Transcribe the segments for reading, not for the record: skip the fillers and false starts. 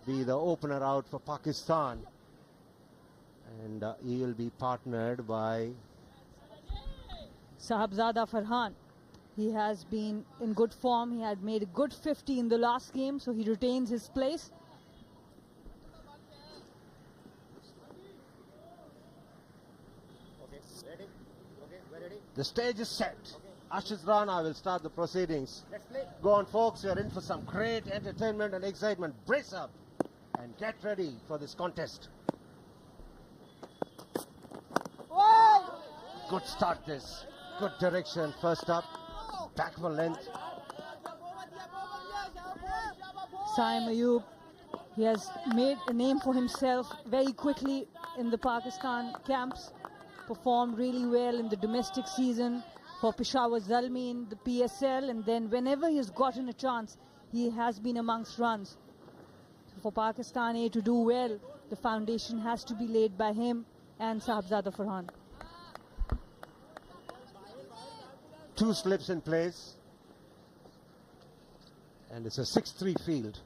be the opener out for Pakistan. And he will be partnered by Sahibzada Farhan. He has been in good form. He had made a good 50 in the last game, so he retains his place. The stage is set. Ashish Rana will start the proceedings. Go on, folks. You're in for some great entertainment and excitement. Brace up and get ready for this contest. Good start this. Good direction. First up. Back for length. Saim Ayub, he has made a name for himself very quickly in the Pakistan camps. Performed really well in the domestic season for Peshawar Zalmi in the PSL, and then whenever he has gotten a chance, he has been amongst runs. So for Pakistan A to do well, the foundation has to be laid by him and Sahibzada Farhan. Two slips in place, and it's a 6-3 field.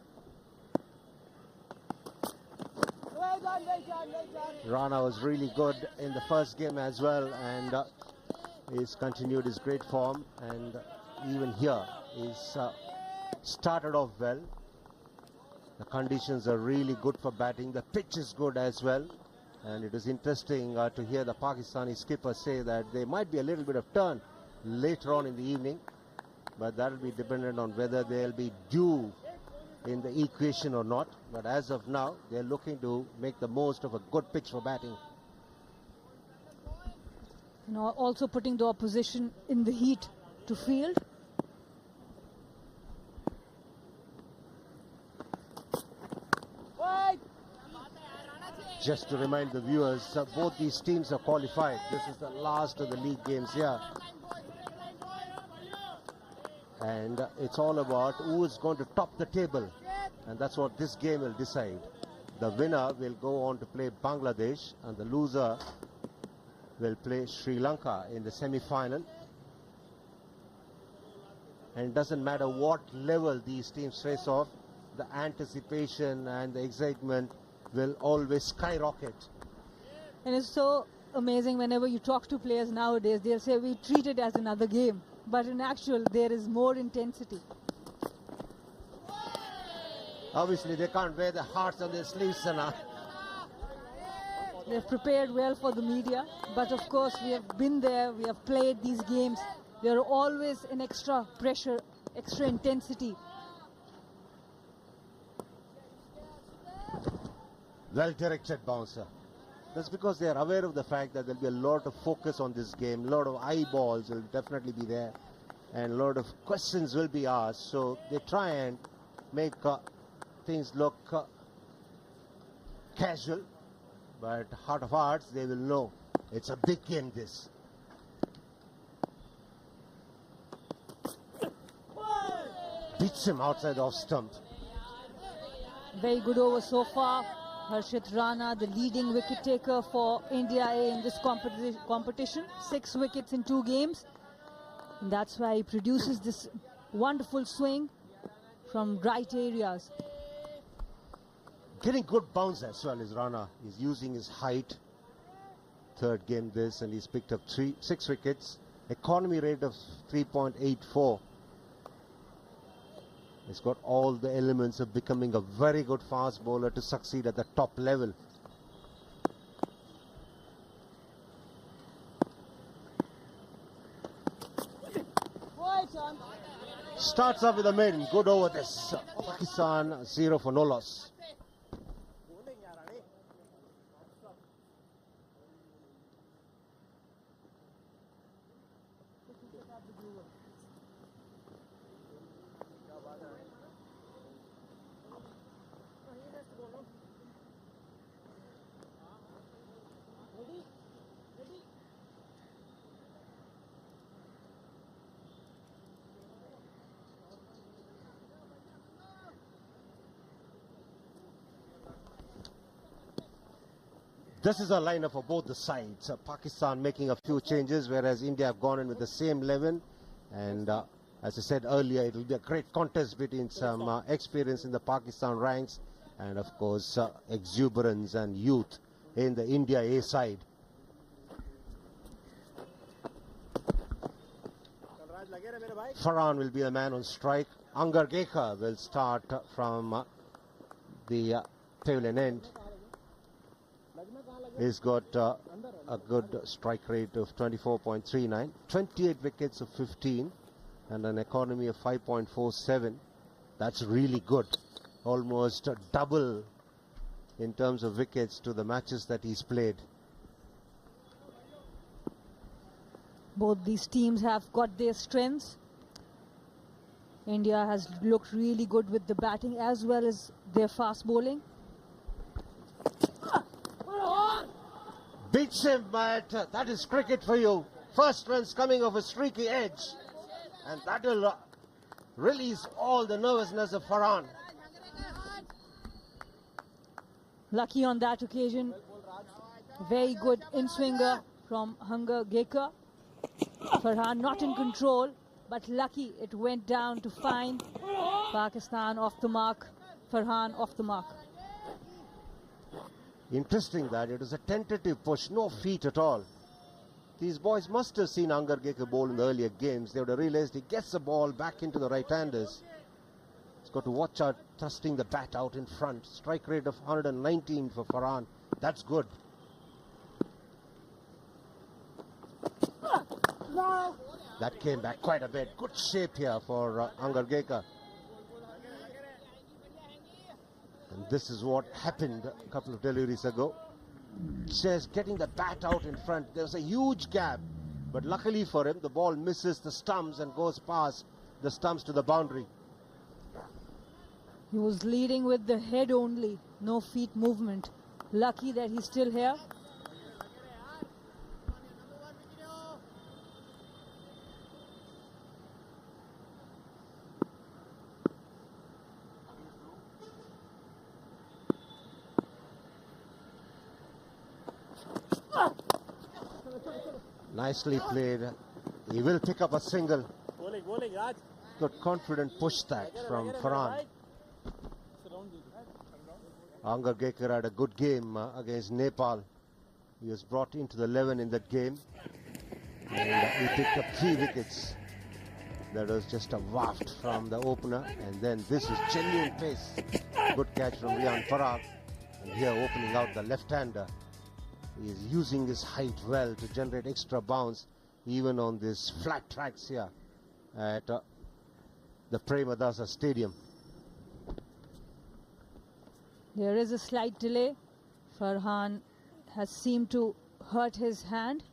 Rana was really good in the first game as well, and he's continued his great form, and even here he's started off well. The conditions are really good for batting. The pitch is good as well, and it is interesting to hear the Pakistani skipper say that there might be a little bit of turn later on in the evening, but that will be dependent on whether they'll be due in the equation or not. But as of now, they're looking to make the most of a good pitch for batting. You know, also putting the opposition in the heat to field. Just to remind the viewers, both these teams are qualified. This is the last of the league games here. And it's all about who is going to top the table. And that's what this game will decide. The winner will go on to play Bangladesh, and the loser will play Sri Lanka in the semi-final. And it doesn't matter what level these teams face off, the anticipation and the excitement will always skyrocket. And it's so amazing whenever you talk to players nowadays, they'll say we treat it as another game. But in actual, there is more intensity. Obviously, they can't wear their hearts on their sleeves, Sana. They've prepared well for the media, but of course we have been there, we have played these games. There are always an extra pressure, extra intensity. Well-directed bouncer. That's because they are aware of the fact that there will be a lot of focus on this game. A lot of eyeballs will definitely be there, and a lot of questions will be asked. So they try and make things look casual, but heart of hearts, they will know it's a big game, this. Beats him outside off stump. Very good over so far. Harshit Rana, the leading wicket taker for India A in this competition. 6 wickets in 2 games. And that's why he produces this wonderful swing from right areas. Getting good bounce as well as Rana. He's using his height. 3rd game this, and he's picked up 6 wickets. Economy rate of 3.84. He's got all the elements of becoming a very good fast bowler to succeed at the top level. Starts off with a maiden. Good over this. Pakistan 0 for no loss. This is a lineup for both the sides. Pakistan making a few changes, whereas India have gone in with the same 11. And as I said earlier, it will be a great contest between some experience in the Pakistan ranks and of course exuberance and youth in the India A side. Farhan will be the man on strike. Angar Gekar will start from the pavilion end. He's got a good strike rate of 24.39, 28 wickets of 15 and an economy of 5.47. That's really good, almost double in terms of wickets to the matches that he's played. Both these teams have got their strengths. India has looked really good with the batting as well as their fast bowling. Beats him, but that is cricket for you. First runs coming off a streaky edge, and that will release all the nervousness of Farhan. Lucky on that occasion. Very good in-swinger from Angar Gekar. Farhan not in control, but lucky it went down to find Pakistan off the mark. Farhan off the mark. Interesting that it was a tentative push, no feet at all. These boys must have seen Angar Gekar bowl in the earlier games. They would have realized he gets the ball back into the right-handers. He's got to watch out, thrusting the bat out in front. Strike rate of 119 for Farhan. That's good. That came back quite a bit. Good shape here for Angar Gekar. And this is what happened a couple of deliveries ago. Just getting the bat out in front. There's a huge gap. But luckily for him, the ball misses the stumps and goes past the stumps to the boundary. He was leading with the head only, no feet movement. Lucky that he's still here. Nicely played. He will pick up a single. Good confident push that from Farhan. Angar Gekar had a good game against Nepal. He was brought into the 11 in that game. And he picked up 3 wickets. That was just a waft from the opener. And then this is genuine pace. Good catch from Rian Parag. And here opening out the left-hander. He is using his height well to generate extra bounce even on these flat tracks here at the Premadasa Stadium. There is a slight delay. Farhan has seemed to hurt his hand.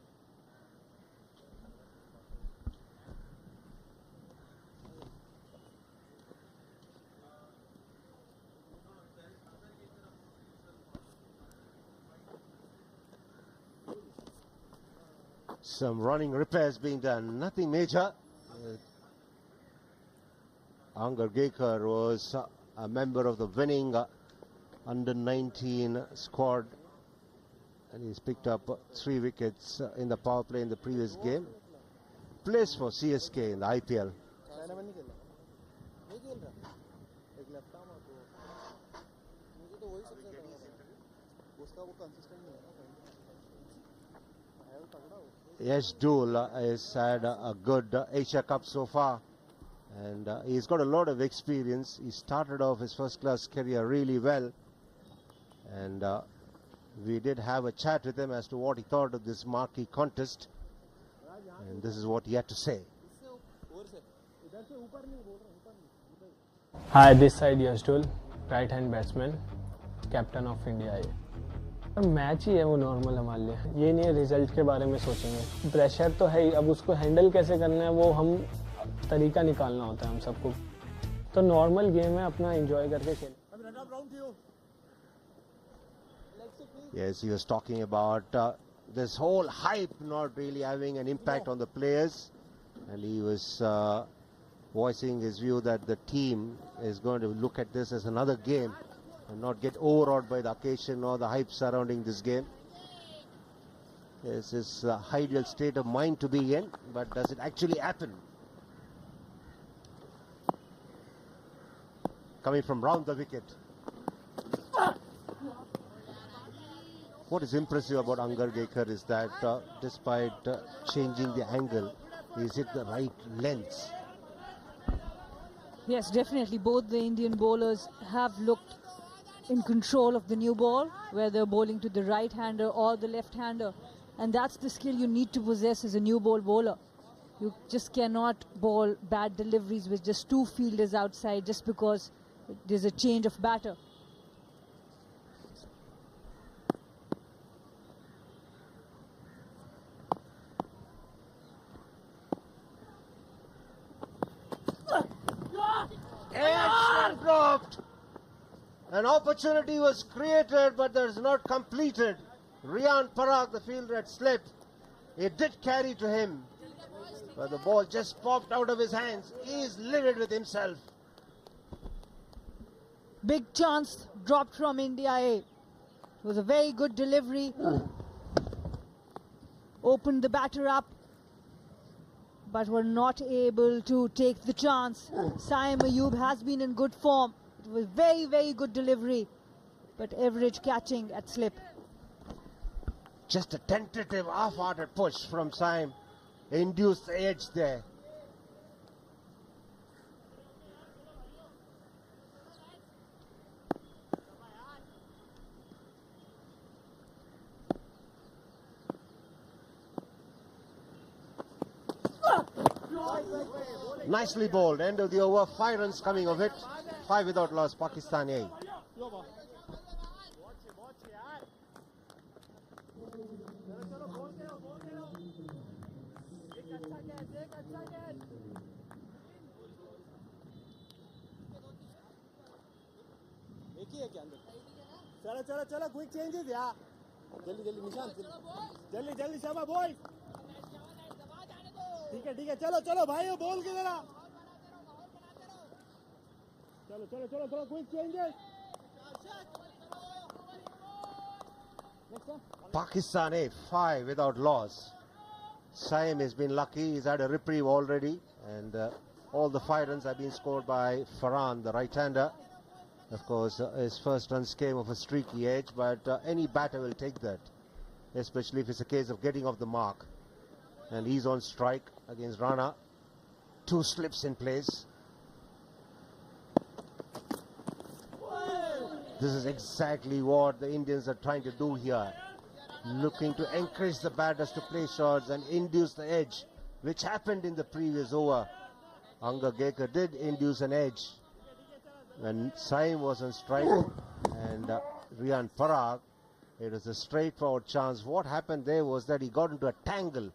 Some running repairs being done, nothing major. Angar Gekar was a member of the winning under-19 squad, and he's picked up 3 wickets in the power play in the previous game. Plays for CSK in the IPL. Yash Dhul has had a good Asia Cup so far, and he's got a lot of experience. He started off his first-class career really well, and we did have a chat with him as to what he thought of this marquee contest, and this is what he had to say. Hi, this side Yash Dhul, right-hand batsman, captain of India. Match ही है वो normal हमारे लिए, ये नहीं है result के बारे में सोचेंगे. प्रेशर तो है ही, अब उसको हैंडल कैसे करना है वो हम तरीका निकालना होता है हम सबको. तो नॉर्मल गेम है, अपना एंजॉय करके खेलें. Yes, he was talking about this whole hype not really having an impact on the players, and he was voicing his view that the team is going to look at this as another game and not get overawed by the occasion or the hype surrounding this game. This is a ideal state of mind to be in, but does it actually happen? Coming from round the wicket. What is impressive about Angar Gekar is that despite changing the angle, he's hit the right lengths. Yes, definitely. Both the Indian bowlers have looked in control of the new ball, whether bowling to the right-hander or the left-hander. And that's the skill you need to possess as a new ball bowler. You just cannot bowl bad deliveries with just two fielders outside just because there's a change of batter. Edge dropped. An opportunity was created, but there's not completed. Rian Parag, the fielder, had slipped. It did carry to him, but the ball just popped out of his hands. He is livid with himself. Big chance dropped from India A. It was a very good delivery. Opened the batter up, but were not able to take the chance. Saim Ayub has been in good form. It was very, very good delivery, but average catching at slip. Just a tentative half-hearted push from Saim induced the edge there. Nicely bowled. End of the over. 5 runs coming of it. 5 without loss. Pakistan A. चलो चलो चलो quick changes यार जल्दी जल्दी निशांत जल्दी जल्दी Sharma boy ठीक है चलो चलो भाई बॉल की जरा चलो चलो चलो थोड़ा quick changes Pakistan A, 5 without loss. Saim has been lucky. He's had a reprieve already, and all the 5 runs have been scored by Farhan, the right-hander. Of course, his first runs came off a streaky edge, but any batter will take that, especially if it's a case of getting off the mark. And he's on strike against Rana. 2 slips in place. This is exactly what the Indians are trying to do here. Looking to encourage the batters to play shots and induce the edge, which happened in the previous over. Angar Gekar did induce an edge when Saim was on strike, and Rian Parag, it was a straightforward chance. What happened there was that he got into a tangle.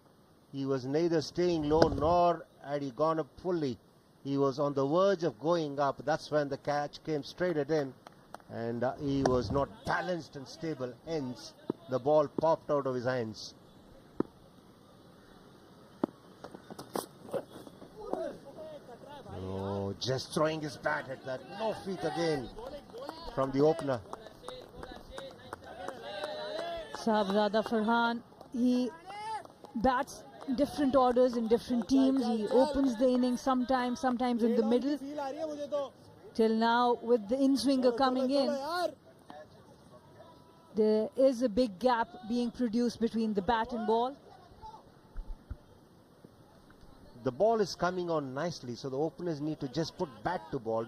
He was neither staying low nor had he gone up fully. He was on the verge of going up. That's when the catch came straight at him, and he was not balanced and stable. Hence, the ball popped out of his hands. Oh, just throwing his bat at that. No feet again from the opener. Sahibzada Farhan, he bats different orders in different teams. He opens the innings sometimes in the middle. Till now, with the in-swinger coming in, there is a big gap being produced between the bat and ball. The ball is coming on nicely, so the openers need to just put bat to ball.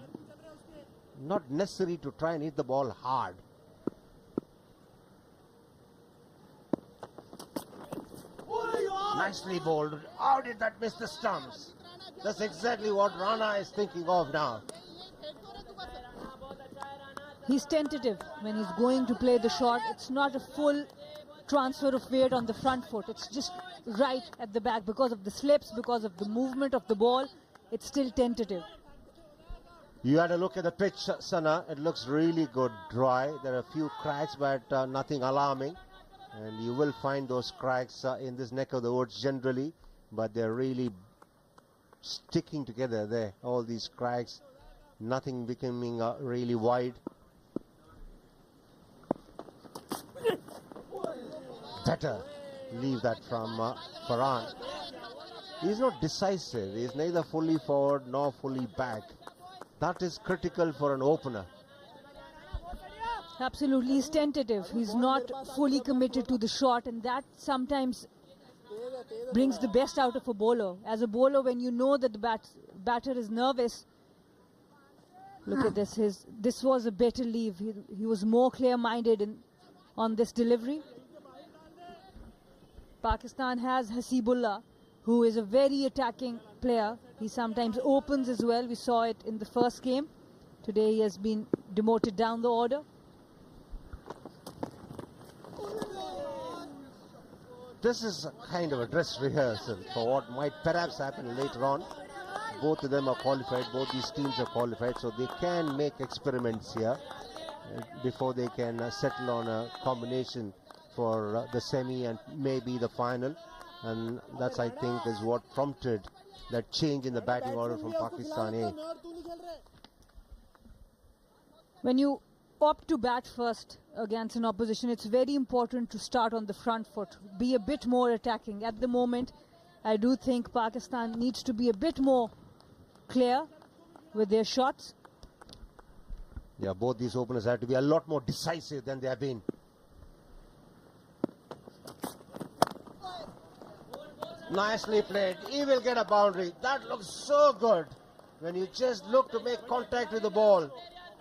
Not necessary to try and hit the ball hard. Nicely bowled. How did that miss the stumps? That's exactly what Rana is thinking of now. He's tentative when he's going to play the shot. It's not a full transfer of weight on the front foot. It's just right at the back because of the slips, because of the movement of the ball. It's still tentative. You had a look at the pitch, Sana. It looks really good, dry. There are a few cracks, but nothing alarming. And you will find those cracks in this neck of the woods generally, but they're really sticking together there. All these cracks, nothing becoming really wide. Better leave that from Farhan. He's not decisive. He's neither fully forward nor fully back. That is critical for an opener. Absolutely, he's tentative. He's not fully committed to the shot, and that sometimes brings the best out of a bowler. As a bowler, when you know that the batter is nervous, look at this. This was a better leave. He was more clear-minded on this delivery. Pakistan has Hasibullah, who is a very attacking player. He sometimes opens as well. We saw it in the first game. Today he has been demoted down the order. This is a kind of a dress rehearsal for what might perhaps happen later on. Both of them are qualified, both these teams are qualified, so they can make experiments here before they can settle on a combination for the semi and maybe the final. And that's, I think, is what prompted that change in the batting order from Pakistan A. When you opt to bat first against an opposition, it's very important to start on the front foot, be a bit more attacking. At the moment, I do think Pakistan needs to be a bit more clear with their shots. Yeah, both these openers have to be a lot more decisive than they have been. Nicely played. He will get a boundary. That looks so good when you just look to make contact with the ball.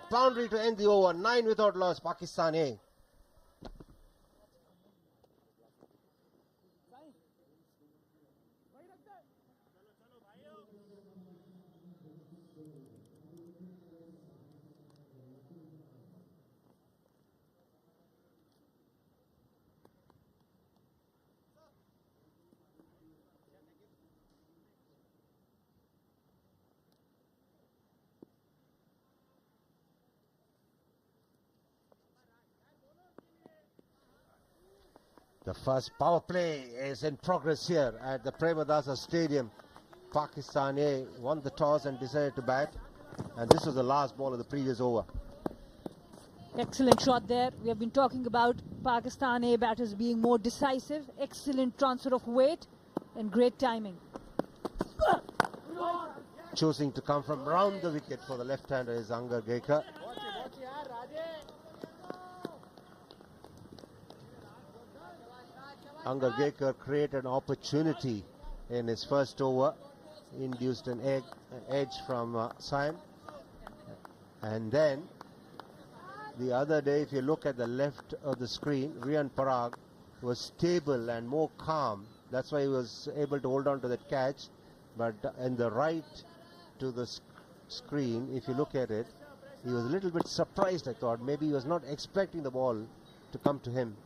Boundary to end the over. 9 without loss, Pakistan A. The first power play is in progress here at the Premadasa Stadium. Pakistan A won the toss and decided to bat. And this was the last ball of the previous over. Excellent shot there. We have been talking about Pakistan A batters being more decisive. Excellent transfer of weight and great timing. Choosing to come from round the wicket for the left-hander is Angar Gekar. Angar Gekar created an opportunity in his first over, induced an edge from Saim. And then the other day, if you look at the left of the screen, Riyan Parag was stable and more calm. That's why he was able to hold on to that catch. But in the right to the screen, if you look at it, he was a little bit surprised, I thought. Maybe he was not expecting the ball to come to him.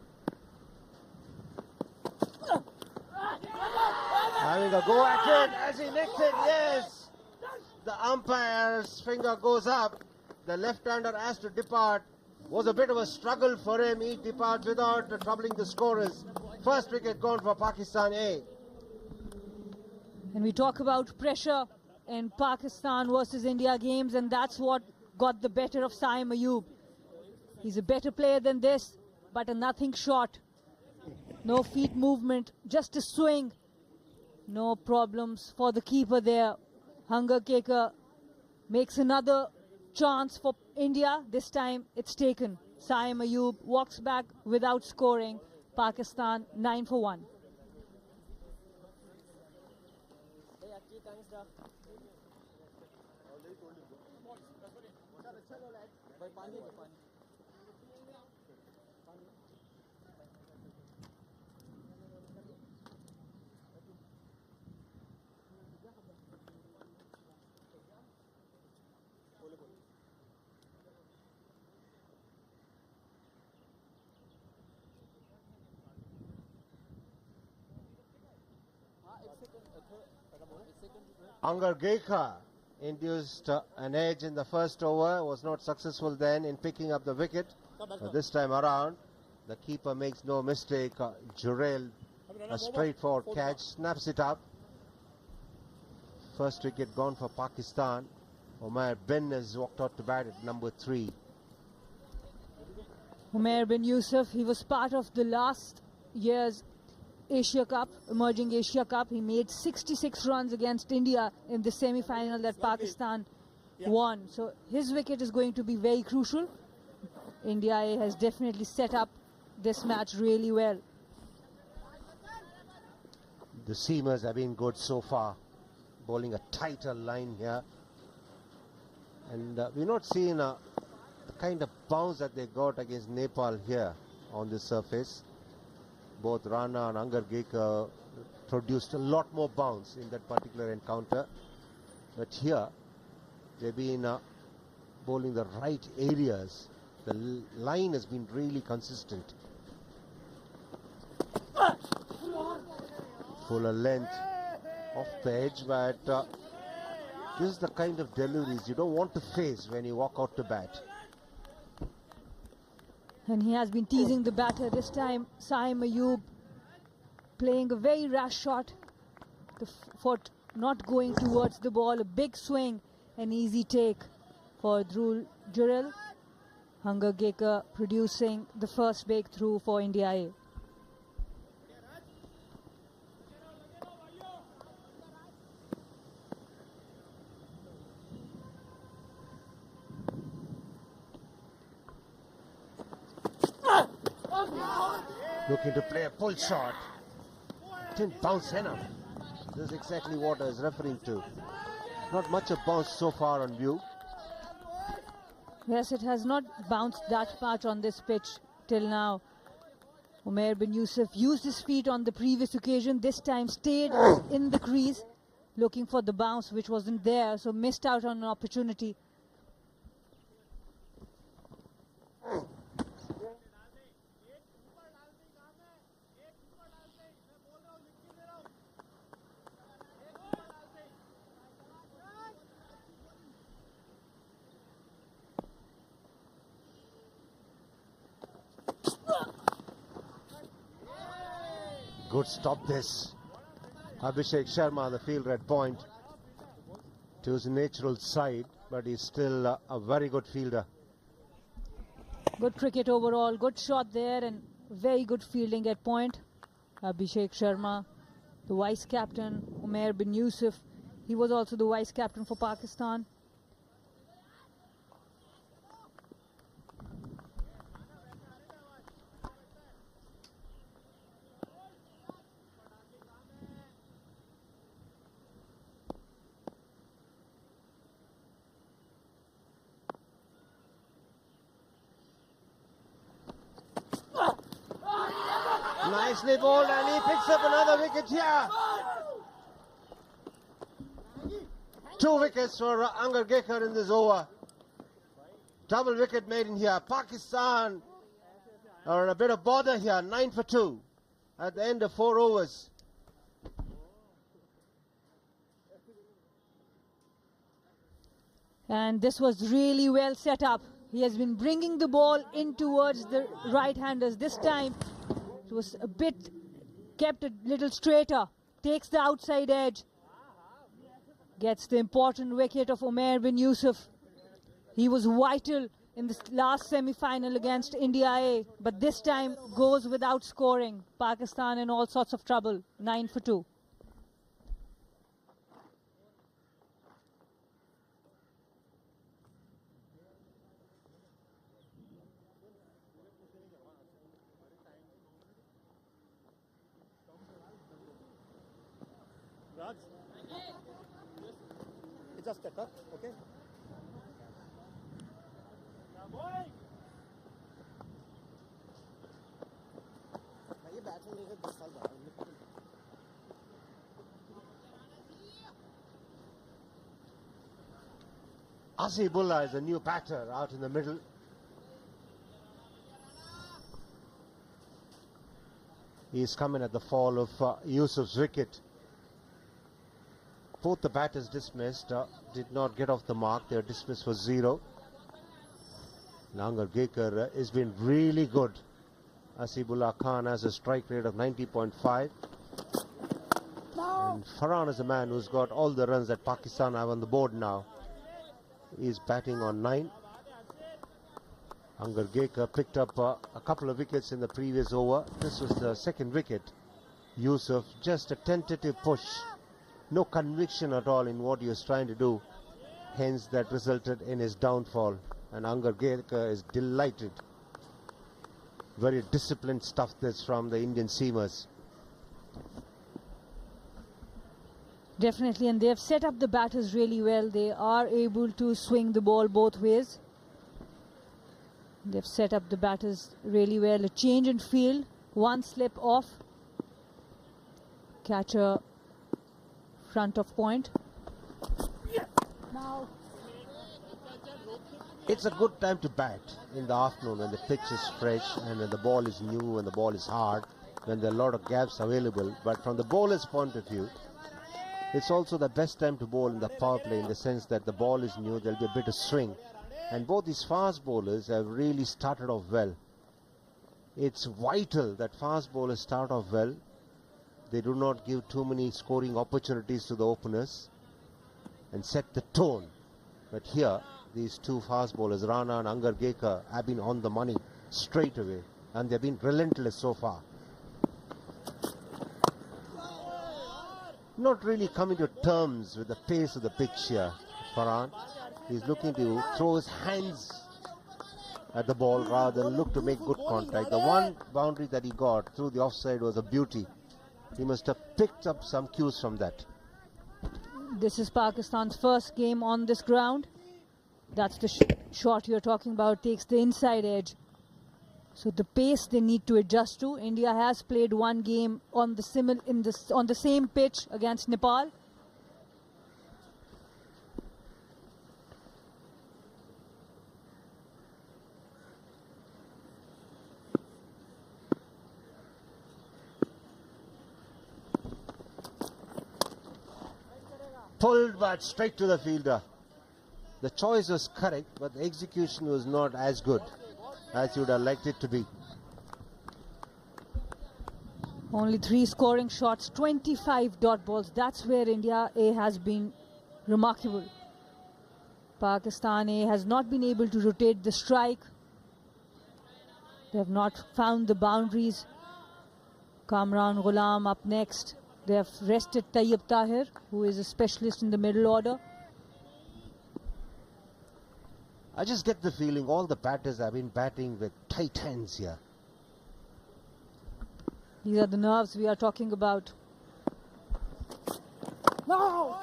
Having a go at it as he nicked it, yes! The umpire's finger goes up. The left-hander has to depart. Was a bit of a struggle for him. He departs without troubling the scorers. First wicket gone for Pakistan A. And we talk about pressure in Pakistan versus India games, and that's what got the better of Saim Ayub. He's a better player than this, but a nothing shot. No feet movement, just a swing. No problems for the keeper there. Angar Gekar makes another chance for India. This time it's taken. Saim Ayub walks back without scoring. Pakistan 9 for 1. Angar Gekar induced an edge in the first over, was not successful then in picking up the wicket. But this time around, the keeper makes no mistake. Jurel, a straightforward catch, snaps it up. First wicket gone for Pakistan. Umair Bin has walked out to bat at number 3. Umair bin Yusuf, he was part of the last year's Asia Cup, Emerging Asia Cup. He made 66 runs against India in the semi-final that Pakistan won. So his wicket is going to be very crucial. India A has definitely set up this match really well. The seamers have been good so far, bowling a tighter line here. And we're not seeing the kind of bounce that they got against Nepal here on this surface. Both Rana and Angargekar produced a lot more bounce in that particular encounter. But here, they've been bowling the right areas. The line has been really consistent. Fuller length off the edge, but this is the kind of deliveries you don't want to face when you walk out to bat. And he has been teasing the batter this time. Saim Ayub playing a very rash shot. The foot not going towards the ball. A big swing, an easy take for Dhruv Jurel. Angargekar producing the first breakthrough for India A. Looking to play a pull shot. Didn't bounce enough. This is exactly what I was referring to. Not much of bounce so far on view. Yes, it has not bounced that much on this pitch till now. Umair bin Yusuf used his feet on the previous occasion. This time stayed in the crease looking for the bounce, which wasn't there, so missed out on an opportunity. Good stop this. Abhishek Sharma, the fielder at point, to his natural side, but he's still a very good fielder. Good cricket overall, good shot there and very good fielding at point. Abhishek Sharma, the vice captain. Umair bin Yusuf, he was also the vice captain for Pakistan. Nicely bowled, and he picks up another wicket here. 2 wickets for Angargekar in this over. Double wicket made in here. Pakistan are in a bit of bother here. 9 for 2 at the end of 4 overs. And this was really well set up. He has been bringing the ball in towards the right-handers. This time it was a bit kept a little straighter. Takes the outside edge. Gets the important wicket of Umair bin Yusuf. He was vital in this last semi-final against India A, but this time goes without scoring. Pakistan in all sorts of trouble. 9 for 2. Raj, it's just a cut, okay? ये batsman लेकर 10 साल बाद Asibullah is a new batter out in the middle. He's coming at the fall of Yusuf's wicket. Both the batters dismissed, did not get off the mark. They were dismissed for 0. Angargekar has been really good. Asibullah Khan has a strike rate of 90.5. And Farhan is a man who's got all the runs that Pakistan have on the board now. He's batting on 9. Angargekar picked up a couple of wickets in the previous over. This was the second wicket. Yusuf, just a tentative push. No conviction at all in what he was trying to do. Hence that resulted in his downfall. And Angargekar is delighted Very disciplined stuff this from the Indian seamers. Definitely, and they have set up the batters really well. They are able to swing the ball both ways. They've set up the batters really well. A change in field, one slip off. Catcher front of point. Now It's a good time to bat in the afternoon when the pitch is fresh and when the ball is new and the ball is hard, when there are a lot of gaps available. But from the bowler's point of view, it's also the best time to bowl in the power play, in the sense that the ball is new, there'll be a bit of swing. And both these fast bowlers have really started off well. It's vital that fast bowlers start off well. They do not give too many scoring opportunities to the openers and set the tone. But here, these two fast bowlers, Rana and Angargekar, have been on the money straight away, and they've been relentless so far. Not really coming to terms with the pace of the pitch here, Farhan. He's looking to throw his hands at the ball rather than look to make good contact. The one boundary that he got through the offside was a beauty. He must have picked up some cues from that. this is Pakistan's first game on this ground. That's the shot you're talking about, takes the inside edge. So the pace they need to adjust to. India has played one game on the same pitch against Nepal. Pulled but straight to the fielder. The choice was correct, but the execution was not as good as you would have liked it to be. Only 3 scoring shots, 25 dot balls. That's where India A has been remarkable. Pakistan A has not been able to rotate the strike. They have not found the boundaries. Kamran Ghulam up next. They have rested Tayyib Tahir, who is a specialist in the middle order. I just get the feeling all the batters have been batting with tight hands here. These are the nerves we are talking about. No!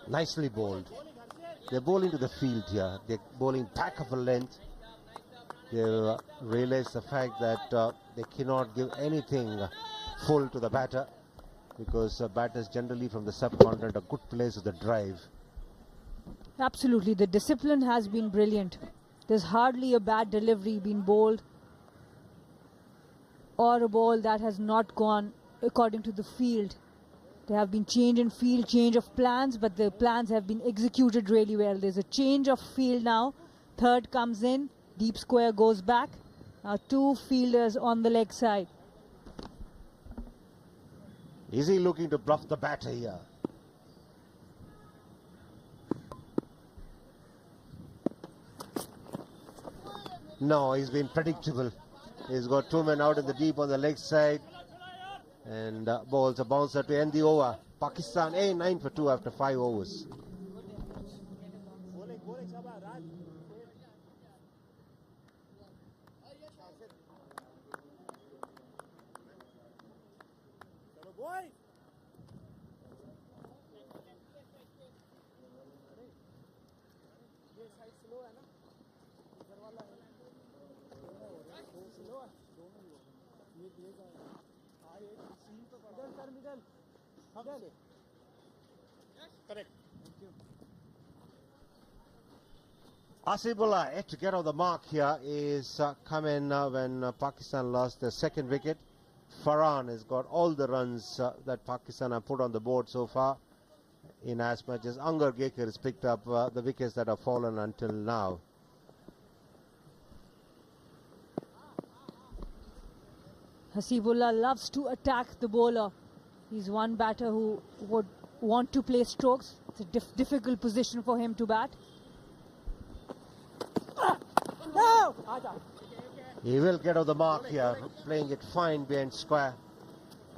Nicely bowled. They're bowling to the field here. They're bowling back of a length. They realize the fact that they cannot give anything full to the batter, because batters generally from the subcontinent are good players of the drive. Absolutely, the discipline has been brilliant. There's hardly a bad delivery been bowled or a ball that has not gone according to the field. There have been change in field, change of plans, but the plans have been executed really well. There's a change of field now. Third comes in, deep square goes back. Now 2 fielders on the leg side. Is he looking to bluff the batter here? No, he's been predictable. He's got 2 men out in the deep on the leg side. And bowls a bouncer to end the over. Pakistan A 9 for 2 after 5 overs. Asifullah yet to get on the mark here is come in when Pakistan lost their second wicket. Farhan has got all the runs that Pakistan have put on the board so far, in as much as Angargekar has picked up the wickets that have fallen until now. Hasibullah loves to attack the bowler. He's one batter who would want to play strokes. It's a difficult position for him to bat. No! He will get on the mark here, playing it fine behind square.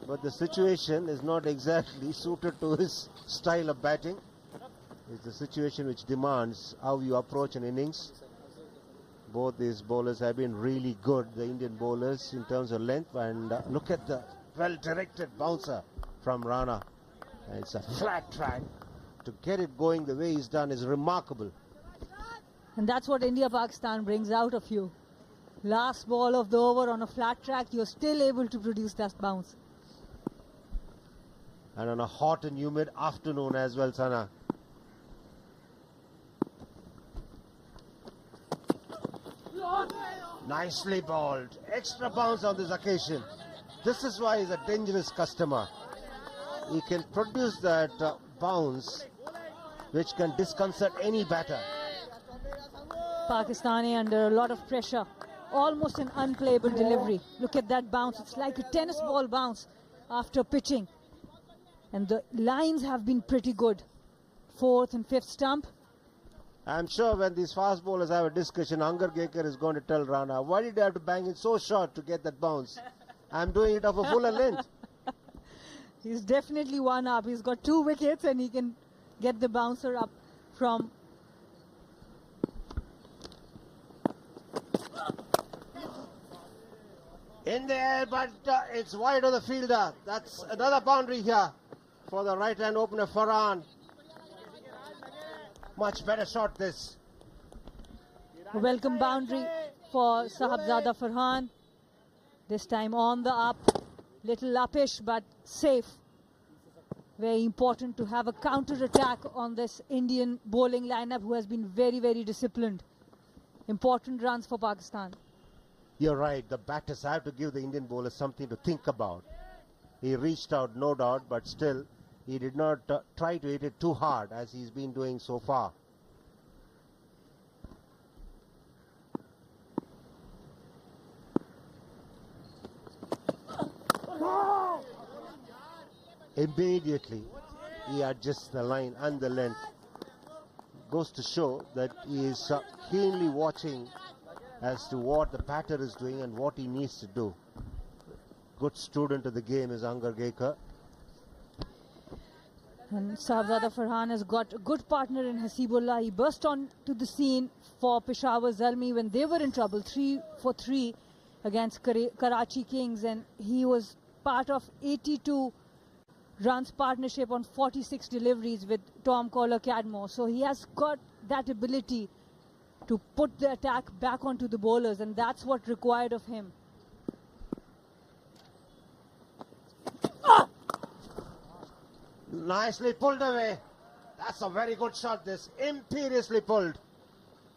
But the situation is not exactly suited to his style of batting. It's a situation which demands how you approach an innings. Both these bowlers have been really good, the Indian bowlers, in terms of length. And look at the well-directed bouncer from Rana. It's a flat track. To get it going the way he's done is remarkable. And that's what India-Pakistan brings out of you. Last ball of the over on a flat track, you're still able to produce that bounce. And on a hot and humid afternoon as well, Sana. Nicely bowled. Extra bounce on this occasion. This is why he's a dangerous customer. He can produce that bounce which can disconcert any batter. Pakistani under a lot of pressure. Almost an unplayable delivery. Look at that bounce. It's like a tennis ball bounce after pitching. And the lines have been pretty good. Fourth and fifth stump. I'm sure when these fast bowlers have a discussion, Angar Gekar is going to tell Rana, why did you have to bang it so short to get that bounce? I'm doing it of a fuller length. He's definitely one up. He's got 2 wickets and he can get the bouncer up from... In the air, but it's wide of the fielder. That's another boundary here for the right-hand opener, Farhan. Much better shot this. A welcome boundary for Sahabzada Farhan. This time on the up. Little uppish but safe. Very important to have a counter-attack on this Indian bowling lineup who has been very, very disciplined. Important runs for Pakistan. You're right, the batters have to give the Indian bowlers something to think about. He reached out, no doubt, but still, he did not try to hit it too hard as he's been doing so far. Immediately, he adjusts the line and the length. Goes to show that he is keenly watching as to what the batter is doing and what he needs to do. Good student of the game is Angar Gekar. And Sahabzada Farhan has got a good partner in Hasibullah. He burst on to the scene for Peshawar Zalmi when they were in trouble, 3 for 3 against Karachi Kings, and he was part of 82 runs partnership on 46 deliveries with Tom Collar Cadmore. So he has got that ability to put the attack back onto the bowlers, and that's what required of him. Nicely pulled away. That's a very good shot this. Imperiously pulled.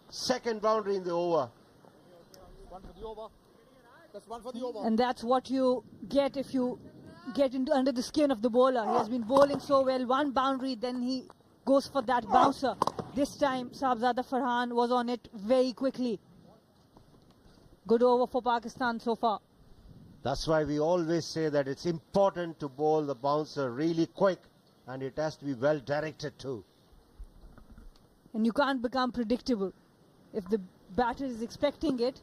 Second boundary in the over. One for the over. That's one for the over. And that's what you get if you get into under the skin of the bowler. He has been bowling so well. One boundary, then he goes for that bouncer. This time, Sahabzada Farhan was on it very quickly. Good over for Pakistan so far. That's why we always say that it's important to bowl the bouncer really quick, and it has to be well directed too. And you can't become predictable. If the batter is expecting it,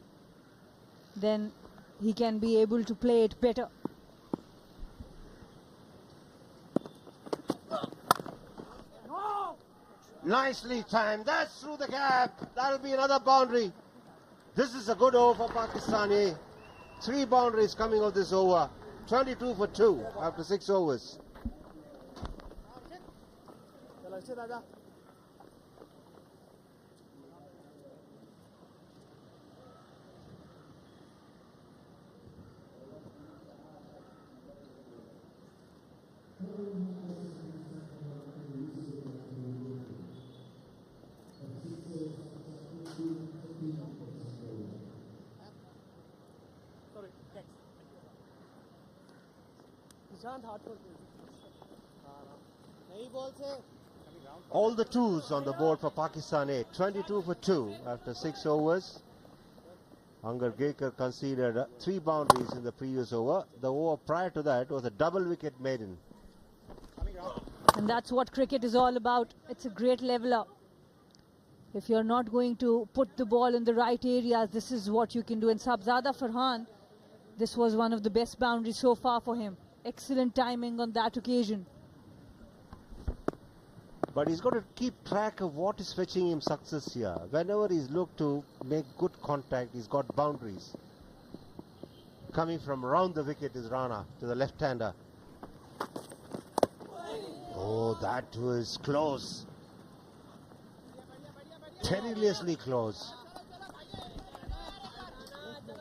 then he can be able to play it better. Nicely timed. That's through the gap. That'll be another boundary. This is a good over for Pakistani. 3 boundaries coming of this over. 22 for 2 after 6 overs. चलो इससे राजा निशांत हाथ पर नहीं ball से All the 2s on the board for Pakistan A. 22 for 2 after 6 overs. Angar Gekar conceded 3 boundaries in the previous over. The over prior to that was a double wicket maiden. And that's what cricket is all about. It's a great leveler. If you're not going to put the ball in the right areas, this is what you can do. And Sahabzada Farhan, this was one of the best boundaries so far for him. Excellent timing on that occasion. But he's got to keep track of what is fetching him success here. Whenever he's looked to make good contact, he's got boundaries. Coming from around the wicket is Rana to the left-hander. Oh, that was close. Perilously close.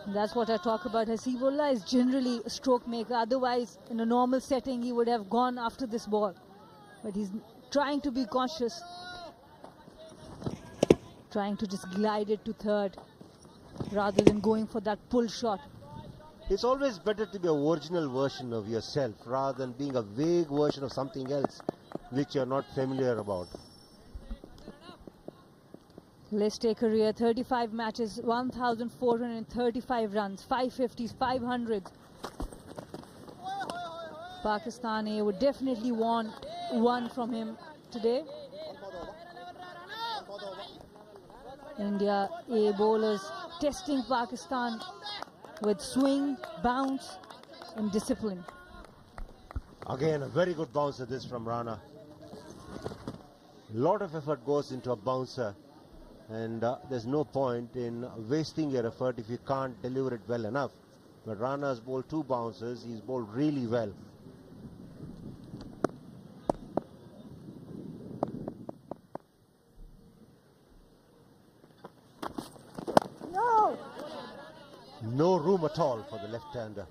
That's what I talk about. Hasibullah is generally a stroke maker. Otherwise, in a normal setting, he would have gone after this ball. But he's trying to be cautious. Trying to just glide it to third rather than going for that pull shot. It's always better to be an original version of yourself rather than being a vague version of something else which you're not familiar about. Let's take a career, 35 matches, 1,435 runs, 550s, 500s. Pakistan A would definitely want one from him today. India A bowlers testing Pakistan with swing, bounce and discipline. Again, a very good bouncer this from Rana. A lot of effort goes into a bouncer, and there's no point in wasting your effort if you can't deliver it well enough. But Rana's bowled 2 bouncers, he's bowled really well. No room at all for the left-hander.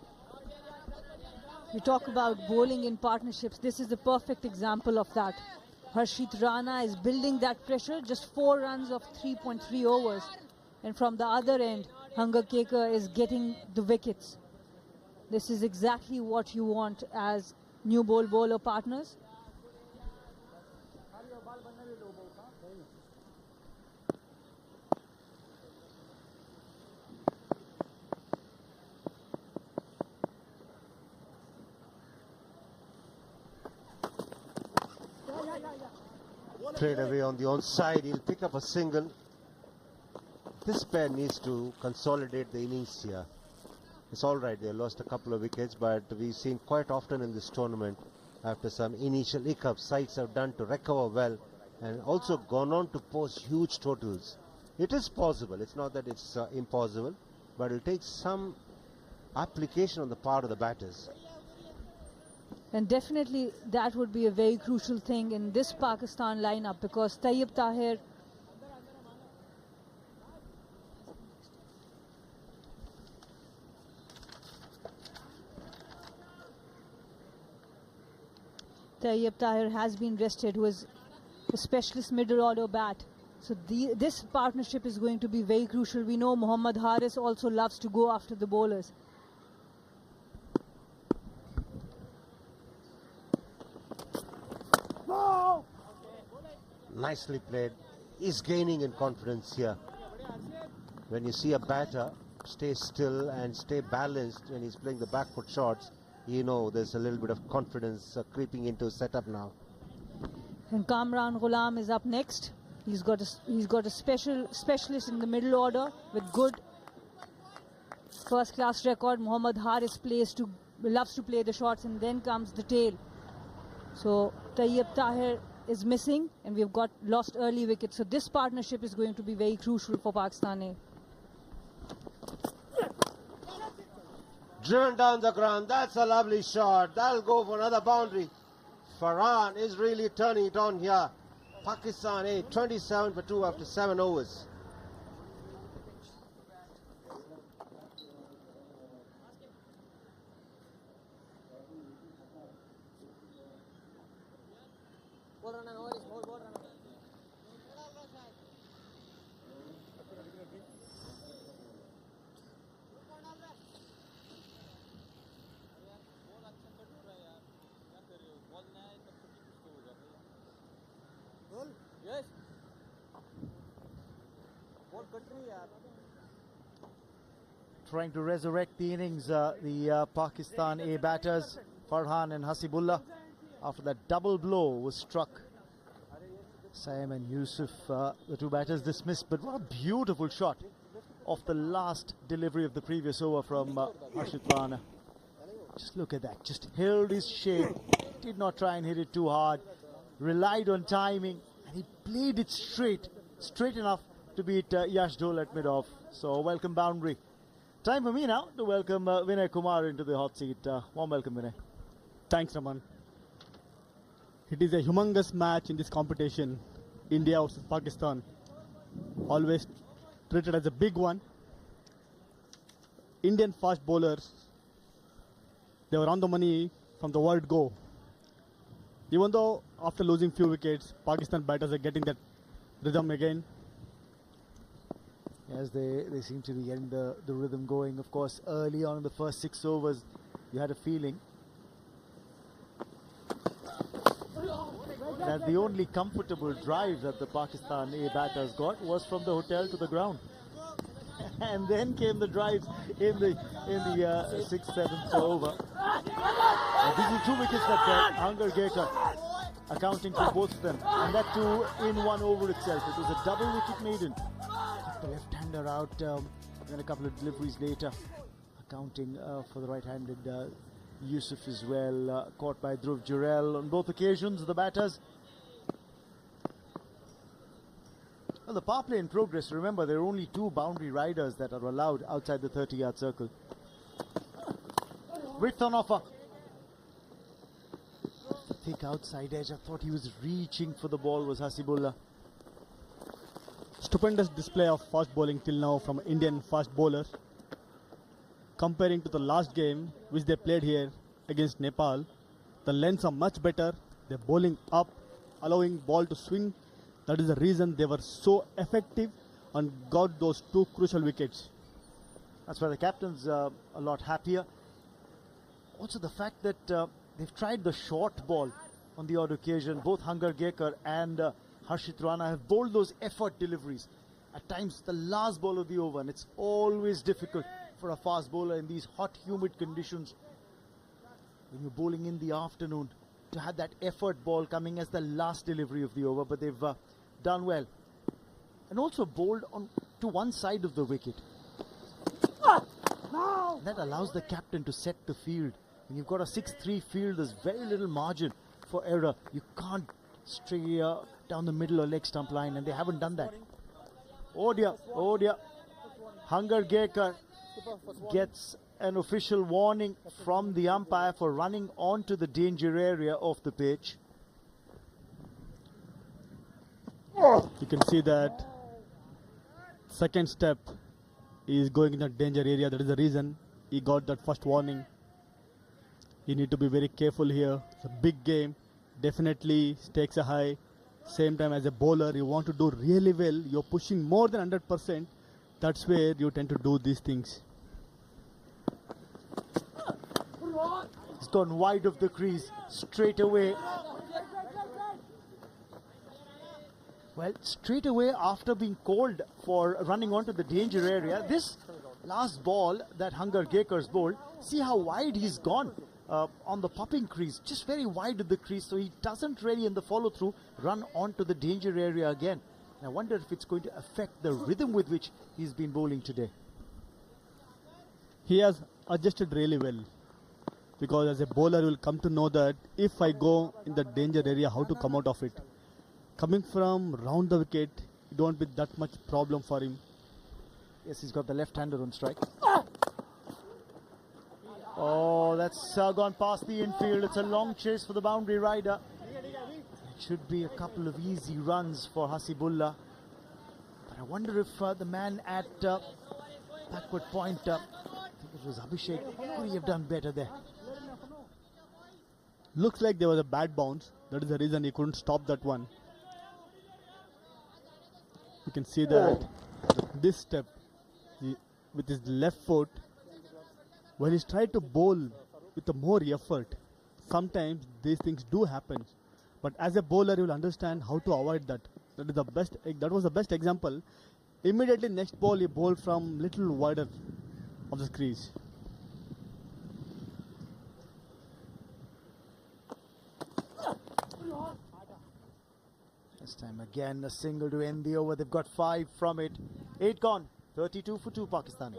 We talk about bowling in partnerships. This is the perfect example of that. Harshit Rana is building that pressure, just 4 runs of 3.3 overs. And from the other end, Hanga Kekar is getting the wickets. This is exactly what you want as new bowler partners. Played away on the onside, he'll pick up a single. This pair needs to consolidate the innings here. It's alright, they lost a couple of wickets, but we've seen quite often in this tournament, after some initial hiccups, sides have done to recover well and also gone on to post huge totals. It is possible, it's not that it's impossible, but it'll take some application on the part of the batters. And definitely that would be a very crucial thing in this Pakistan lineup, because Tayyib Tahir has been rested, who is a specialist middle order bat. So this partnership is going to be very crucial. We know Mohammad Haris also loves to go after the bowlers. Nicely played. He's gaining in confidence here. When you see a batter stay still and stay balanced when he's playing the back foot shots, you know there's a little bit of confidence creeping into his setup now. And Kamran Ghulam is up next. He's got a specialist in the middle order with good first-class record. Mohammad Haris loves to play the shots, and then comes the tail. So Tayyib Tahir is missing, and we've got lost early wickets. So this partnership is going to be very crucial for Pakistan A. Driven down the ground, that's a lovely shot. That'll go for another boundary. Farhan is really turning it on here. Pakistan A 27 for 2 after 7 overs. Trying to resurrect the innings, the Pakistan A batters, Farhan and Hasibullah, after that double blow was struck. Saim and Yusuf, the 2 batters dismissed, but what a beautiful shot off the last delivery of the previous over from Harshit Rana. Just look at that, just held his shape, did not try and hit it too hard, relied on timing, and he played it straight enough to beat Yash Dole at mid-off. So a welcome boundary. Time for me now to welcome Vinay Kumar into the hot seat. Warm welcome, Vinay. Thanks, Raman. It is a humongous match in this competition. India versus Pakistan. Always treated as a big one. Indian fast bowlers, they were on the money from the word go. Even though after losing few wickets, Pakistan batters are getting that rhythm again. Yes, they seem to be getting the rhythm going. Of course, early on in the first 6 overs, you had a feeling that the only comfortable drive that the Pakistan A batters got was from the hotel to the ground. And then came the drives in the 6th, 7th over. These are 2 wickets that fell. Hangar Gekar accounting for both of them. And that too in 1 over itself. It was a double wicket maiden. Took the left-hander out, then a couple of deliveries later. Accounting for the right-handed Yusuf as well. Caught by Dhruv Jurel on both occasions, the batters. Well, the power play in progress. Remember, there are only 2 boundary riders that are allowed outside the 30-yard circle. Width on offer. Thick outside edge. I thought he was reaching for the ball, was Hasibullah. Stupendous display of fast bowling till now from Indian fast bowlers. Comparing to the last game which they played here against Nepal, the lengths are much better. They're bowling up, allowing ball to swing. That is the reason they were so effective and got those 2 crucial wickets. That's why the captain's a lot happier. Also the fact that they've tried the short ball on the odd occasion. Both Hangar Gekar and Harshit Rana have bowled those effort deliveries. At times the last ball of the over, and it's always difficult for a fast bowler in these hot, humid conditions when you're bowling in the afternoon to have that effort ball coming as the last delivery of the over, but they've done well. And also bowled on to one side of the wicket. That allows the captain to set the field. When you've got a 6-3 field, there's very little margin for error. You can't stray down the middle or leg stump line, and they haven't done that. Oh dear. Hangar Gekar gets an official warning from the umpire for running onto the danger area of the pitch. You can see that second step is going in the danger area. That is the reason he got that first warning. You need to be very careful here. It's a big game. Definitely stakes are high. Same time as a bowler, you want to do really well. You're pushing more than 100%. That's where you tend to do these things. He's gone wide of the crease straight away. Well, straight away after being called for running onto the danger area, this last ball that Hangar Gekar's bowled, see how wide he's gone on the popping crease, just very wide of the crease, so he doesn't really in the follow-through run onto the danger area again. And I wonder if it's going to affect the rhythm with which he's been bowling today. He has adjusted really well, because as a bowler you will come to know that if I go in the danger area, how to come out of it. Coming from round the wicket, it won't be that much problem for him. Yes, he's got the left-hander on strike. Oh, that's gone past the infield. It's a long chase for the boundary rider. It should be a couple of easy runs for Hasibullah. But I wonder if the man at backward point, I think it was Abhishek, could he have done better there? Looks like there was a bad bounce. That is the reason he couldn't stop that one. You can see that this step, with his left foot, when he's tried to bowl with a more effort, sometimes these things do happen. But as a bowler, you will understand how to avoid that. That is the best. That was the best example. Immediately next ball, he bowled from little wider of the crease. This time again a single to end the over. They've got 5 from it. 8 gone. 32 for 2 Pakistani.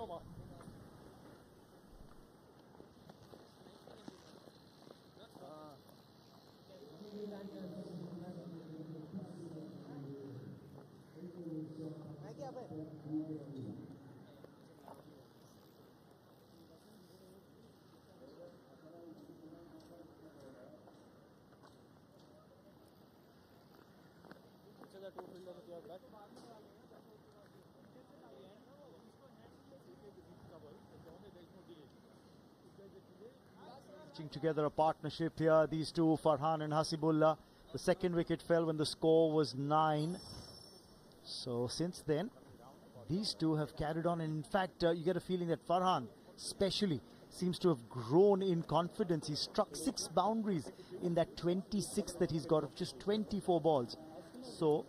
Stitching together a partnership here, these two, Farhan and Hasibullah. The second wicket fell when the score was 9. So since then, these two have carried on, and in fact, you get a feeling that Farhan, especially, seems to have grown in confidence. He struck 6 boundaries in that 26 that he's got of just 24 balls. So,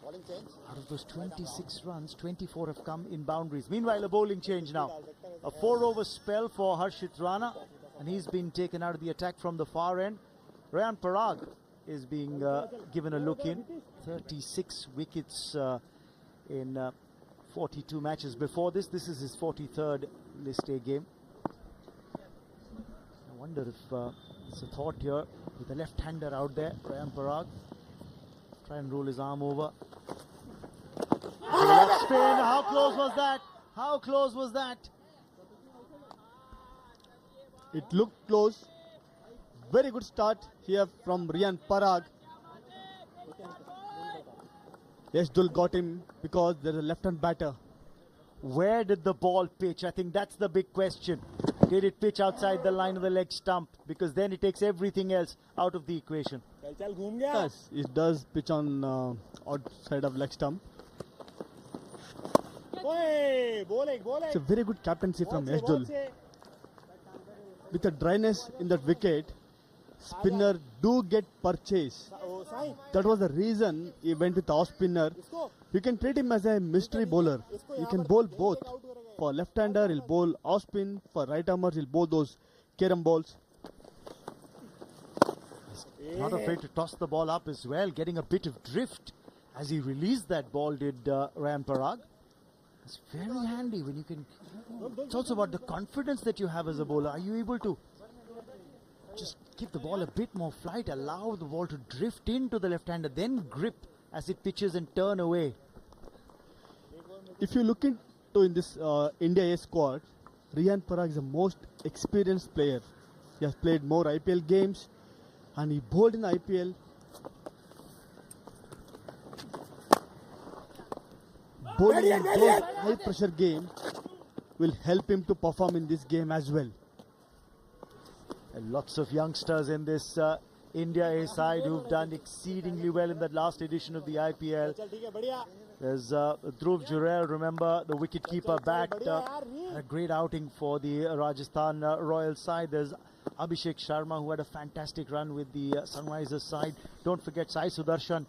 out of those 26 runs, 24 have come in boundaries. Meanwhile, a bowling change now. A 4-over spell for Harshit Rana, and he's been taken out of the attack from the far end. Rayan Parag is being given a look in. 36 wickets in 42 matches before this. This is his 43rd List A game. I wonder if it's a thought here with the left-hander out there, Rayan Parag. Try and roll his arm over. Left spin. How close was that? How close was that? It looked close. Very good start here from Rayan Parag. Yashdul got him because there's a left-hand batter. Where did the ball pitch? I think that's the big question. Did it pitch outside the line of the leg stump? Because then it takes everything else out of the equation. Yes, it does pitch on outside of leg stump. It's a very good captaincy from Yashdul. With the dryness in that wicket, spinner do get purchase. That was the reason he went with off spinner. You can treat him as a mystery bowler. He can bowl both. For left-hander, he'll bowl off spin. For right-armers, he'll bowl those carom balls. Not afraid to toss the ball up as well, getting a bit of drift as he released that ball, did Rayan Parag. It's very handy when you can. It's also about the confidence that you have as a bowler. Are you able to just give the ball a bit more flight, allow the ball to drift into the left-hander, then grip as it pitches and turn away? If you look into in this India A squad, Rayan Parag is the most experienced player. He has played more IPL games and he bowled in IPL. Bowling in those high pressure games will help him to perform in this game as well. And lots of youngsters in this India A side who've done exceedingly well in that last edition of the IPL. There's Dhruv Jurel, remember, the wicketkeeper, backed a great outing for the Rajasthan Royals side. There's Abhishek Sharma, who had a fantastic run with the Sunrisers side. Don't forget Sai Sudarshan,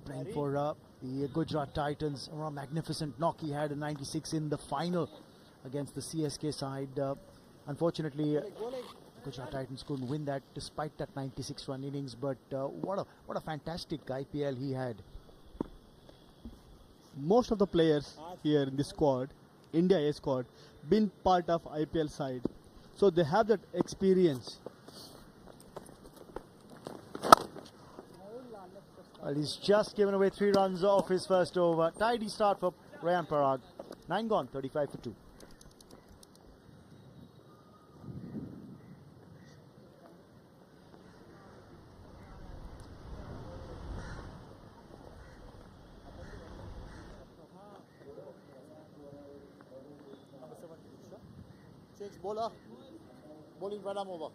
playing for the Gujarat Titans. A magnificent knock he had in 96 in the final against the CSK side. Unfortunately, Gujarat Titans couldn't win that despite that 96-run innings. But what a fantastic IPL he had. Most of the players here in this squad, India A squad, been part of IPL side, so they have that experience. Well, he's just given away 3 runs off his first over. Tidy start for Rayan Parag. 9 gone, 35 for 2. Bowler, bowling Pranam over.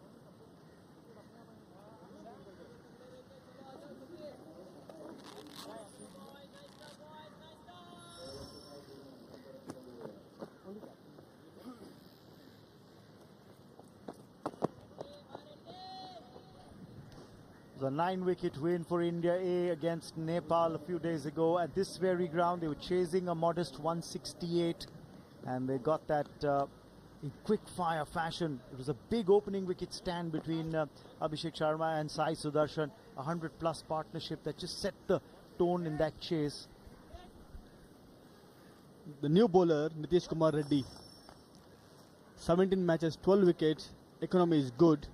The 9-wicket win for India A against Nepal a few days ago. At this very ground, they were chasing a modest 168, and they got that in quick-fire fashion. It was a big opening wicket stand between Abhishek Sharma and Sai Sudarshan. A 100-plus partnership that just set the tone in that chase. The new bowler, Nitish Kumar Reddy. 17 matches, 12 wickets. Economy is good.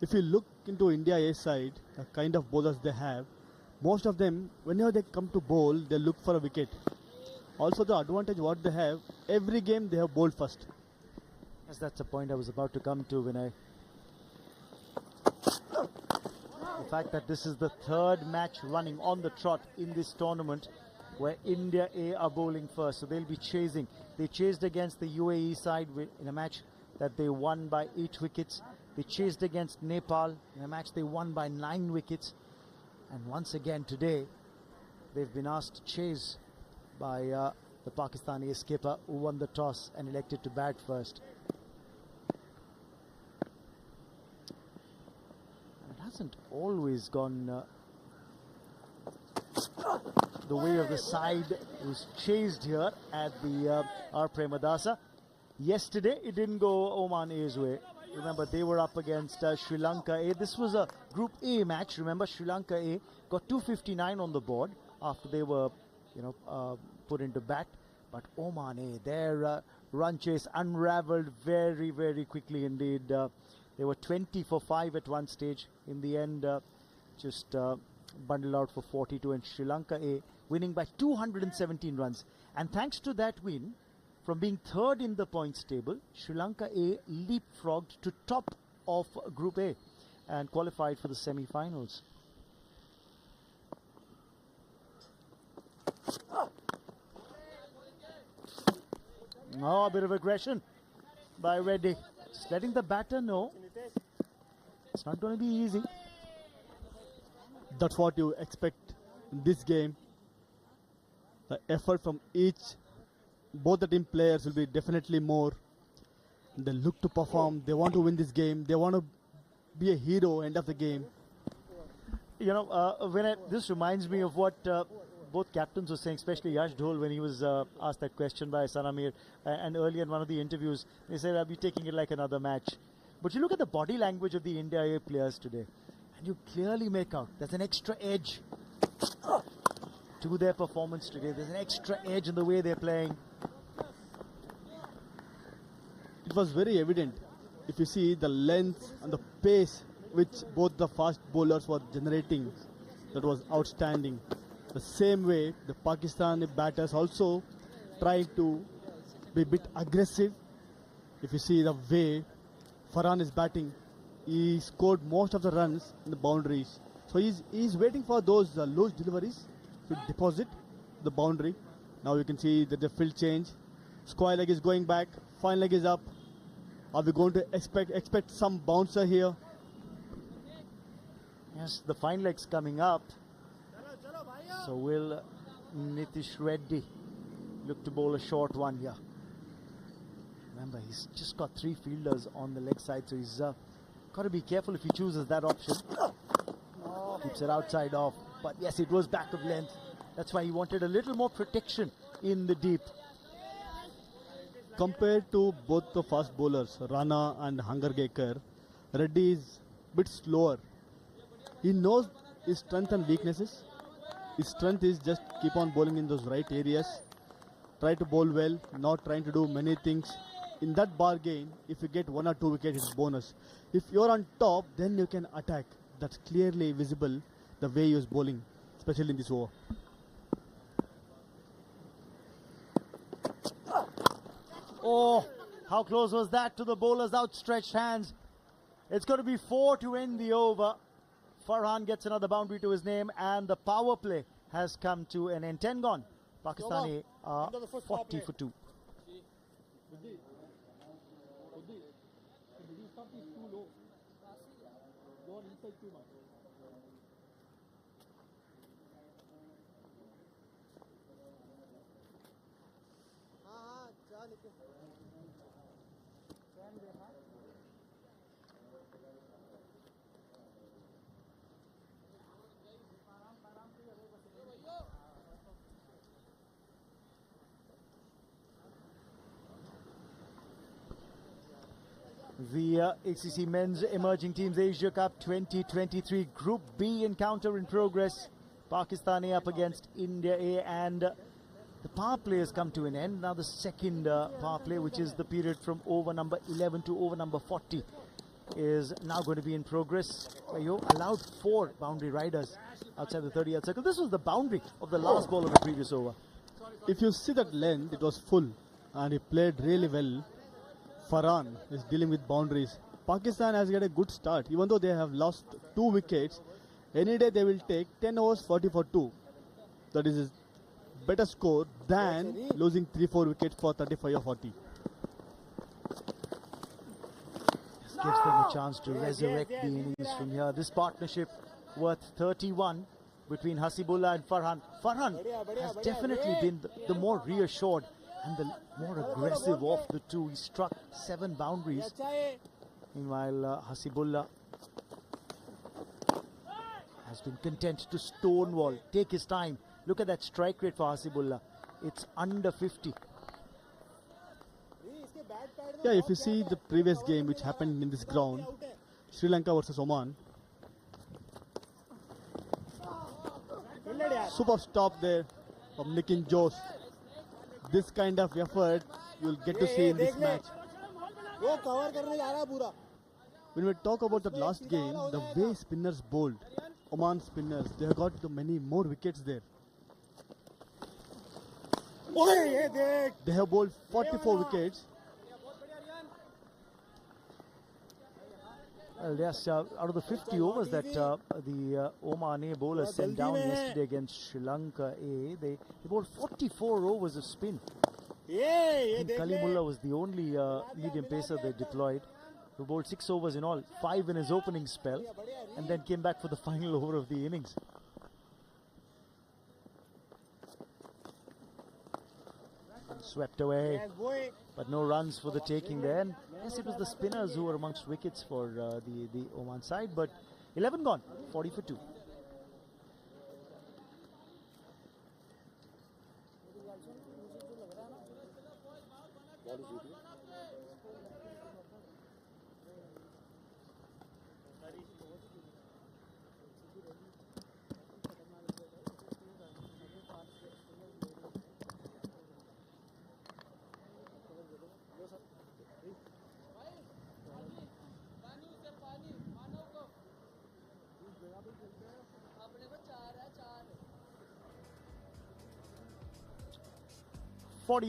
If you look into India A side, the kind of bowlers they have, most of them, whenever they come to bowl, they look for a wicket. Also, the advantage what they have, every game they have bowled first. Yes, that's the point I was about to come to when I the fact that this is the third match running on the trot in this tournament where India A are bowling first, so they'll be chasing. They chased against the UAE side in a match that they won by 8 wickets. They chased against Nepal in a match they won by 9 wickets. And once again today, they've been asked to chase by the Pakistani skipper, who won the toss and elected to bat first. It hasn't always gone the way of the side who's chased here at the R. Premadasa. Yesterday, it didn't go Oman A's way. Remember, they were up against Sri Lanka A. This was a Group A match. Remember, Sri Lanka A got 259 on the board after they were, put into bat. But Oman A, their run chase unraveled very, very quickly indeed. They were 20 for 5 at one stage. In the end, just bundled out for 42, and Sri Lanka A winning by 217 runs. And thanks to that win, from being third in the points table, Sri Lanka A leapfrogged to top of Group A and qualified for the semi-finals. Oh, a bit of aggression by Reddy. Just letting the batter know it's not going to be easy. That's what you expect in this game. The effort from both the team players will be definitely more. They look to perform. They want to win this game. They want to be a hero end of the game. This reminds me of what both captains were saying, especially Yash Dhol when he was asked that question by Sanamir, and earlier in one of the interviews, they said, I'll be taking it like another match. But you look at the body language of the India A players today, and you clearly make out there's an extra edge to their performance today. There's an extra edge in the way they're playing. It was very evident. If you see the length and the pace which both the fast bowlers were generating, that was outstanding. The same way, the Pakistani batters also trying to be a bit aggressive. If you see the way Farhan is batting, he scored most of the runs in the boundaries. So he's waiting for those loose deliveries to deposit the boundary. Now you can see that the field change. Square leg is going back, fine leg is up. Are we going to expect some bouncer here? Yes, the fine leg's coming up. So will Nitish Reddy look to bowl a short one here? Remember, he's just got 3 fielders on the leg side, so he's got to be careful if he chooses that option. Keeps it outside off, but yes, it was back of length. That's why he wanted a little more protection in the deep. Compared to both the fast bowlers, Rana and Hangargekar, Reddy is a bit slower. He knows his strengths and weaknesses. His strength is just keep on bowling in those right areas. Try to bowl well, not trying to do many things. In that bargain, if you get 1 or 2 wickets, it's bonus. If you're on top, then you can attack. That's clearly visible, the way he was bowling, especially in this over. Oh, how close was that to the bowler's outstretched hands? It's going to be 4 to end the over. Farhan gets another boundary to his name, and the power play has come to an end. 10 gone. Pakistani 40 for 2. The ACC Men's Emerging Teams Asia Cup 2023 Group B encounter in progress. Pakistani up against India A, and the power play has come to an end. Now the second power play, which is the period from over number 11 to over number 40, is now going to be in progress. You allowed 4 boundary riders outside the 30-yard circle. This was the boundary of the last ball of the previous over. If you see that length, it was full, and he played really well. Farhan is dealing with boundaries. Pakistan has got a good start. Even though they have lost 2 wickets, Any day they will take 10 overs 40 for 2. That is a better score than losing 3-4 wickets for 35 or 40. This gives them a chance to resurrect the innings from here. This partnership worth 31 between Hasibullah and Farhan. Farhan has definitely been the more reassured and the more aggressive of the two. He struck 7 boundaries. Meanwhile, Hasibullah has been content to stonewall, take his time. Look at that strike rate for Hasibullah. It's under 50. Yeah, if you see the previous game which happened in this ground, Sri Lanka versus Oman, super stop there from Nikin Jose. This kind of effort you will get to see in this match. When we talk about that last game, the way spinners bowled, Oman spinners, they have got many more wickets there. They have bowled 44 wickets. Well, yes, out of the 50 overs that the Oman A bowlers sent down yesterday against Sri Lanka A, they bowled 44 overs of spin. And Kalimullah was the only medium pacer they deployed, who bowled 6 overs in all, 5 in his opening spell, and then came back for the final over of the innings. Swept away, but no runs for the taking there. And yes, it was the spinners who were amongst wickets for the Oman side, but 11 gone, 40 for 2.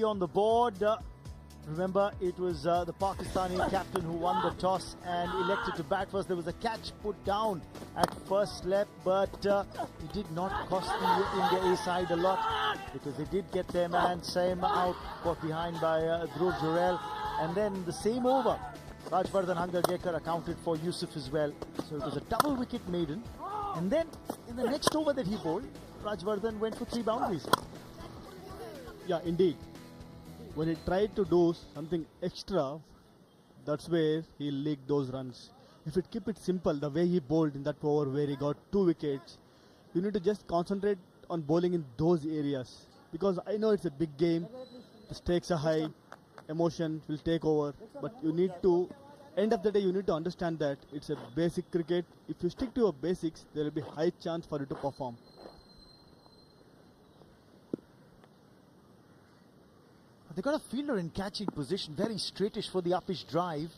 On the board. Remember, it was the Pakistani captain who won the toss and elected to bat first. There was a catch put down at first slip, but it did not cost the India A side a lot, because they did get their man Saim out, caught behind by Dhruv Jurel. And then the same over, Rajvardhan Hangargekar accounted for Yusuf as well. So it was a double wicket maiden. And then in the next over that he bowled, Rajvardhan went for 3 boundaries. Yeah, indeed. When he tried to do something extra, that's where he leaked those runs. If you keep it simple, the way he bowled in that over where he got 2 wickets, you need to just concentrate on bowling in those areas. Because I know it's a big game, the stakes are high, emotion will take over, but you need to, end of the day, you need to understand that it's a basic cricket. If you stick to your basics, there will be high chance for you to perform. They got a fielder in catching position, very straightish for the uppish drive.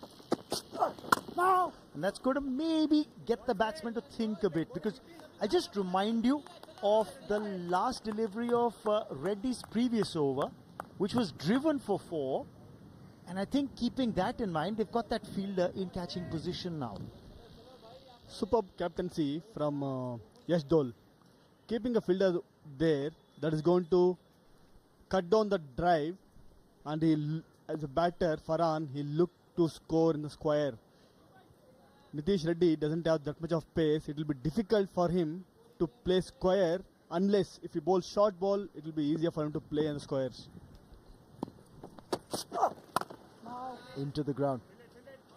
And that's going to maybe get the batsman to think a bit, because I just remind you of the last delivery of Reddy's previous over, which was driven for 4. And I think keeping that in mind, they've got that fielder in catching position now. Superb captaincy from Yash Dole. Keeping a fielder there, that is going to cut down the drive. And he, as a batter, Farhan, he looked to score in the square. Nitish Reddy doesn't have that much of pace. It will be difficult for him to play square, unless if he bowls short ball, it will be easier for him to play in the squares. Into the ground.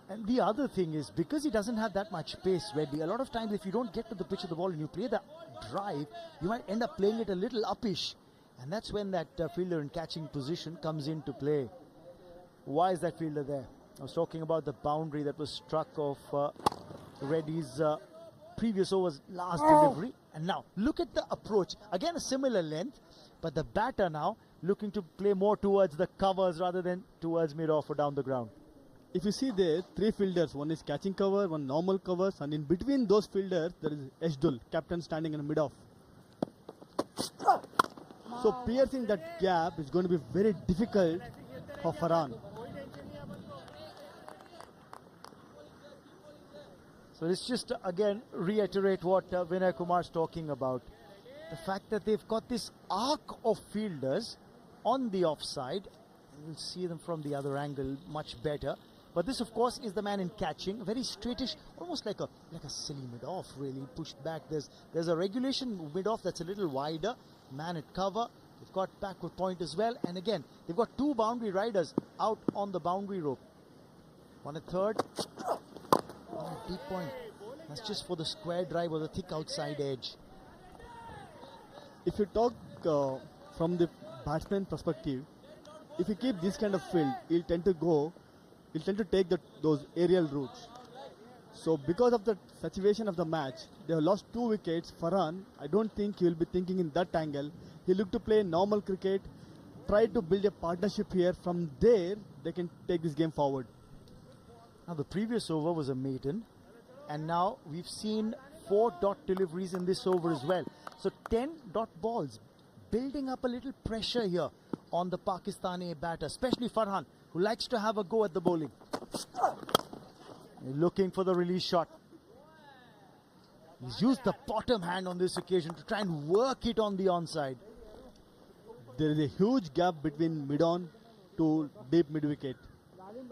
And the other thing is, because he doesn't have that much pace, Reddy, a lot of times if you don't get to the pitch of the ball and you play the drive, you might end up playing it a little uppish. And that's when that fielder in catching position comes into play. Why is that fielder there? I was talking about the boundary that was struck off Reddy's previous over's last delivery. And now, look at the approach. Again, a similar length, but the batter now looking to play more towards the covers rather than towards mid-off or down the ground. If you see there, 3 fielders. One is catching cover, one normal covers, and in between those fielders, there is Ashdul, captain standing in the mid-off. So piercing that gap is going to be very difficult for Farhan. So let's just again reiterate what Vinay Kumar's talking about. The fact that they've got this arc of fielders on the offside. We'll see them from the other angle much better. But this, of course, is the man in catching. Very straightish, almost like a silly mid-off, really pushed back. There's a regulation mid-off that's a little wider. Man at cover. They've got backward point as well. And again, they've got two boundary riders out on the boundary rope. One at third. Oh, deep point. That's just for the square drive or the thick outside edge. If you talk from the batsman perspective, if you keep this kind of field, he'll tend to take those aerial routes. So because of the situation of the match, they have lost 2 wickets. Farhan, I don't think he will be thinking in that angle. He'll look to play normal cricket, try to build a partnership here. From there, they can take this game forward. Now the previous over was a maiden, and now we've seen 4 dot deliveries in this over as well. So 10 dot balls, building up a little pressure here on the Pakistani batter, especially Farhan, who likes to have a go at the bowling. Looking for the release shot. He's used the bottom hand on this occasion to try and work it on the onside. There is a huge gap between mid-on to deep mid-wicket.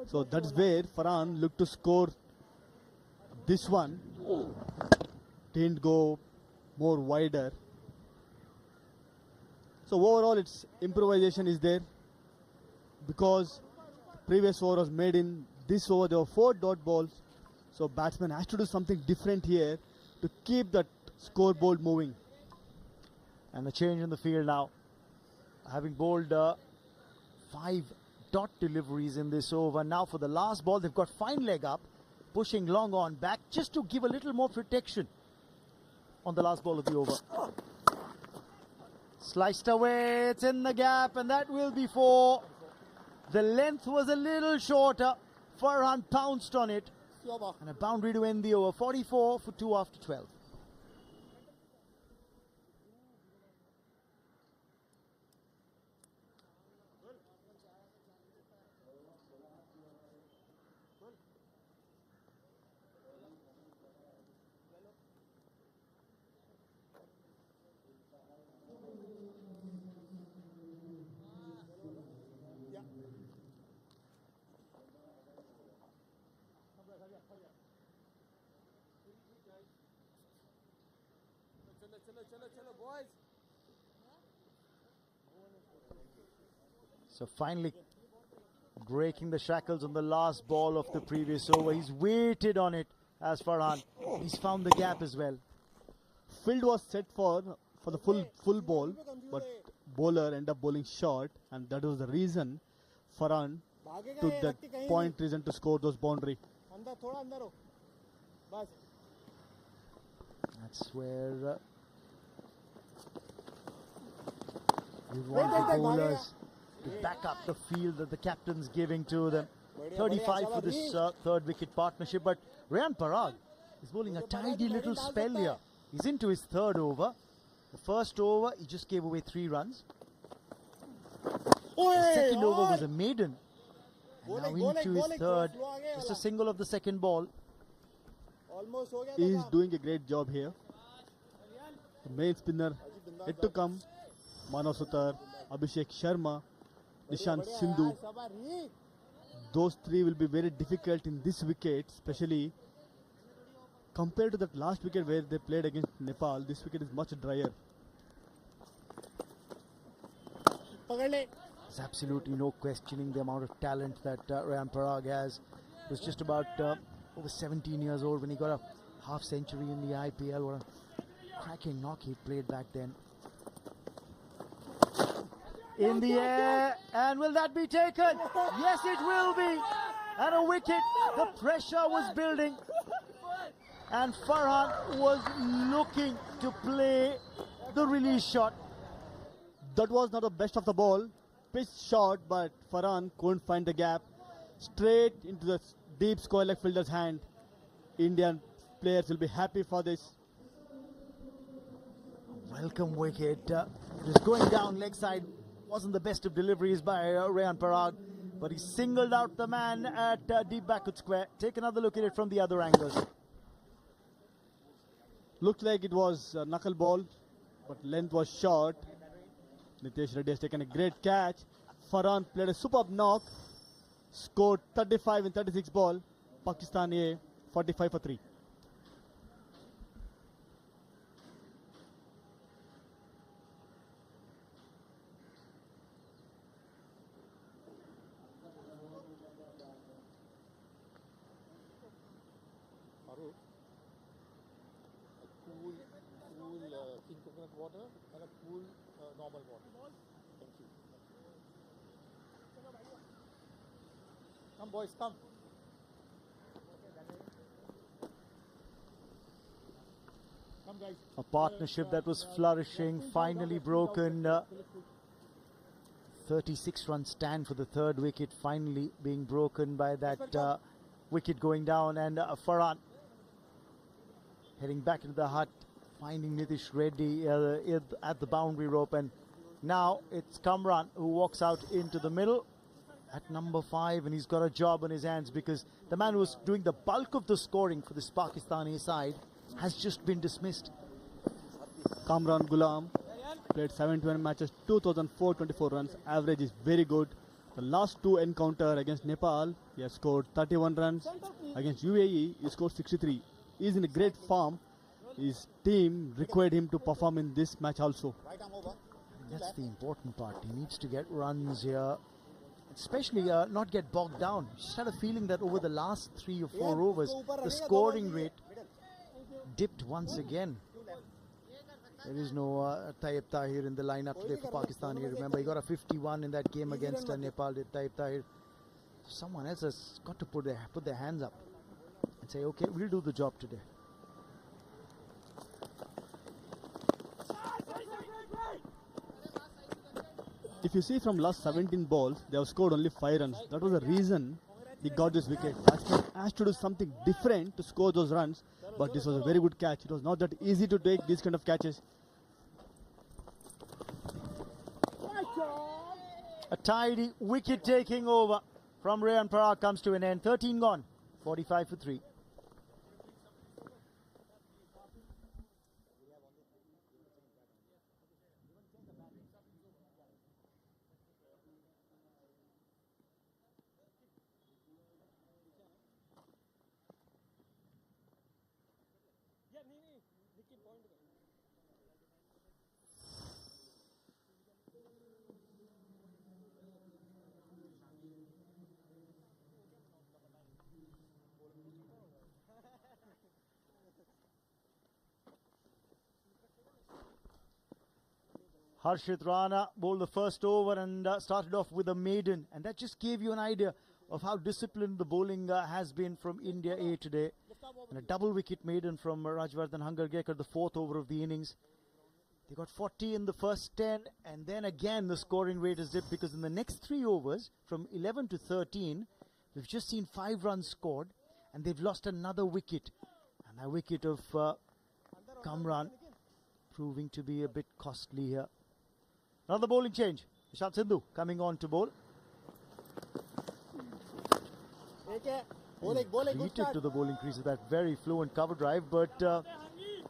So that's where Farhan looked to score this one. Didn't go more wider. So overall, its improvisation is there because previous over was made in this over. There were 4 dot balls. So batsman has to do something different here to keep that scoreboard moving. And a change in the field now. Having bowled 5 dot deliveries in this over. Now for the last ball, they've got fine leg up, pushing long on back just to give a little more protection on the last ball of the over. Sliced away, it's in the gap, and that will be 4. The length was a little shorter. Farhan pounced on it, and a boundary to end the over. 44 for 2 after 12. So finally breaking the shackles on the last ball of the previous over. He's waited on it as Farhan. He's found the gap as well. Field was set for the full ball, but bowler ended up bowling short, and that was the reason Farhan took that point reason to score those boundary. That's where you want the bowlers to back up the field that the captain's giving to them. 35 for this third wicket partnership, but Rayan Parag is bowling a tidy little spell here. He's into his 3rd over. The first over, he just gave away 3 runs. The second over was a maiden. And now into his 3rd, just a single of the second ball. He is doing a great job here. The main spinner yet to come, Manav Sutar, Abhishek Sharma, Nishant Sindhu. Those 3 will be very difficult in this wicket, especially compared to that last wicket where they played against Nepal. This wicket is much drier. There's absolutely no questioning the amount of talent that Rayan Parag has. He was just about over 17 years old when he got a half century in the IPL. What a cracking knock he played back then. In the air, and will that be taken? Yes, it will be. And a wicket. The pressure was building, and Farhan was looking to play the release shot. That was not the best of the ball. Pitch shot, but Farhan couldn't find the gap. Straight into the deep square leg fielder's hand. Indian players will be happy for this. Welcome wicket. Just going down leg side. Wasn't the best of deliveries by Rayan Parag, but he singled out the man at deep backward square. Take another look at it from the other angle. Looked like it was a knuckleball, but length was short. Nitesh Reddy has taken a great catch. Farhan played a superb knock. Scored 35 in 36 ball. Pakistan A 45 for 3. Farooq, a cool king coconut water and a cool normal water. Thank you. Come boys, come. Come guys. A partnership that was flourishing, finally broken. 36 run stand for the third wicket, finally being broken by that wicket going down, and Farhan heading back into the hut, finding Nitish Reddy at the boundary rope, and now it's Kamran who walks out into the middle at number 5, and he's got a job on his hands because the man who was doing the bulk of the scoring for this Pakistani side has just been dismissed. Kamran Gulam played 71 matches, 2,424 runs. Average is very good. The last 2 encounter against Nepal, he has scored 31 runs. Against UAE, he scored 63. He is in a great form. His team required him to perform in this match also. Right arm over. That's the important part. He needs to get runs here, especially not get bogged down. Just had a feeling that over the last 3 or 4 overs, the scoring rate dipped once again. There is no Tayyip Tahir in the lineup today for Pakistan. You remember, he got a 51 in that game against Nepal. Did Tayyip Tahir? Someone else has got to put their hands up and say, okay, we'll do the job today. If you see from last 17 balls, they have scored only 5 runs. That was the reason he got this wicket. Batsman has to do something different to score those runs, but this was a very good catch. It was not that easy to take these kind of catches. A tidy wicket taking over from Rayan Parag comes to an end. 13 gone, 45 for 3. Harshit Rana bowled the first over and started off with a maiden, and that just gave you an idea of how disciplined the bowling has been from India A today. And a double wicket maiden from Rajvardhan Hangargekar, the 4th over of the innings. They got 40 in the first 10, and then again the scoring rate has dipped because in the next 3 overs, from 11 to 13, we've just seen 5 runs scored, and they've lost another wicket. And that wicket of Kamran proving to be a bit costly here. Another bowling change. Nishant Sindhu coming on to bowl. Treated to the bowling crease with that very fluent cover drive, but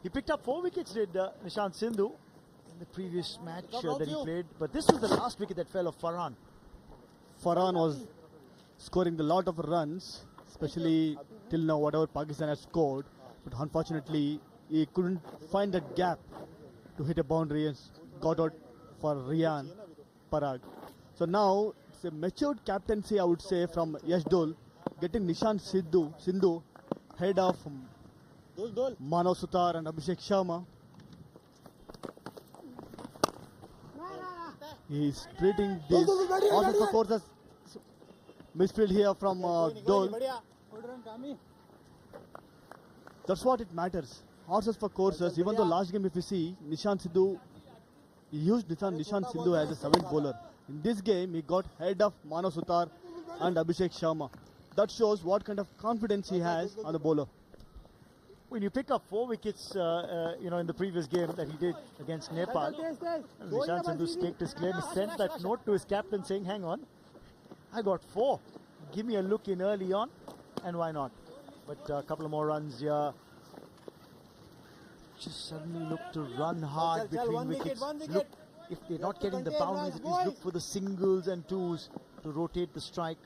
he picked up 4 wickets, did Nishant Sindhu, in the previous match that he played. But this was the last wicket that fell of Farhan. Farhan was scoring a lot of runs, especially till now whatever Pakistan has scored, but unfortunately he couldn't find that gap to hit a boundary and got out for Rayan Parag. So now it's a matured captaincy, I would say, from Yash Dole, getting Nishant Sindhu head of Manav Sutar and Abhishek Sharma. He's treating this also for courses midfield here from Dole. That's what it matters. Horses for courses. Even though last game, if you see, Nishant Sindhu, he used Nishant Sindhu as a 7th bowler. In this game, he got head of Manav Sutar and Abhishek Sharma. That shows what kind of confidence he has on the bowler. When you pick up 4 wickets, in the previous game that he did against Nepal, Nishant Sindhu staked his claim. He sent that note to his captain saying, hang on, I got 4. Give me a look in early on, and why not? But a couple of more runs here just suddenly look to run hard Chal, between one wicket, wickets. one wicket. Look, if they're not getting the boundaries, at least look for the singles and twos to rotate the strike.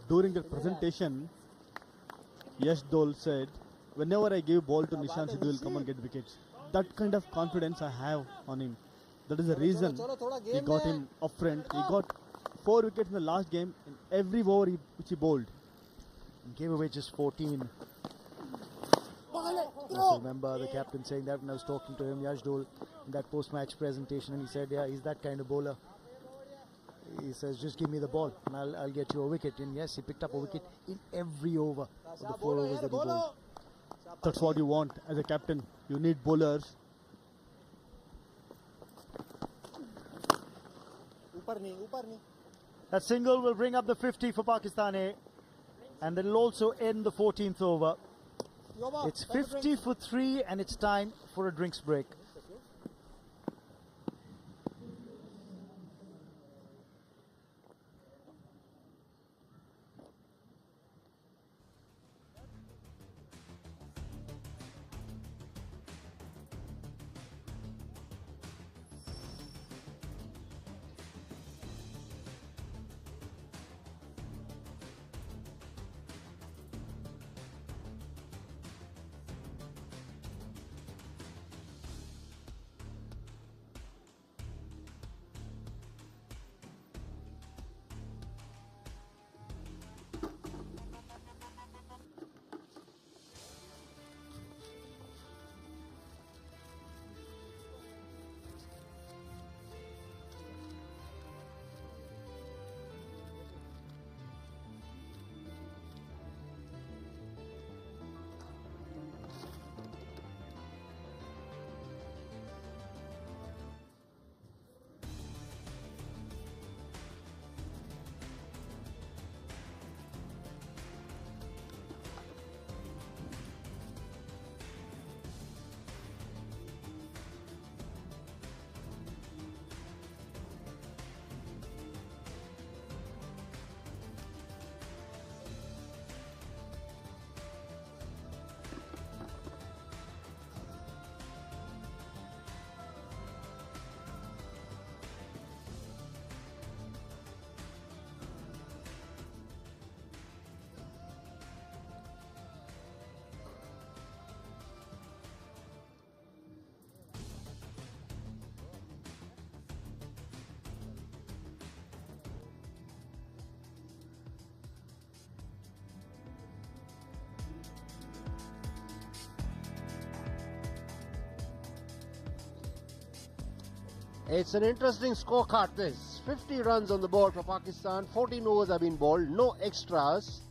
During the presentation, Yash Dole said, whenever I give ball to Nishant Sidhu, will come and get wickets. That kind of confidence I have on him. That is the reason he got him up front. He got 4 wickets in the last game in every over which he bowled. And gave away just 14. I remember the captain saying that when I was talking to him, Yash Dole, in that post-match presentation, and he said, yeah, he's that kind of bowler. He says, just give me the ball and I'll get you a wicket. And yes, he picked up a wicket in every over of the 4 overs that he bowled. That's what you want as a captain. You need bowlers. That single will bring up the 50 for Pakistan A, and then it'll also end the 14th over. It's 50 for 3 and it's time for a drinks break. It's an interesting scorecard this. 50 runs on the board for Pakistan. 14 overs have been bowled. No extras.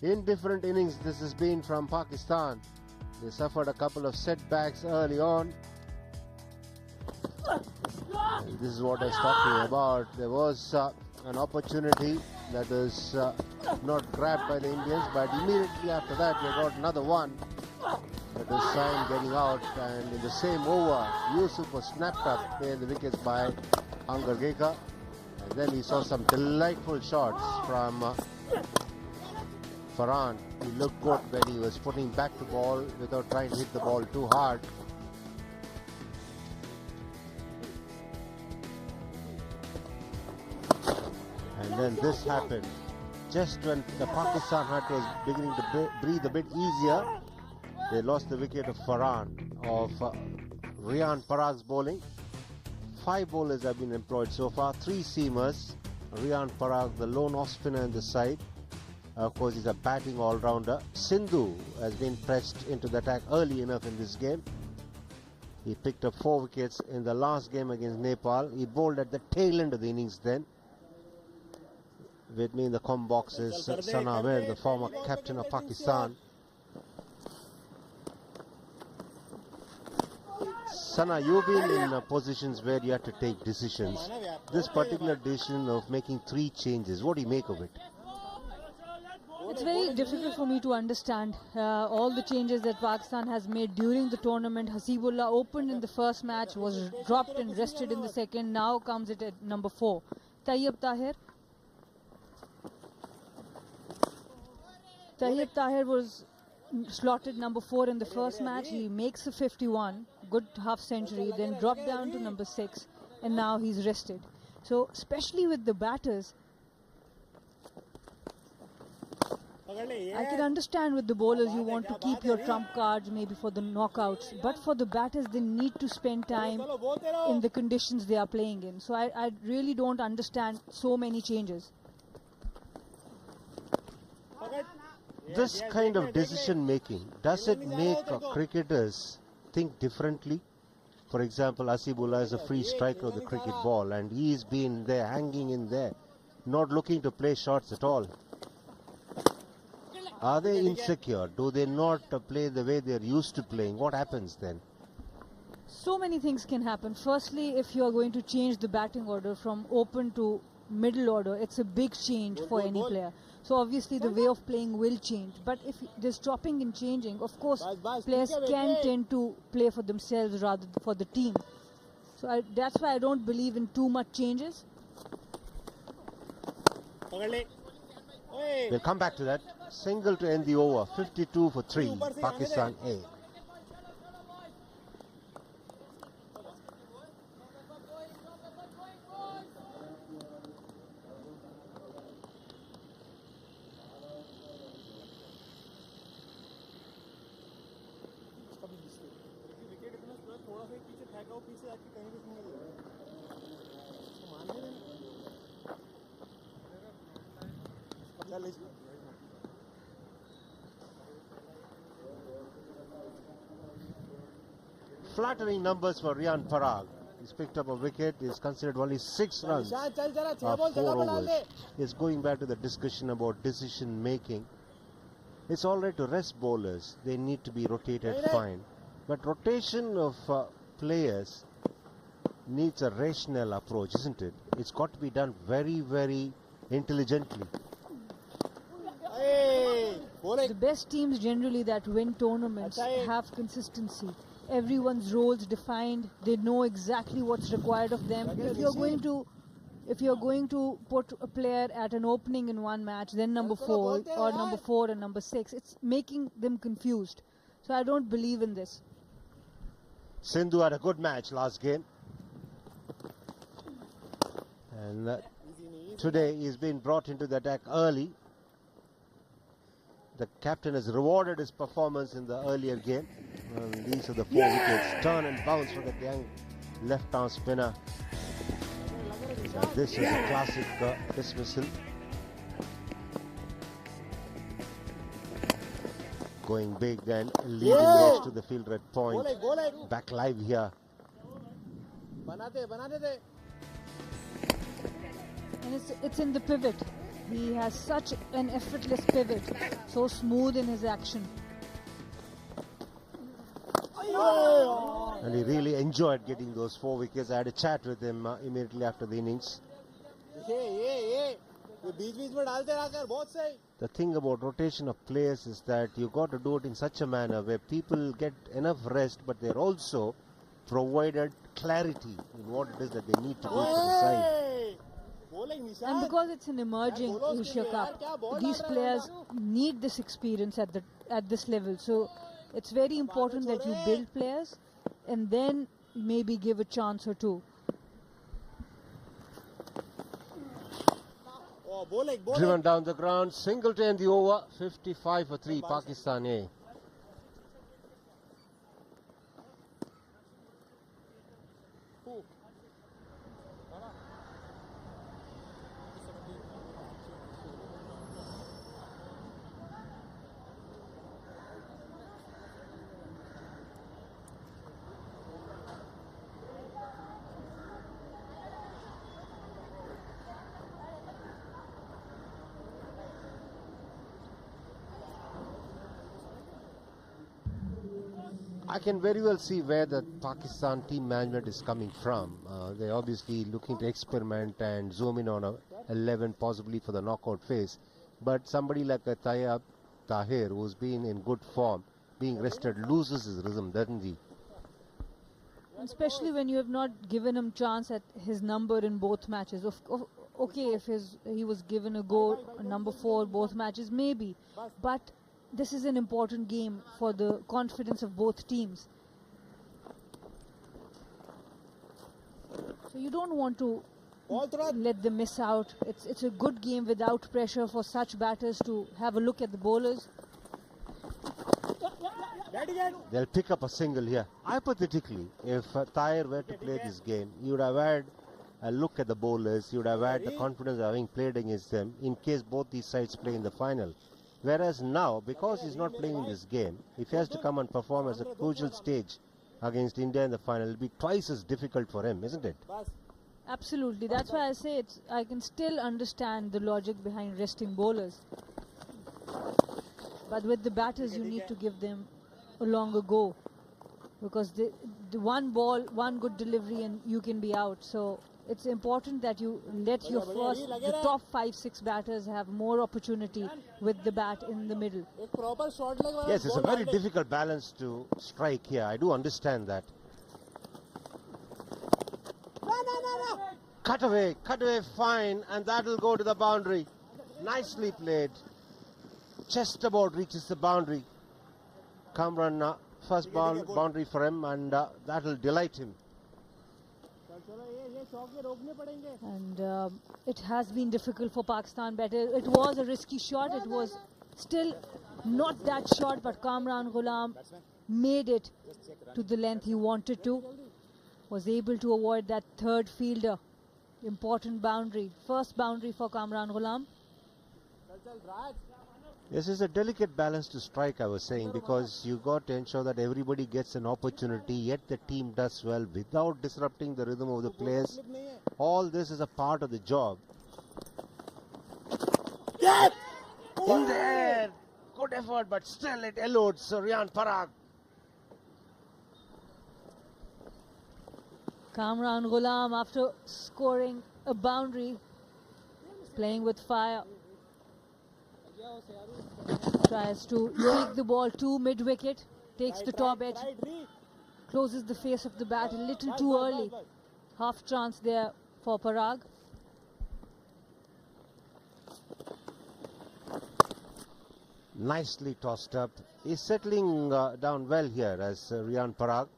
In different innings this has been from Pakistan. They suffered a couple of setbacks early on. And this is what I was talking about. There was an opportunity that was not grabbed by the Indians, but immediately after that they got another one. That was Sain getting out, and in the same over, Yusuf was snapped up in the wickets by Angargeka. And then he saw some delightful shots from Farhan. He looked good when he was putting back the ball without trying to hit the ball too hard. And then this happened. Just when the Pakistan hut was beginning to breathe a bit easier, they lost the wicket of Farhan, of Riyan Parag's bowling. 5 bowlers have been employed so far, 3 seamers. Riyan Parag, the lone off spinner in the side. Of course, he's a batting all-rounder. Sindhu has been pressed into the attack early enough in this game. He picked up 4 wickets in the last game against Nepal. He bowled at the tail end of the innings then. With me in the comm box is Sana Mir, the former captain of Pakistan. Sana, you've been in positions where you have to take decisions. This particular decision of making 3 changes, what do you make of it? It's very difficult for me to understand all the changes that Pakistan has made during the tournament. Hasibullah opened in the first match, was dropped and rested in the second. Now comes it at number 4. Tayyib Tahir. Tayyip Tahir was slotted number 4 in the first match. He makes a 51, good half century, then dropped down to number 6, and now he's rested. So, especially with the batters, I can understand with the bowlers you want to keep your trump cards maybe for the knockouts, but for the batters they need to spend time in the conditions they are playing in. So I really don't understand so many changes. This kind of decision making, does it make cricketers think differently? For example, Hasibullah is a free striker of the cricket ball and he's been there, hanging in there, not looking to play shots at all. Are they insecure? Do they not play the way they're used to playing? What happens then? So many things can happen. Firstly, if you are going to change the batting order from open to middle order, it's a big change for any player. So obviously the way of playing will change. But if there's chopping and changing, of course, players can tend to play for themselves rather than for the team. So that's why I don't believe in too much changes. We'll come back to that. Single to end the over. 52 for 3. Pakistan A. Flattering numbers for Rian Parag. He's picked up a wicket. He's considered only 6 runs of 4 overs. He's going back to the discussion about decision making. It's all right to rest bowlers. They need to be rotated fine. But rotation of players needs a rational approach, isn't it? It's got to be done very, very intelligently. The best teams generally that win tournaments have consistency. Everyone's roles defined. They know exactly what's required of them. If you're going to put a player at an opening in one match, then number 4 or number 4 and number 6, it's making them confused. So I don't believe in this. Sindhu had a good match last game. And today he's been brought into the attack early. The captain has rewarded his performance in the earlier game. And these are the 4 wickets. Turn and bounce for the young left-arm spinner. This is a classic dismissal. Going big then, leading edge to the field red point. Back live here. And it's in the pivot. He has such an effortless pivot, so smooth in his action. And he really enjoyed getting those 4 wickets. I had a chat with him immediately after the innings. The thing about rotation of players is that you got to do it in such a manner where people get enough rest, but they're also provided clarity in what it is that they need to do for the side. And because it's an emerging Asia Cup, these players need this experience at this level. So it's very important that you build players and then maybe give a chance or two. Driven down the ground, single to end the over. 55 for 3, Pakistan A. I can very well see where the Pakistan team management is coming from. They're obviously looking to experiment and zoom in on a 11 possibly for the knockout phase. But somebody like a Tayyip Tahir, who's been in good form, being rested, loses his rhythm, doesn't he? Especially when you have not given him chance at his number in both matches. okay if he was given a go, number 4, both matches, maybe. But this is an important game for the confidence of both teams. So you don't want to let them miss out. It's a good game without pressure for such batters to have a look at the bowlers. They'll pick up a single here. Hypothetically, if Tahir were to play this game, you would have had a look at the bowlers, you would have had the confidence of having played against them in case both these sides play in the final. Whereas now, because he's not playing in this game, if he has to come and perform as a crucial stage against India in the final, it'll be twice as difficult for him, isn't it? Absolutely. That's why I say I can still understand the logic behind resting bowlers. But with the batters, you need to give them a longer go, because the one ball, one good delivery and you can be out. So it's important that you let the top 5-6 batters have more opportunity with the bat in the middle. Yes, it's a very difficult balance to strike here. I do understand that. Cut away, fine, and that will go to the boundary. Nicely played. Just about reaches the boundary. Kamran, first boundary for him, and that will delight him. And it has been difficult for Pakistan batters. It was a risky shot. It was still not that short, but Kamran Ghulam made it to the length he wanted to. Was able to avoid that third fielder. Important boundary. First boundary for Kamran Ghulam. This is a delicate balance to strike, I was saying, because you got to ensure that everybody gets an opportunity, yet the team does well without disrupting the rhythm of the players. All this is a part of the job. In the air, good effort, but still it eludes Riyan Parag. Kamran Ghulam, after scoring a boundary, playing with fire, tries to take the ball to mid-wicket, takes the top edge, closes the face of the bat a little too early. Half chance there for Parag. Nicely tossed up. He's settling down well here as Riyan Parag.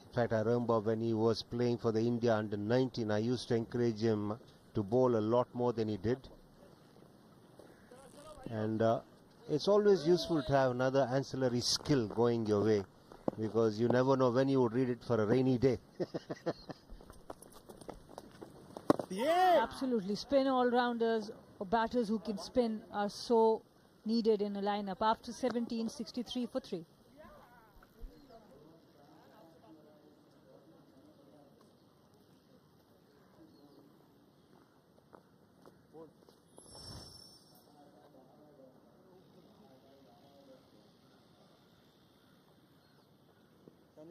In fact, I remember when he was playing for the India under-19, I used to encourage him to bowl a lot more than he did. And it's always useful to have another ancillary skill going your way, because you never know when you would read it for a rainy day. Absolutely. Spin all-rounders or batters who can spin are so needed in a lineup. After 17, 63 for 3.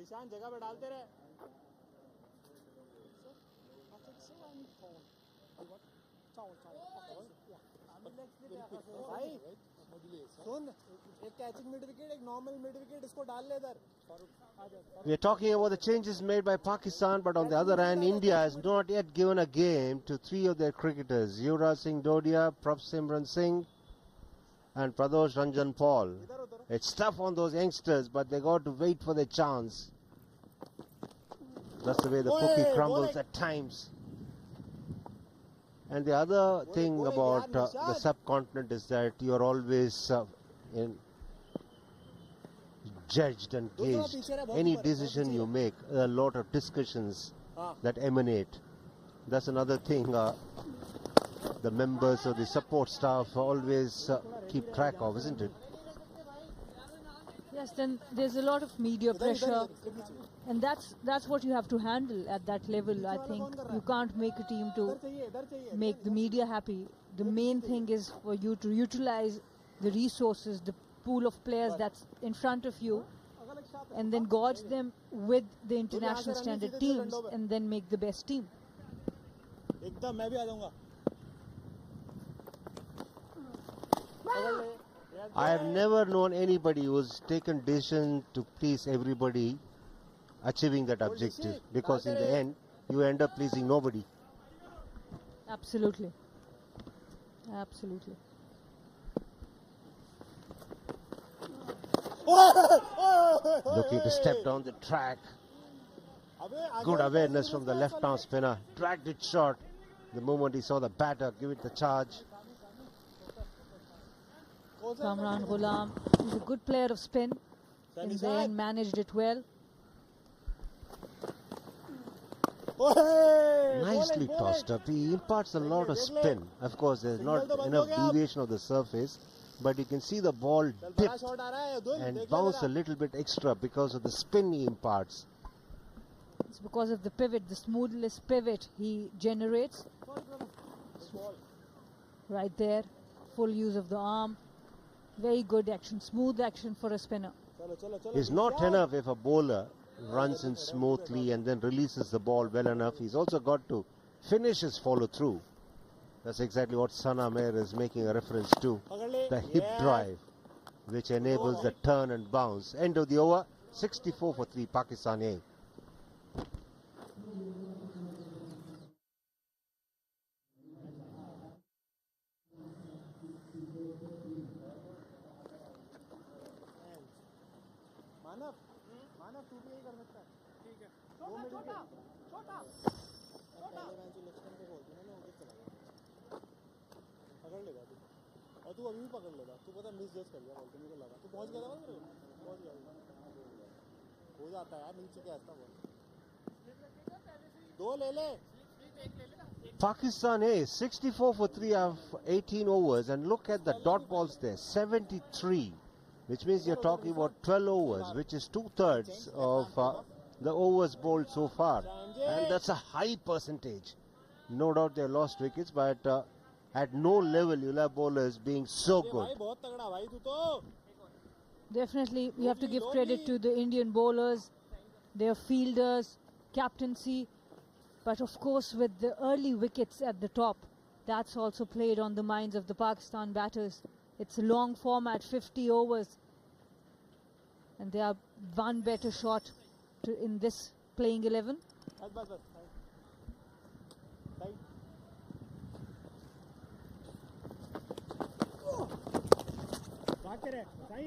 निशान जगह पे डालते रहे. भाई सुन, एक catching mid wicket, एक normal mid wicket, इसको डाल ले इधर. We are talking about the changes made by Pakistan, but on the other hand, India has not yet given a game to 3 of their cricketers: Yuvraj Singh Dodia, Prabsimran Singh, and Pradosh Ranjan Paul. It's tough on those youngsters, but they got to wait for their chance. That's the way the cookie crumbles at times. And the other thing about the subcontinent is that you're always judged and gauged. Any decision you make, a lot of discussions that emanate. That's another thing the members of the support staff always keep track of, isn't it? Yes, then there's a lot of media pressure, and that's what you have to handle at that level. I think you can't make a team to make the media happy. The main thing is for you to utilize the resources, the pool of players that's in front of you, and then gauge them with the international standard teams, and then make the best team. एकदम मैं भी आ जाऊंगा. I have never known anybody who's taken decision to please everybody achieving that objective, because in the end you end up pleasing nobody. Absolutely. Absolutely. Looking to step down the track. Good awareness from the left-arm spinner. Dragged it short. The moment he saw the batter give it the charge. Kamran Ghulam is a good player of spin. In the end, managed it well. Nicely tossed up. He imparts a lot of spin. Of course, there's not enough deviation of the surface, but you can see the ball dip and bounce a little bit extra because of the spin he imparts. It's because of the pivot, the smoothless pivot he generates. Right there, full use of the arm. Very good action, smooth action for a spinner. It's not enough if a bowler runs in smoothly and then releases the ball well enough. He's also got to finish his follow through. That's exactly what Sana Mir is making a reference to. The hip drive, which enables the turn and bounce. End of the over, 64 for 3, Pakistan A. मानव तू भी यही कर सकता है ठीक है छोटा छोटा छोटा पहले मैच इलेक्शन पे बोल दिया ना उधर चला गया पकड़ लेगा तू और तू अभी भी पकड़ लेगा तू पता मिस जज कर गया बोल मुझे लगा तू पहुंच गया था ना पहुंच गया हो जाता है यार नीचे क्या आता बोल दो ले ले Pakistan A 64 for 3 of 18 overs, and look at the dot balls there, 73, which means you're talking about 12 overs, which is 2/3 of the overs bowled so far, and that's a high percentage. No doubt they lost wickets, but at no level you'll have bowlers being so good. Definitely, you have to give credit to the Indian bowlers, their fielders, captaincy. But of course, with the early wickets at the top, that's also played on the minds of the Pakistan batters. It's a long format, 50 overs. And they are one better shot in this playing 11.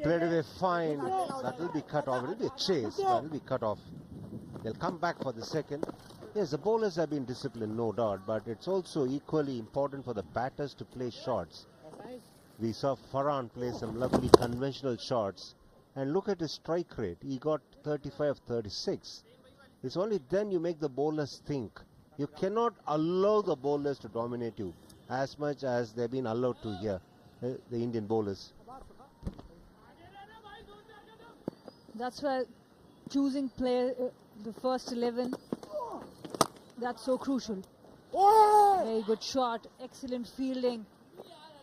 Played away fine. That will be cut off. It will be a chase. That will be cut off. They'll come back for the second. Yes, the bowlers have been disciplined, no doubt, but it's also equally important for the batters to play shots. We saw Farhan play some lovely conventional shots, and look at his strike rate. He got 35-36. It's only then you make the bowlers think. You cannot allow the bowlers to dominate you as much as they've been allowed to here, the Indian bowlers. That's why choosing the first 11, that's so crucial. Very good shot, excellent fielding,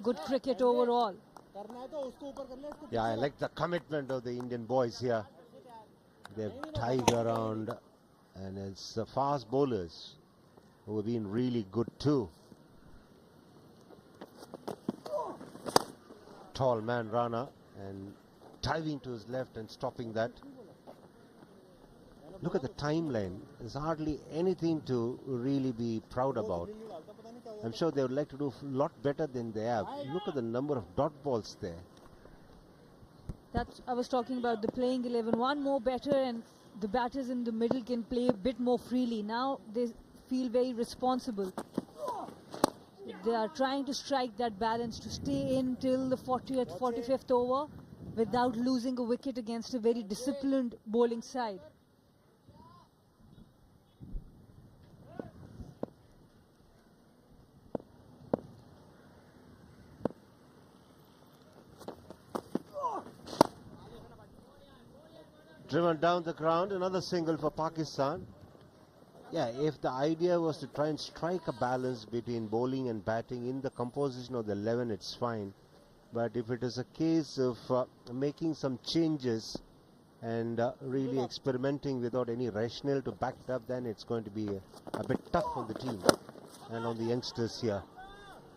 good cricket overall. Yeah, I like the commitment of the Indian boys here. They've tied around, and it's the fast bowlers who have been really good too. Tall man Rana, and diving to his left and stopping that. Look at the timeline. There's hardly anything to really be proud about. I'm sure they would like to do a lot better than they have. Look at the number of dot balls there. I was talking about the playing 11. One more better, and the batters in the middle can play a bit more freely. Now they feel very responsible. They are trying to strike that balance to stay in till the 40th, 45th over without losing a wicket against a very disciplined bowling side. Driven down the ground, another single for Pakistan. Yeah, if the idea was to try and strike a balance between bowling and batting in the composition of the 11, it's fine. But if it is a case of making some changes and really experimenting without any rationale to back it up, then it's going to be a bit tough on the team and on the youngsters here.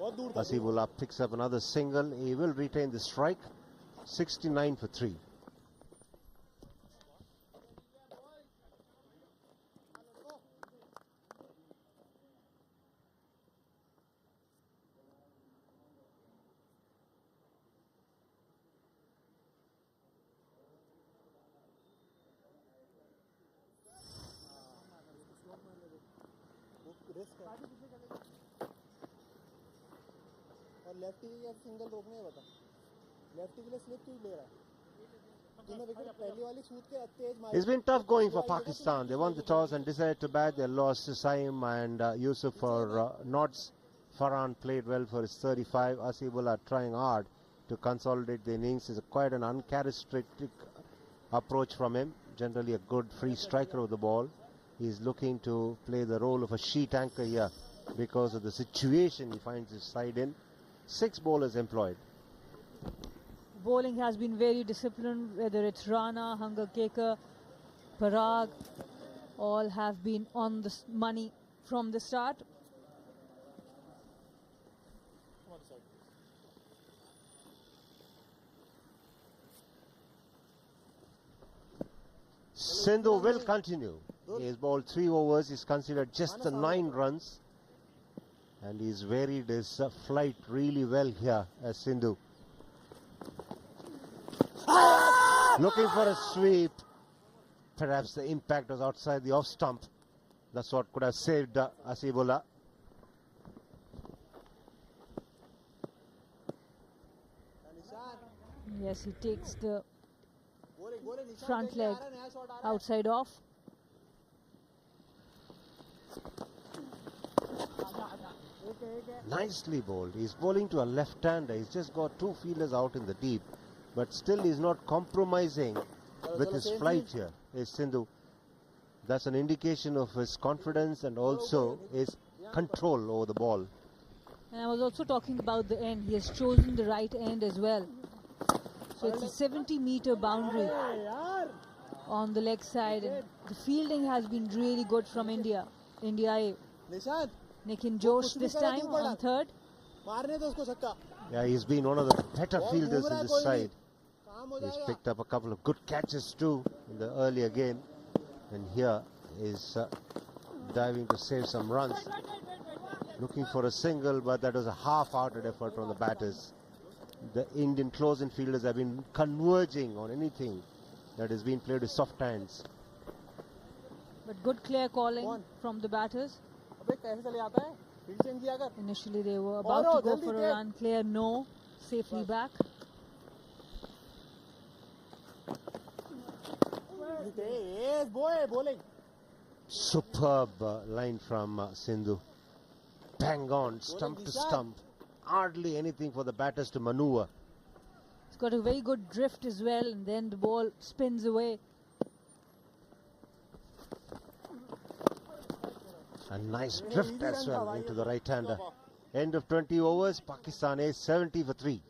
Hasibullah picks up another single. He will retain the strike. 69 for 3. Risk है और lefty के single रोकने है बता lefty के लिए slip क्यों ले रहा है तूने विकेट पहली वाली शूट के तेज मारी It's been tough going for Pakistan. They won the toss and decided to bat. They lost Saim and Yusuf for knots. Farhan played well for his 35. Asibullah trying hard to consolidate the innings. It's quite an uncharacteristic approach from him. Generally a good free striker of the ball. He's looking to play the role of a sheet anchor here because of the situation he finds his side in. 6 bowlers employed. Bowling has been very disciplined, whether it's Rana, Hangakekar, Parag, all have been on the money from the start. Sindhu will continue. He has bowled 3 overs. He's considered just the 9 runs. And he's varied his flight really well here as Sindhu. Looking for a sweep. Perhaps the impact was outside the off stump. That's what could have saved Asibullah. Yes, he takes the front leg outside off. Nicely bowled. He's bowling to a left-hander. He's just got 2 fielders out in the deep. But still he's not compromising with his flight here, is Sindhu. That's an indication of his confidence and also his control over the ball. And I was also talking about the end. He has chosen the right end as well. So it's a 70-meter boundary on the leg side. And the fielding has been really good from India. India A. Nikin Josh this time on third. Yeah, he's been one of the better fielders in this side. He's picked up a couple of good catches too in the earlier game. And here is diving to save some runs. Looking for a single, but that was a half-hearted effort from the batters. The Indian close-in fielders have been converging on anything that has been played with soft hands. But good clear calling from the batters. Initially they were about to go for a run. Clear, no. Safely back. Superb line from Sindhu. Bang on, stump to stump. Hardly anything for the batters to maneuver. It's got a very good drift as well, and then the ball spins away. A nice drift as well into the right-hander. End of 20 overs, Pakistan is 70 for 3.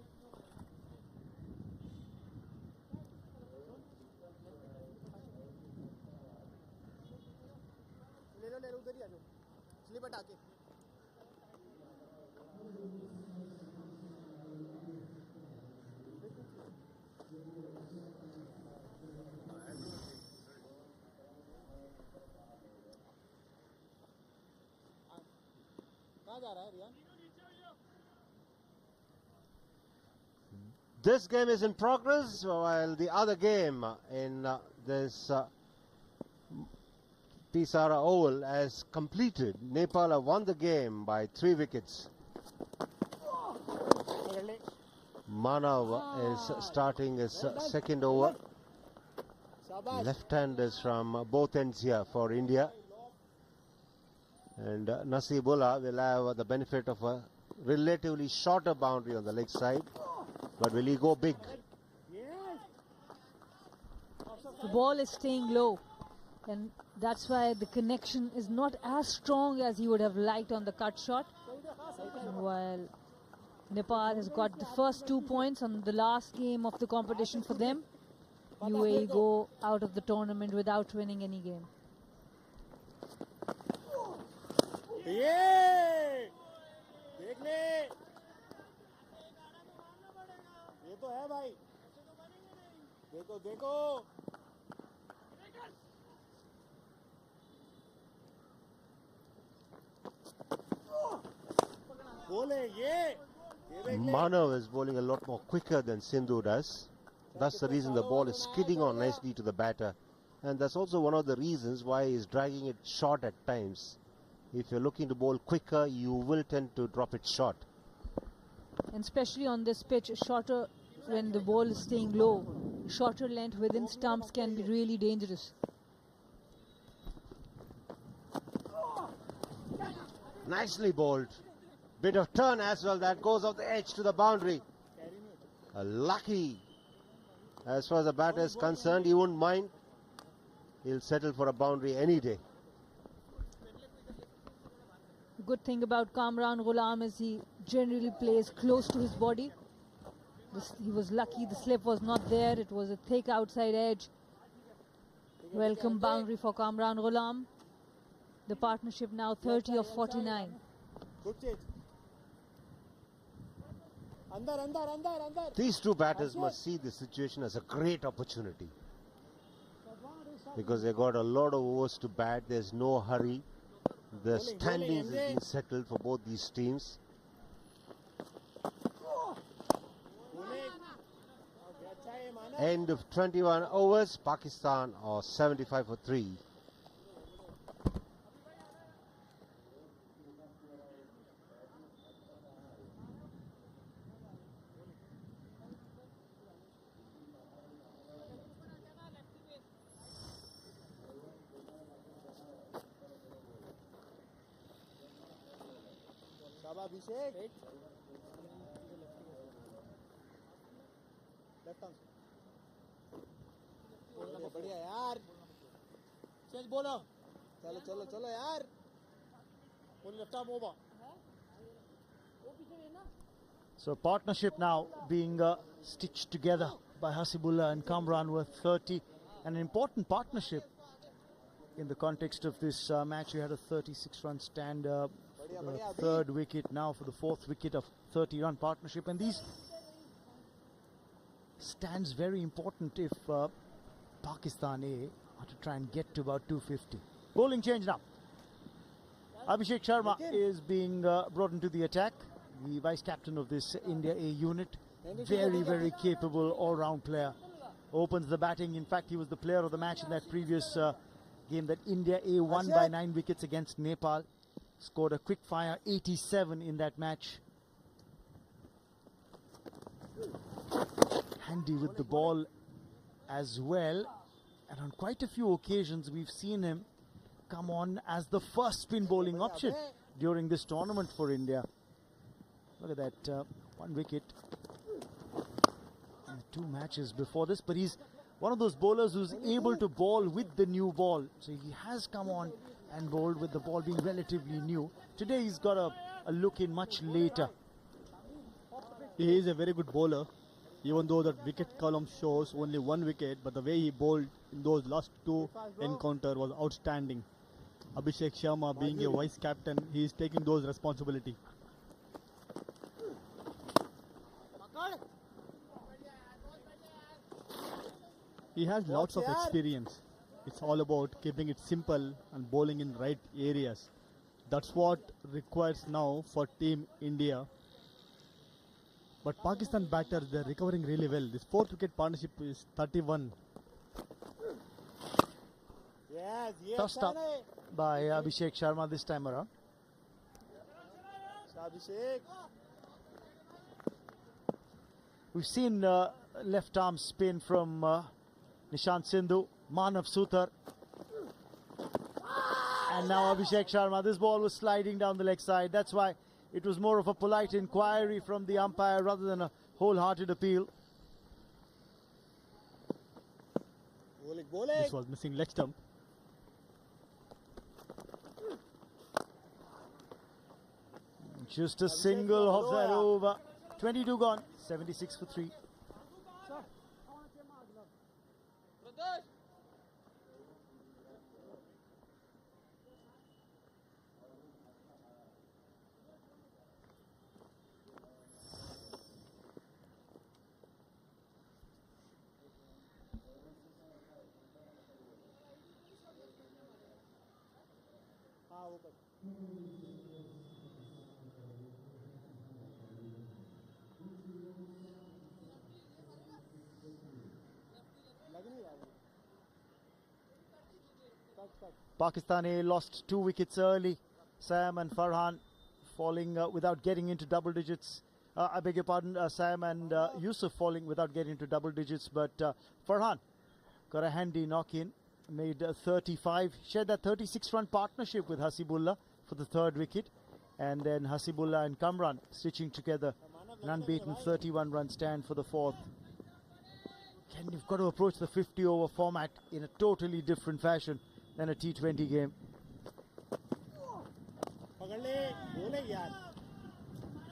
This game is in progress, while the other game in this Pisara Oval has completed. Nepal have won the game by 3 wickets. Manav is starting his second over. Left-handers from both ends here for India. And Nasibullah will have the benefit of a relatively shorter boundary on the leg side. But will he go big? The ball is staying low, and that's why the connection is not as strong as he would have liked on the cut shot. While Nepal has got the first 2 points on the last game of the competition for them, UAE go out of the tournament without winning any game. तो है भाई देखो देखो बोले ये Manav is bowling a lot more quicker than Sindhu does. That's the reason the ball is skidding on nicely to the batter. And that's also one of the reasons why he's dragging it short at times. If you're looking to bowl quicker, you will tend to drop it short. And especially on this pitch, shorter when the ball is staying low, shorter length within stumps can be really dangerous. Nicely bowled. Bit of turn as well. That goes off the edge to the boundary. Lucky. As far as the batter is concerned, he wouldn't mind. He'll settle for a boundary any day. The good thing about Kamran Ghulam is he generally plays close to his body. He was lucky the slip was not there. It was a thick outside edge. Welcome boundary for Kamran Ghulam. The partnership now 30 of 49. Good change. Andar. These two batters must see the situation as a great opportunity, because they got a lot of overs to bat. There's no hurry. The standings has been settled for both these teams. End of 21 overs. Pakistan are 75 for 3. Abhishek. Left arm. बढ़िया यार. Change bowler. चलो यार. Only left arm over. So partnership now being stitched together by Hasibullah and Kamran with 30. An important partnership in the context of this match. We had a 36-run stand. Third wicket now for the fourth wicket of 30-run partnership, and these stands very important if Pakistan A are to try and get to about 250. Bowling change now. Abhishek Sharma is being brought into the attack, the vice captain of this India A unit. Very capable all-round player. Opens the batting. In fact, he was the player of the match in that previous game that India A won by 9 wickets against Nepal. Scored a quick fire 87 in that match. Handy with the ball as well, and on quite a few occasions we've seen him come on as the first spin bowling option during this tournament for India. Look at that, 1 wicket in 2 matches before this, but he's one of those bowlers who's able to bowl with the new ball. So he has come on and bowled with the ball being relatively new. Today he's got a look in much later. He is a very good bowler, even though that wicket column shows only 1 wicket, but the way he bowled in those last 2 encounters was outstanding. Abhishek Sharma being a vice captain, he is taking those responsibility. He has lots of experience. It's all about keeping it simple and bowling in right areas. That's what requires now for Team India. But Pakistan batters, they're recovering really well. This 4th wicket partnership is 31. Tossed up by Abhishek Sharma this time around. Abhishek. We've seen left arm spin from Nishant Sindhu, Manav Sutar. And now Abhishek Sharma. This ball was sliding down the leg side. That's why it was more of a polite inquiry from the umpire rather than a wholehearted appeal. This was missing leg stump. Just a single of that over. 22 gone, 76 for 3. Pakistan A lost 2 wickets early, Sam and Farhan falling without getting into double digits. I beg your pardon, Sam and Yusuf falling without getting into double digits, but Farhan got a handy knock in, made 35, shared that 36-run partnership with Hasibullah for the third wicket, and then Hasibullah and Kamran stitching together an unbeaten 31-run stand for the fourth. And you've got to approach the 50-over format in a totally different fashion than a T20 game.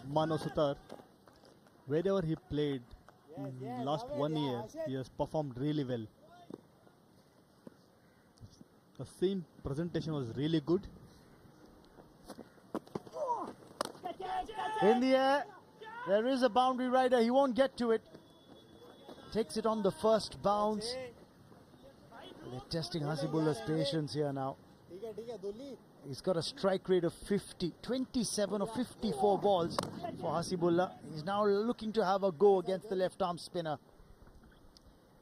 Mano Sutar, wherever he played in last 1 year, he has performed really well. The scene presentation was really good. In the air, there is a boundary rider, he won't get to it. Takes it on the first bounce. They're testing Hasibullah's patience here now. He's got a strike rate of 50, 27 or 54 balls for Hasibullah. He's now looking to have a go against the left arm spinner.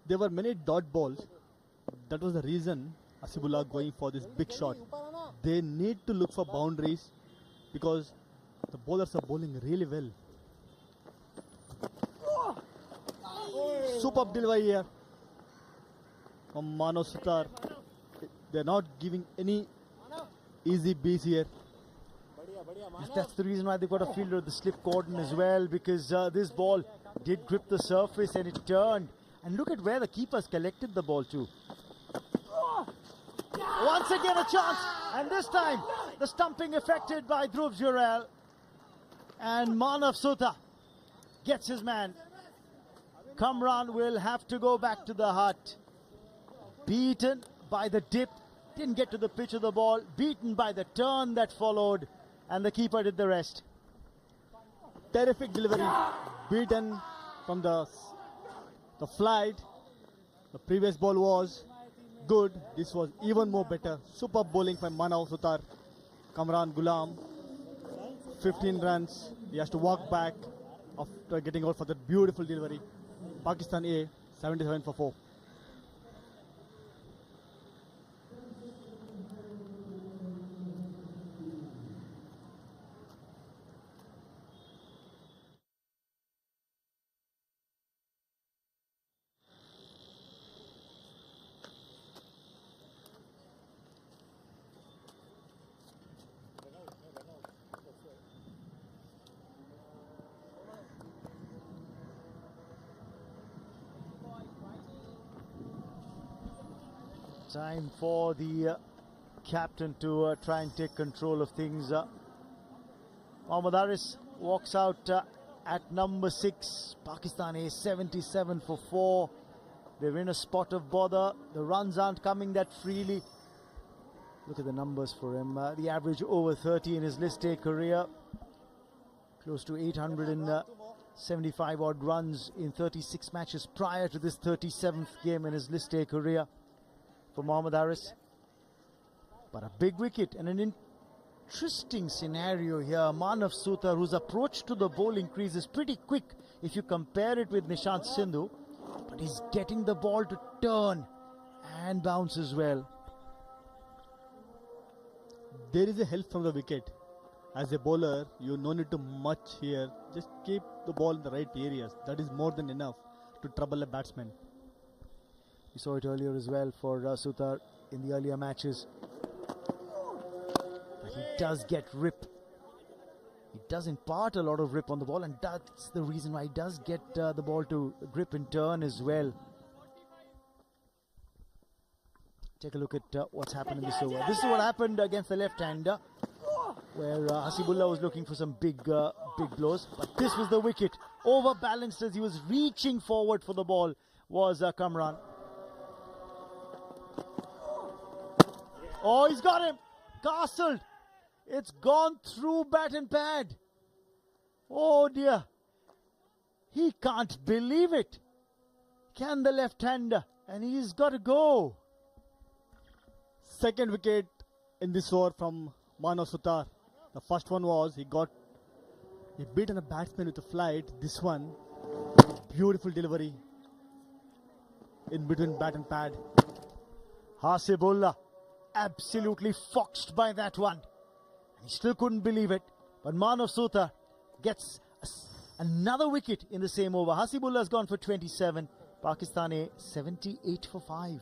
There were many dot balls. That was the reason Hasibullah going for this big shot. They need to look for boundaries because the bowlers are bowling really well. Superb delivery here from Mano Sutar. They're not giving any easy beats here. That's the reason why they've got a fielder at the slip cordon as well, because this ball did grip the surface and it turned. And look at where the keepers collected the ball to. Once again a chance, and this time the stumping affected by Dhruv Jurel. And Manav Sutar gets his man. Kamran will have to go back to the hut. Beaten by the dip, didn't get to the pitch of the ball, beaten by the turn that followed, and the keeper did the rest. Terrific delivery, beaten from the flight. The previous ball was good. This was even more better. Superb bowling by Manav Sutar. Kamran Gulam, 15 runs. He has to walk back after getting out for that beautiful delivery. Pakistan A, 77 for 4. Time for the captain to try and take control of things. Mohammad Aris walks out at number 6. Pakistan is 77 for 4. They're in a spot of bother. The runs aren't coming that freely. Look at the numbers for him. The average over 30 in his List A career. Close to 875 odd runs in 36 matches prior to this 37th game in his List A career for Mohammad Aris. But a big wicket and an interesting scenario here. Manav Sutar, whose approach to the bowling crease is pretty quick if you compare it with Nishant Sindhu, but he's getting the ball to turn and bounce as well. There is a help from the wicket. As a bowler, you no need to much here. Just keep the ball in the right areas. That is more than enough to trouble a batsman. We saw it earlier as well for Sutar in the earlier matches. But he does get rip. He does impart a lot of rip on the ball, and that's the reason why he does get the ball to grip and turn as well. Take a look at what's happened in this over. This is what happened against the left-hander, where Hasibullah was looking for some big blows. But this was the wicket. Overbalanced as he was reaching forward for the ball was Kamran. Oh, he's got him. Castled. It's gone through bat and pad. Oh dear. He can't believe it. Can the left-hander? And he's got to go. Second wicket in this over from Manav Sutar. The first one was he beaten a batsman with a flight. This one, beautiful delivery in between bat and pad. Hasibullah absolutely foxed by that one. He still couldn't believe it. But Manav Sutar gets another wicket in the same over. Hasibullah has gone for 27. Pakistan A 78 for 5.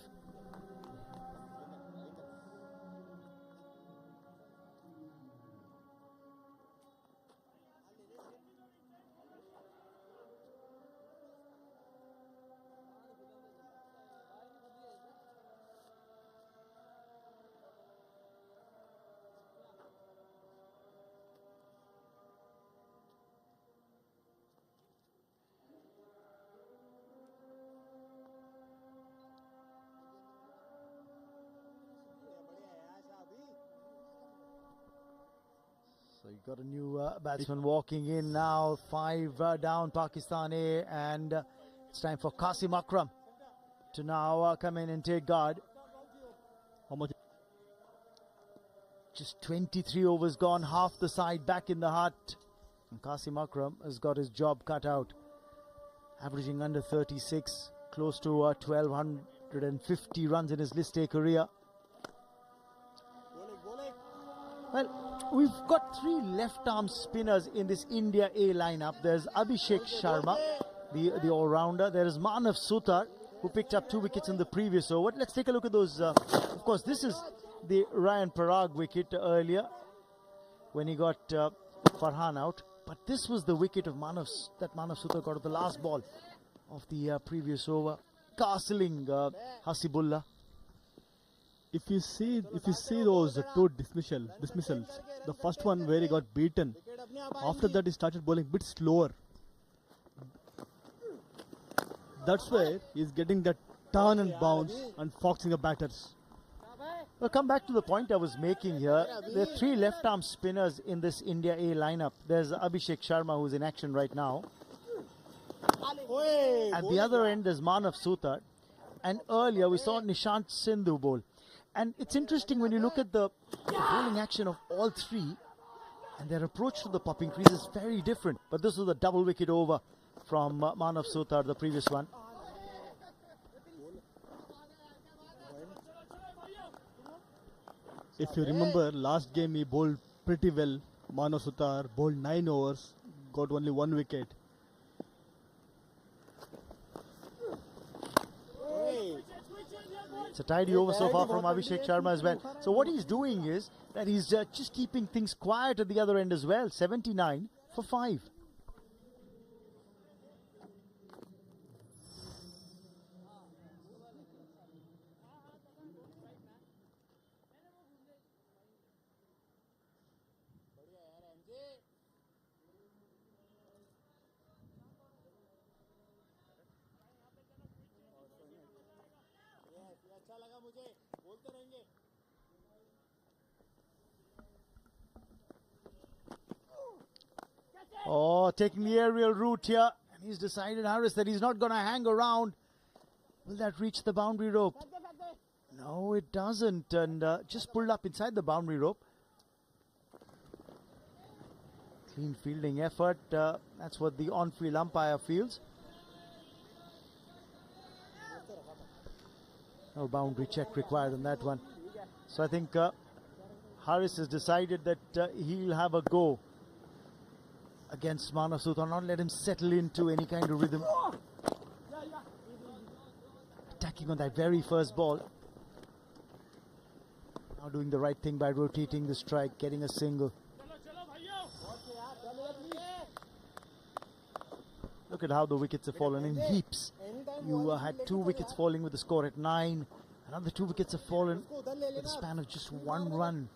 So you got a new batsman walking in now. 5 down Pakistan A, and it's time for Qasim Akram to now come in and take guard. How much? Just 23 overs gone, half the side back in the hut. And Qasim Akram has got his job cut out. Averaging under 36, close to 1,250 runs in his list A career. Well, we've got 3 left-arm spinners in this India A lineup. There's Abhishek Sharma, the all-rounder. There is Manav Sutar, who picked up 2 wickets in the previous over. Let's take a look at those. Of course, this is the Ryan Parag wicket earlier when he got Farhan out. But this was the wicket of Manav Sutar got at the last ball of the previous over, castling Hasibullah. If you see those 2 dismissals, the first one where he got beaten, after that he started bowling a bit slower. That's where he's getting that turn and bounce and foxing the batters. Well, come back to the point I was making here. There are 3 left-arm spinners in this India A lineup. There's Abhishek Sharma, who's in action right now. At the other end, there's Manav Sutar. And earlier, we saw Nishant Sindhu bowl. And it's interesting when you look at the bowling action of all 3, and their approach to the popping crease is very different. But this was a double wicket over from Manav Sutar, the previous one. If you remember, last game he bowled pretty well. Manav Sutar bowled 9 overs, got only 1 wicket. It's a tidy over so far from Abhishek Sharma as well. So what he's doing is that he's just keeping things quiet at the other end as well. 79 for 5. Oh, taking the aerial route here. And he's decided, Harris, that he's not going to hang around. Will that reach the boundary rope? No, it doesn't. And just pulled up inside the boundary rope. Clean fielding effort. That's what the on-field umpire feels. No boundary check required on that one. So I think Harris has decided that he'll have a go against Manav Sutar, not let him settle into any kind of rhythm. Attacking on that very first ball. Now doing the right thing by rotating the strike, getting a single. Look at how the wickets have fallen in heaps. You had 2 wickets falling with the score at 9. Another 2 wickets have fallen with a span of just 1 run.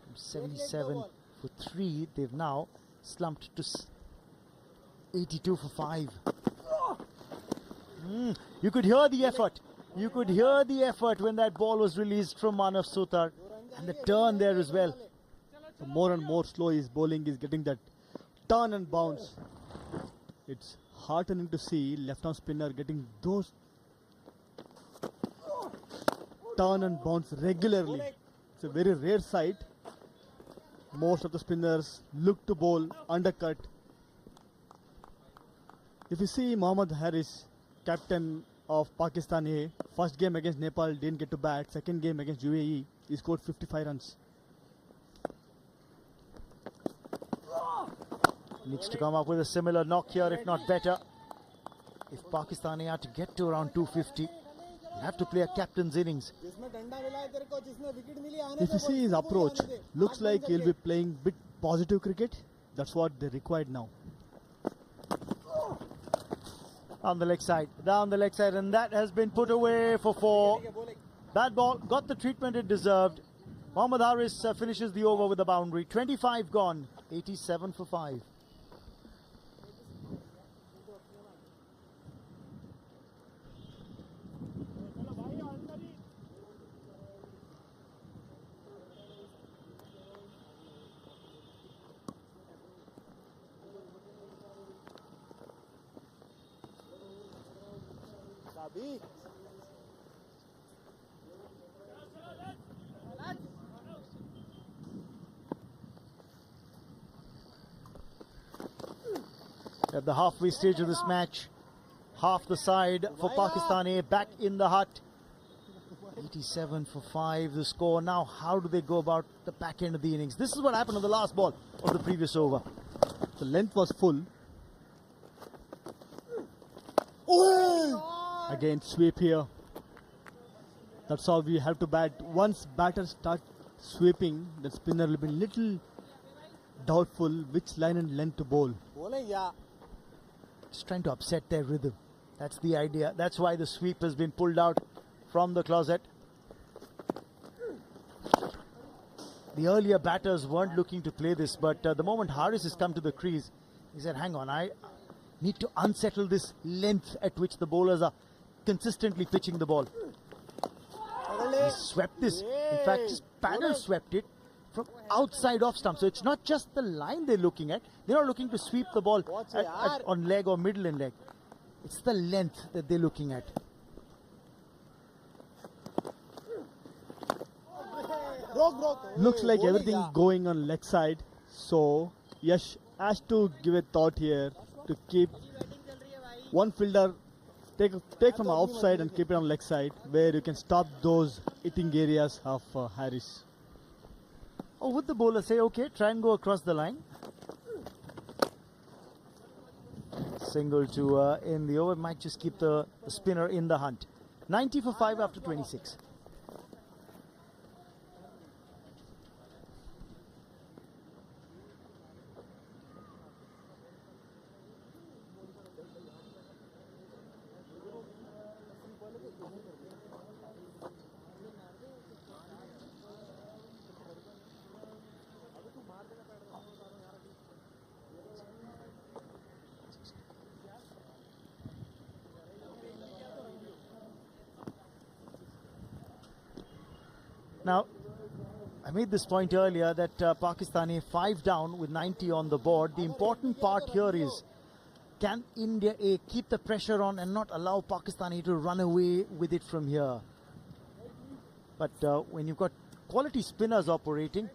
From 77 for 3, they've now slumped to 82 for 5. You could hear the effort. You could hear the effort when that ball was released from Manav Sutar. And the turn there as well. The more and more slow he's bowling, he's getting that turn and bounce. It's heartening to see left-arm spinner getting those turn and bounce regularly. It's a very rare sight. Most of the spinners look to bowl undercut. If you see Mohammad Harris, captain of Pakistan A, first game against Nepal didn't get to bat, second game against UAE, he scored 55 runs. Needs to come up with a similar knock here, if not better. If Pakistani are to get to around 250, they have to play a captain's innings. If you see his approach, looks like he'll be playing bit positive cricket. That's what they required now. Down the leg side, and that has been put away for 4. That ball got the treatment it deserved. Mohammad Haris finishes the over with a boundary. 25 gone, 87 for 5. At the halfway stage of this match, half the side for Pakistan A back in the hut. 87 for 5 the score. Now how do they go about the back end of the innings? This is what happened on the last ball of the previous over. The length was full. Again sweep here. That's how we have to bat. Once batters start sweeping, the spinner will be little doubtful which line and length to bowl. Just trying to upset their rhythm. That's the idea. That's why the sweep has been pulled out from the closet. The earlier batters weren't looking to play this, but the moment Haris has come to the crease, he said, hang on, I need to unsettle this length at which the bowlers are consistently pitching the ball. He swept this. In fact, his panel swept it from outside off stump. So it's not just the line they're looking at. They're not looking to sweep the ball on leg or middle and leg. It's the length that they're looking at. Looks like everything is going on leg side. So Yash has to give a thought here to keep one fielder take from outside and keep it on leg side, where you can stop those hitting areas of Haris. Or would the bowler say, okay, try and go across the line? Single to end the over. Might just keep the spinner in the hunt. 90 for 5 after 26. Now, I made this point earlier that Pakistani 5 down with 90 on the board. The important part here is, can India A keep the pressure on and not allow Pakistani to run away with it from here? But when you've got quality spinners operating,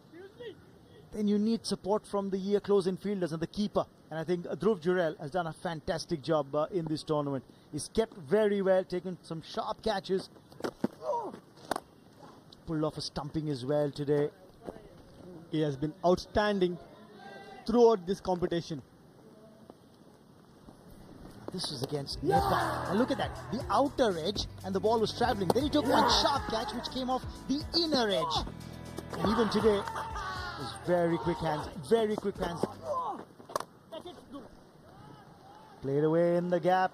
then you need support from the close-in fielders and the keeper. And I think Dhruv Jurel has done a fantastic job in this tournament. He's kept very well, taken some sharp catches. Pulled off a stumping as well today. He has been outstanding throughout this competition. This was against Nepal. And look at that, the outer edge, and the ball was travelling. Then he took one sharp catch which came off the inner edge. And even today, it was very quick hands, very quick hands. Played away in the gap,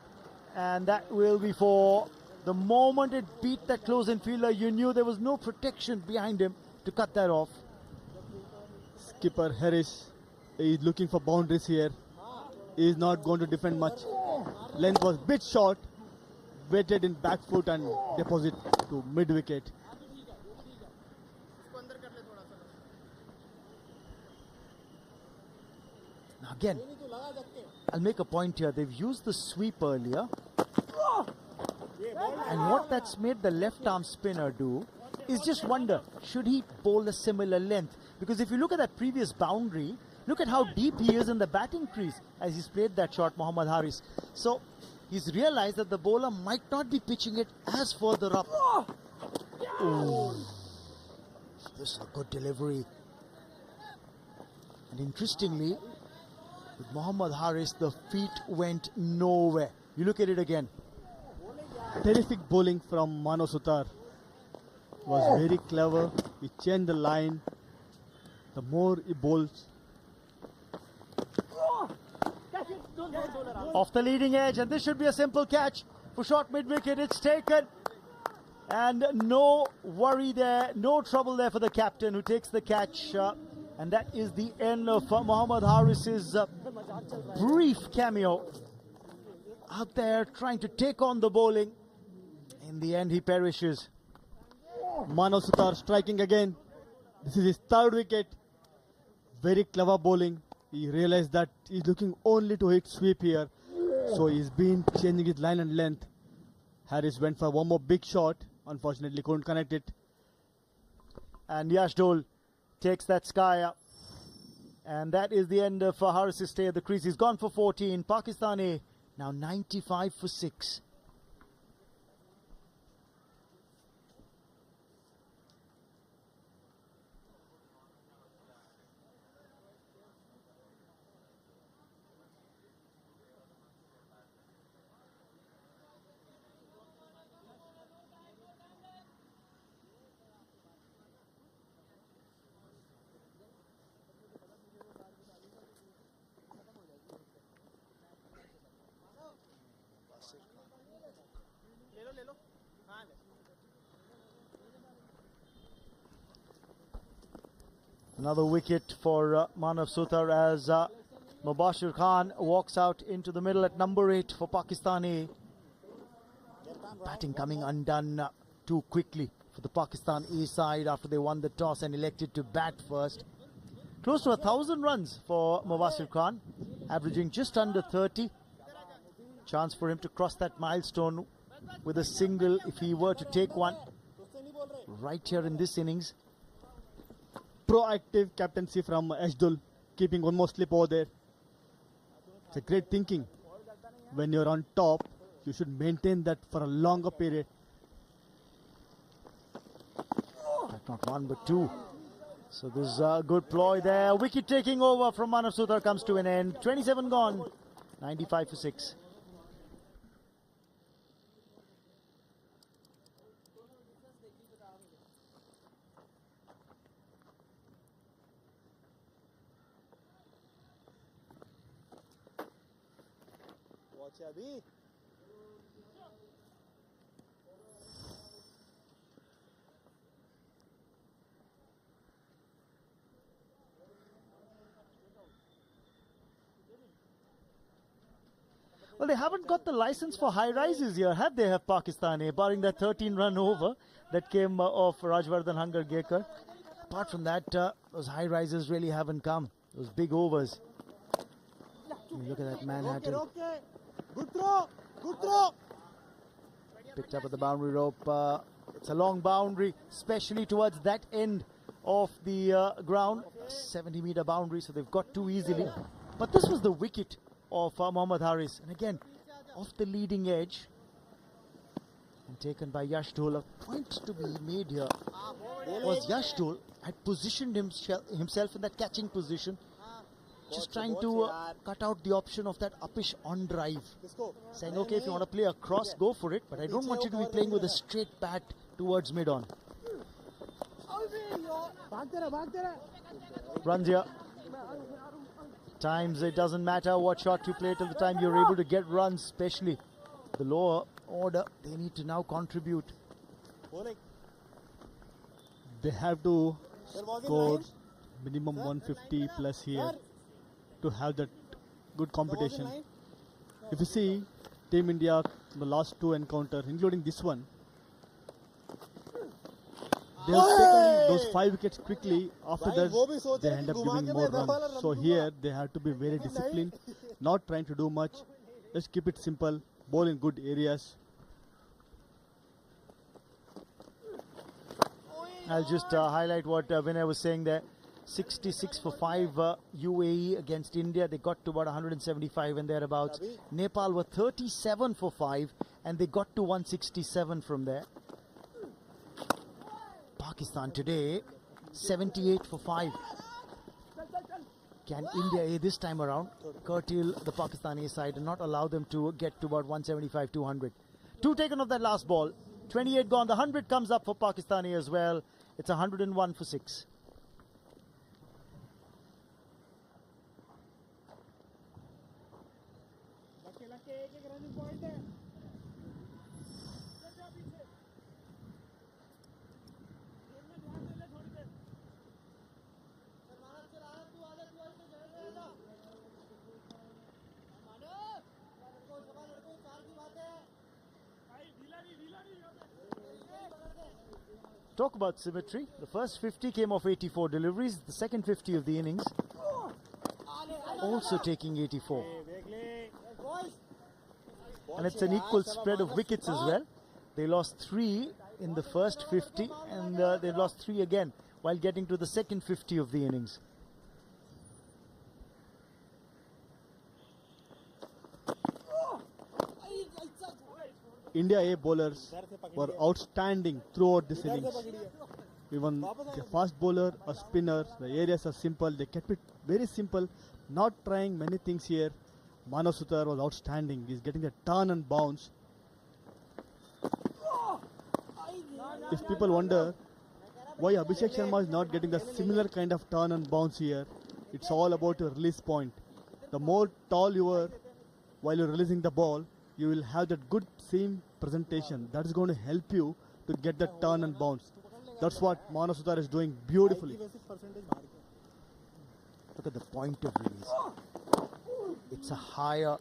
and that will be 4. The moment it beat that close-in fielder, you knew there was no protection behind him to cut that off. Skipper Harris is looking for boundaries here. He is not going to defend much. Length was bit short, weighted in back foot and deposit to mid-wicket. Now again, I'll make a point here. They've used the sweep earlier. And what that's made the left arm spinner do is just wonder, should he bowl a similar length? Because if you look at that previous boundary, look at how deep he is in the batting crease as he's played that shot, Mohammad Haris. So he's realized that the bowler might not be pitching it as further up. Ooh. This is a good delivery. And interestingly, With Mohammad Haris, the feet went nowhere. You look at it again. Terrific bowling from Mano Sutar. Was very clever. He changed the line. The more he bowls, Off the leading edge, and this should be a simple catch for short mid-wicket. It's taken. And no worry there, no trouble there for the captain who takes the catch. And that is the end of Mohammad Haris's brief cameo. Out there trying to take on the bowling. In the end, he perishes. Mano Sutar striking again. This is his third wicket. Very clever bowling. He realized that he's looking only to hit sweep here. So he's been changing his line and length. Haris went for one more big shot. Unfortunately, couldn't connect it. And Yashdol takes that sky up. And that is the end of Haris' stay at the crease. He's gone for 14. Pakistan A now 95 for 6. Another wicket for Manav Sutar as Mubashir Khan walks out into the middle at number 8 for Pakistan A. Batting coming undone too quickly for the Pakistan A side after they won the toss and elected to bat first. Close to 1,000 runs for Mubashir Khan, averaging just under 30. Chance for him to cross that milestone with a single if he were to take one right here in this innings. Proactive captaincy from Ashdul, keeping one more slip over there. It's a great thinking. When you're on top, you should maintain that for a longer period. Not one but two. So this is a good ploy there. Wicket taking over from Manav Sutar comes to an end. 27 gone. 95 for 6. Well, they haven't got the license for high rises here, have they, have Pakistan A, barring that 13-run over that came off Rajvardhan Hangargekar. Apart from that, those high rises really haven't come. Those big overs. Look at that Manhattan. Good throw. Good throw. Picked up at the boundary rope. It's a long boundary, especially towards that end of the ground. 70-meter boundary, so they've got too easily. But this was the wicket of Mohammad Haris. And again, off the leading edge. And taken by Yashdol. A point to be made here was Yashdol had positioned himself in that catching position. Just trying to cut out the option of that uppish on drive. Saying, okay, if you want to play a cross, go for it. But I don't want you to be playing with a straight bat towards mid-on. Runs here. Times it doesn't matter what shot you play till the time you're able to get runs, especially the lower order. They need to now contribute. They have to score minimum 150 plus here to have that good competition. If you see Team India, the last two encounters, including this one, they have taken those 5 wickets quickly. After that, they end up giving more runs. So here, they have to be very disciplined, not trying to do much. Just keep it simple, bowl in good areas. I'll just highlight what Vinay was saying there. 66 for 5 UAE against India. They got to about 175 and thereabouts. Nepal were 37 for 5 and they got to 167 from there. Pakistan today 78 for 5. Can India A this time around curtail the Pakistani side and not allow them to get to about 175, 200? 2 taken off that last ball. 28 gone. The 100 comes up for Pakistani as well. It's 101 for 6. Talk about symmetry. The first 50 came off 84 deliveries. The second 50 of the innings also taking 84. And it's an equal spread of wickets as well. They lost 3 in the first 50 and they've lost 3 again while getting to the second 50 of the innings. India A bowlers were outstanding throughout this innings. Even the fast bowler, a spinner, the areas are simple. They kept it very simple, not trying many things here. Manav Sutar was outstanding. He's getting the turn and bounce. If people wonder why Abhishek Sharma is not getting the similar kind of turn and bounce here, it's all about your release point. The more tall you are while you're releasing the ball, you will have that good seam presentation. That is going to help you to get the turn and bounce. That's what Manav Sutar is doing beautifully. Look at the point of release. It's a higher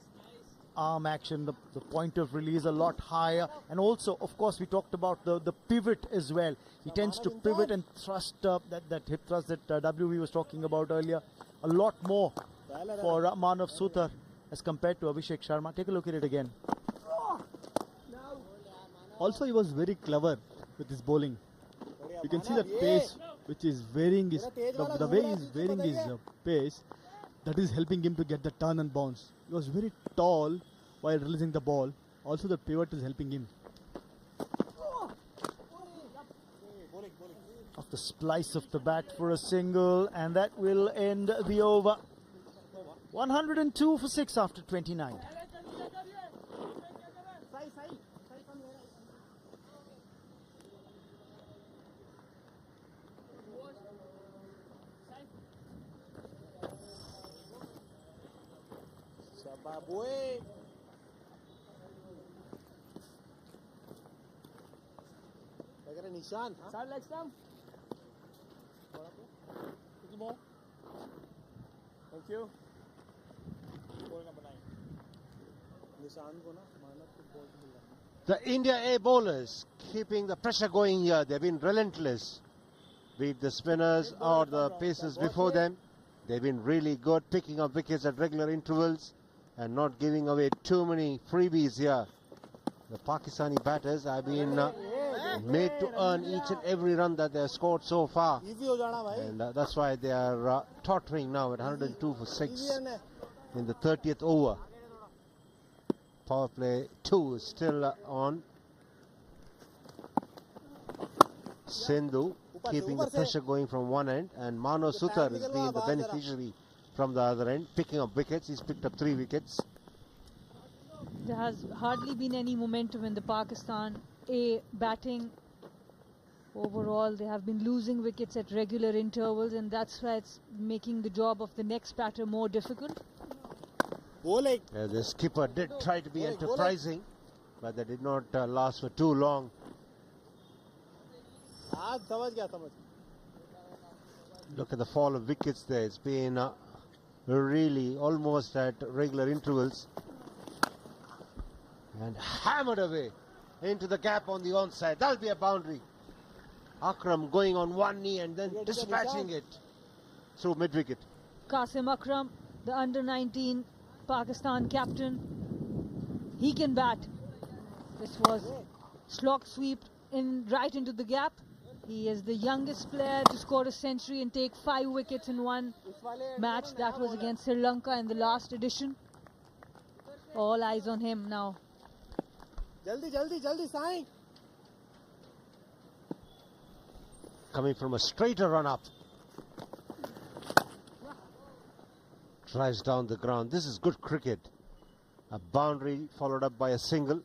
arm action, the point of release a lot higher. And also, of course, we talked about the pivot as well. He tends to pivot and thrust up, that hip thrust that WV was talking about earlier. A lot more for Manav Sutar as compared to Abhishek Sharma. Take a look at it again. Also, he was very clever with his bowling. You can see that pace which is varying his, the way he is varying his pace, that is helping him to get the turn and bounce. He was very tall while releasing the ball. Also the pivot is helping him. Off the splice of the bat for a single, and that will end the over. 102 for 6 after 29. Baboy. Lagyan ni Nishan. Saan leg stump? Little more. Thank you. Ball number 9. Nishan ko na manat ko ball ko mila. The India A bowlers keeping the pressure going here. They've been relentless. Be it the spinners or the pacers before them. They've been really good, picking up wickets at regular intervals and not giving away too many freebies here. The Pakistani batters have been made to earn each and every run that they have scored so far. And that's why they are tottering now at 102 for 6 in the 30th over. Power play 2 is still on. Sindhu keeping the pressure going from one end, and Manav Sutar is being the beneficiary from the other end, picking up wickets. He's picked up 3 wickets. There has hardly been any momentum in the Pakistan A batting. Overall, they have been losing wickets at regular intervals, and that's why it's making the job of the next batter more difficult. The skipper did try to be enterprising, but that did not last for too long. Look at the fall of wickets there. It's been really almost at regular intervals. And hammered away into the gap on the onside. That'll be a boundary. Akram going on one knee and then dispatching it through mid-wicket. Qasim Akram, the under-19 Pakistan captain, he can bat. This was slog sweep right into the gap. He is the youngest player to score a century and take 5 wickets in one match. That was against Sri Lanka in the last edition. All eyes on him now. Jaldi, Sai. Coming from a straighter run-up. drives down the ground. This is good cricket. A boundary followed up by a single.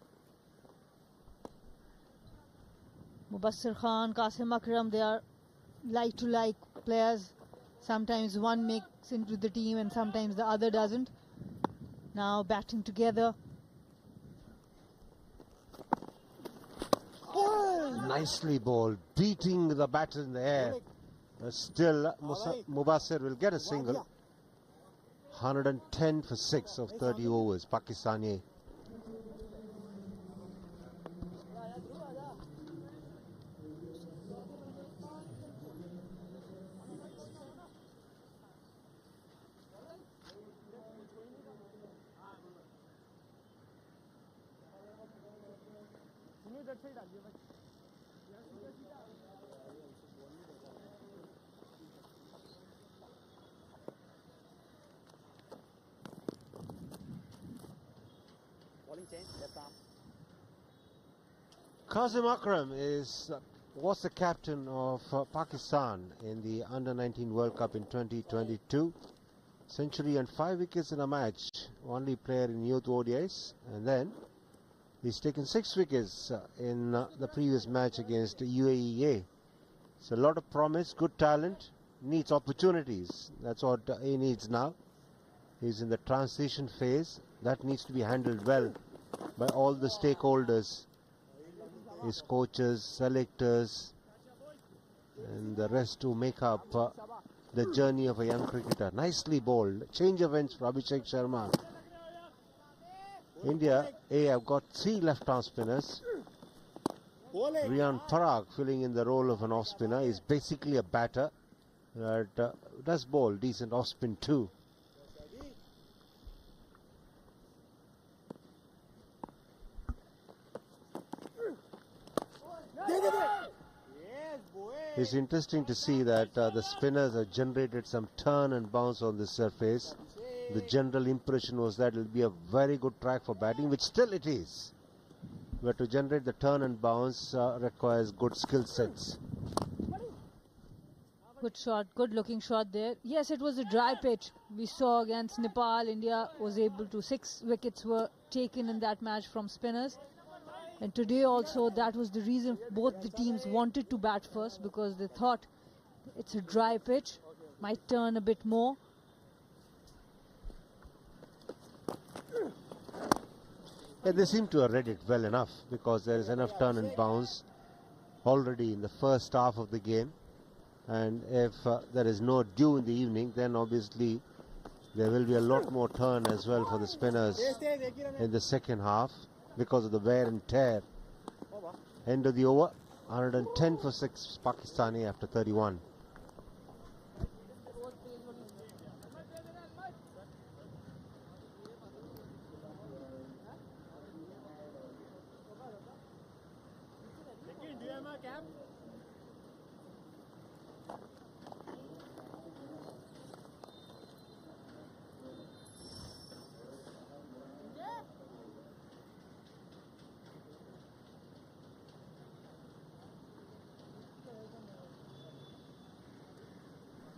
Mubassir Khan, Qasim Akram, they are like-to-like players. Sometimes one makes into the team and sometimes the other doesn't. Now batting together. Nicely bowled, beating the batter in the air. Still, Mubassir will get a single. 110 for 6 of 30 overs, Pakistani. Qasim Akram was the captain of Pakistan in the Under-19 World Cup in 2022. Century and 5 wickets in a match. Only player in youth ODIs. And then he's taken 6 wickets in the previous match against UAE. It's a lot of promise, good talent, needs opportunities. That's what he needs now. He's in the transition phase. That needs to be handled well by all the stakeholders. His coaches, selectors, and the rest to make up the journey of a young cricketer. Nicely bowled. Change of ends for Abhishek Sharma. India have got 3 left-arm spinners. Rian Parag filling in the role of an off-spinner. Is basically a batter. Does bowl decent off-spin too. It's interesting to see that the spinners have generated some turn and bounce on this surface. The general impression was that it will be a very good track for batting, which still it is. But to generate the turn and bounce requires good skill sets. Good shot, good looking shot there. Yes, it was a dry pitch. We saw against Nepal, India was able to, 6 wickets were taken in that match from spinners. And today also, that was the reason both the teams wanted to bat first, because they thought it's a dry pitch, might turn a bit more. Yeah, they seem to have read it well enough, because there is enough turn and bounce already in the first half of the game. And if there is no dew in the evening, then obviously there will be a lot more turn as well for the spinners in the second half, because of the wear and tear. End of the over, 110 for 6 Pakistani after 31.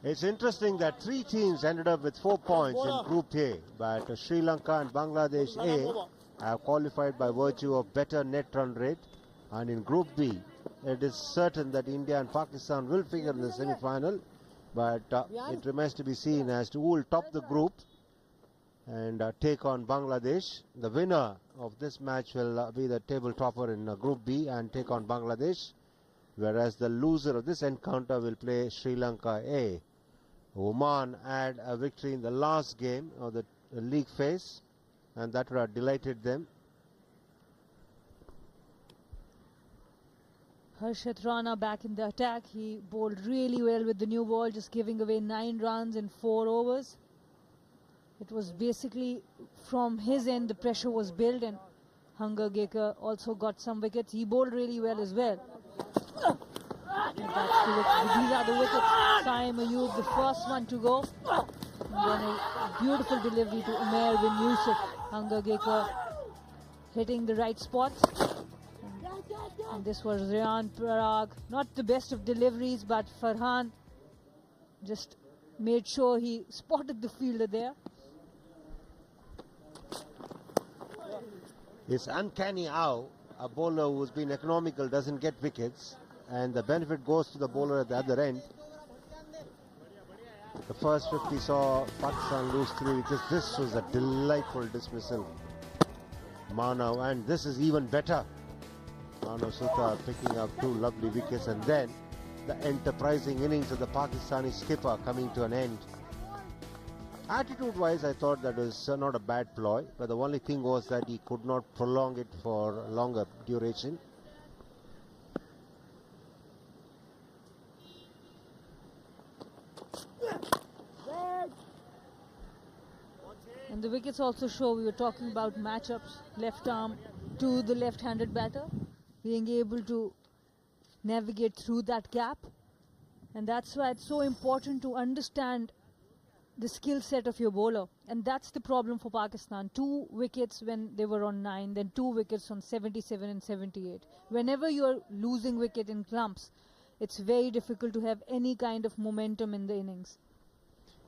It's interesting that 3 teams ended up with 4 points in Group A, but Sri Lanka and Bangladesh A have qualified by virtue of better net run rate, and in Group B it is certain that India and Pakistan will figure in the semi-final, but it remains to be seen as to who will top the group and take on Bangladesh. The winner of this match will be the table topper in Group B and take on Bangladesh, whereas the loser of this encounter will play Sri Lanka A. Oman had a victory in the last game of the league phase, and that would have delighted them. Harshit Rana back in the attack. He bowled really well with the new ball, just giving away 9 runs in 4 overs. It was basically from his end the pressure was built, and Hunger Gaker also got some wickets. He bowled really well as well. These are the wickets. Saim Ayub, the first one to go. And then a beautiful delivery to Umair bin Yusuf. Hunger Gaker hitting the right spots. And this was Rian Parag. Not the best of deliveries, but Farhan just made sure he spotted the fielder there. It's uncanny how a bowler who's been economical doesn't get wickets, and the benefit goes to the bowler at the other end. The first 50 saw Pakistan lose 3 wickets. This was a delightful dismissal. Manav, and this is even better. Manav Sutta picking up 2 lovely wickets, and then the enterprising innings of the Pakistani skipper coming to an end. Attitude-wise, I thought that was not a bad ploy, but the only thing was that he could not prolong it for a longer duration. And the wickets also show, we were talking about matchups, left arm to the left-handed batter, being able to navigate through that gap. And that's why it's so important to understand the skill set of your bowler. And that's the problem for Pakistan. 2 wickets when they were on 9, then 2 wickets on 77 and 78. Whenever you're losing wicket in clumps, it's very difficult to have any kind of momentum in the innings.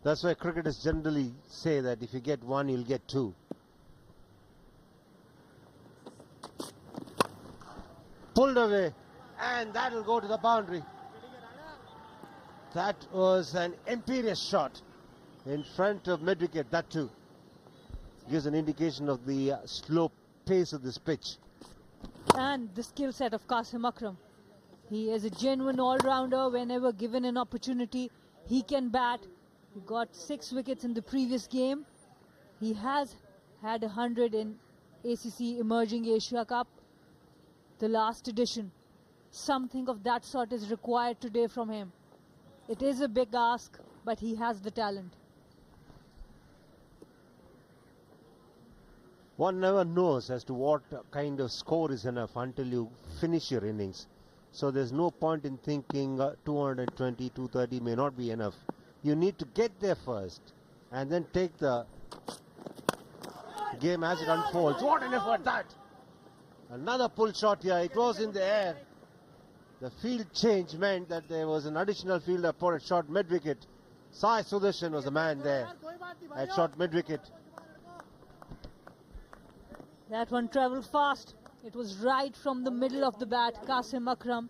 That's why cricketers generally say that if you get 1, you'll get 2. Pulled away, and that'll go to the boundary. That was an imperious shot in front of mid-wicket, that too. Gives an indication of the slow pace of this pitch. And the skill set of Qasim Akram. He is a genuine all-rounder. Whenever given an opportunity, he can bat. He got 6 wickets in the previous game. He has had 100 in ACC Emerging Asia Cup, the last edition. Something of that sort is required today from him. It is a big ask, but he has the talent. One never knows as to what kind of score is enough until you finish your innings. So there's no point in thinking 220, 230 may not be enough. You need to get there first and then take the game as it unfolds. What an effort that! Another pull shot here. It was in the air. The field change meant that there was an additional fielder for a shot mid-wicket. Sai Sudarshan was the man there at shot mid-wicket. That one travelled fast. It was right from the middle of the bat. Qasim Akram,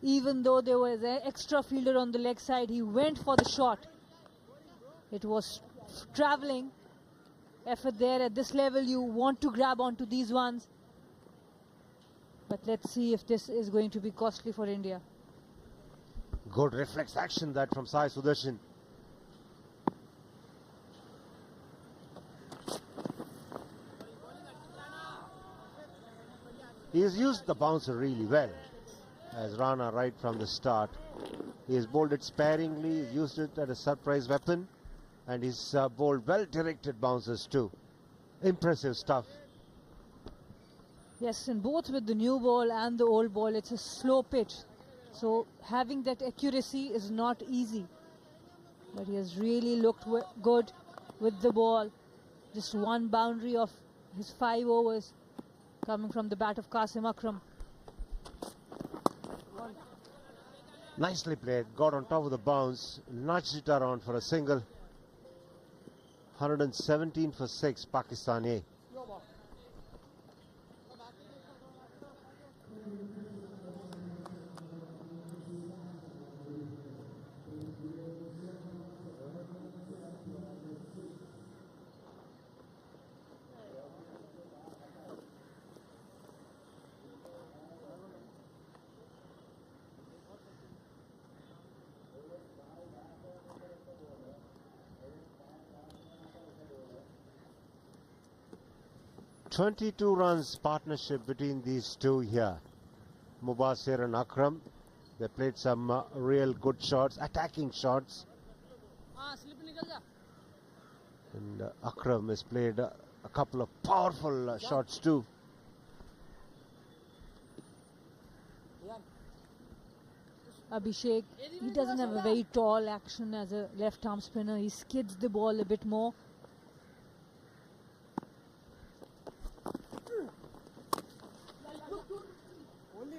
even though there was an extra fielder on the leg side, he went for the shot. It was travelling effort there. At this level, you want to grab onto these ones. But let's see if this is going to be costly for India. Good reflex action that from Sai Sudarshan. He has used the bouncer really well as Rana right from the start. He has bowled it sparingly, he's used it as a surprise weapon, and he's bowled well-directed bouncers too. Impressive stuff. Yes, and both with the new ball and the old ball, it's a slow pitch. So having that accuracy is not easy. But he has really looked good with the ball. Just one boundary of his 5 overs coming from the bat of Qasim Akram. Nicely played, got on top of the bounce, nudged it around for a single. 117 for 6, Pakistan A. .22 runs partnership between these two here. Mubasir and Akram. They played some real good shots, attacking shots. And Akram has played a couple of powerful shots too. Abhishek, he doesn't have a very tall action as a left-arm spinner. He skids the ball a bit more.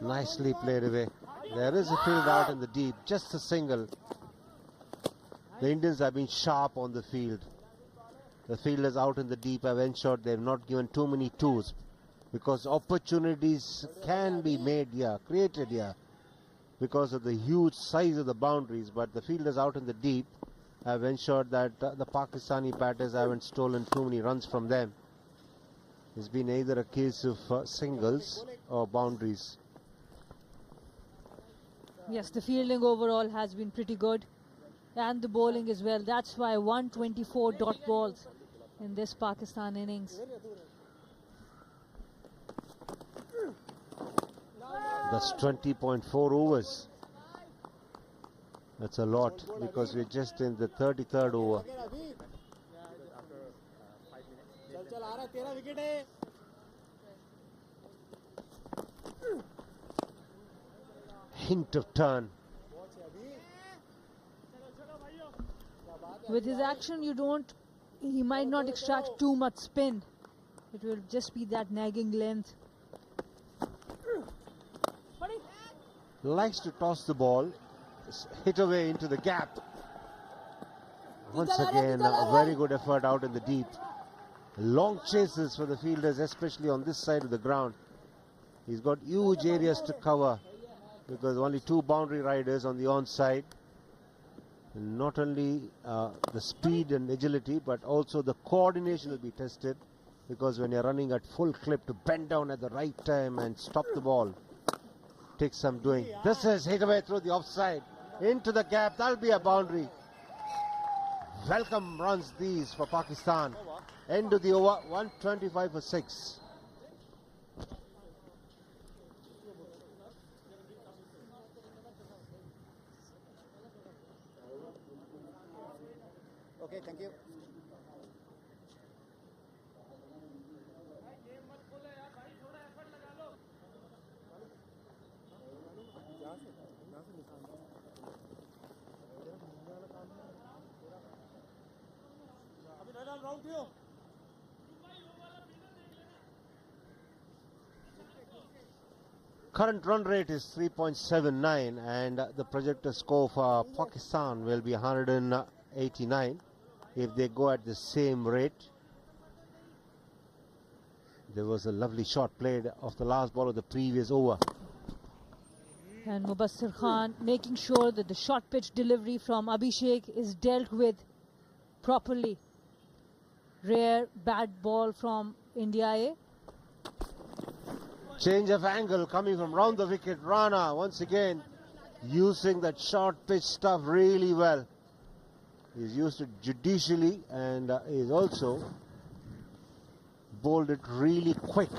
Nicely played away. There is a field out in the deep, just a single. The Indians have been sharp on the field. The fielders out in the deep have ensured they have not given too many twos. because opportunities can be made here, created here, because of the huge size of the boundaries. But the fielders out in the deep have ensured that the Pakistani batters haven't stolen too many runs from them. It's been either a case of singles or boundaries. Yes, the fielding overall has been pretty good, and the bowling as well. That's why 124 dot balls in this Pakistan innings. That's 20.4 overs. That's a lot, because we're just in the 33rd over. चल आ रहा है 13 wicket है Hint of turn. With his action, he might not extract too much spin. It will just be that nagging length. Likes to toss the ball, hit away into the gap. Once again, a very good effort out in the deep. Long chases for the fielders, especially on this side of the ground. He's got huge areas to cover because only 2 boundary riders on the onside. And not only the speed and agility, but also the coordination will be tested, because when you're running at full clip, to bend down at the right time and stop the ball takes some doing. This is hit away through the offside into the gap. That'll be a boundary. Welcome runs these for Pakistan. End of the over, 125 for 6. Okay thank you अभी मैदान round थियो Current run rate is 3.79, and the projected score for Pakistan will be 189 if they go at the same rate. There was a lovely shot played off the last ball of the previous over. And Mubassir Khan making sure that the short pitch delivery from Abhishek is dealt with properly. Rare bad ball from India A. Change of angle coming from round the wicket. Rana once again using that short pitch stuff really well. He's used it judicially, and he's also bowled it really quick.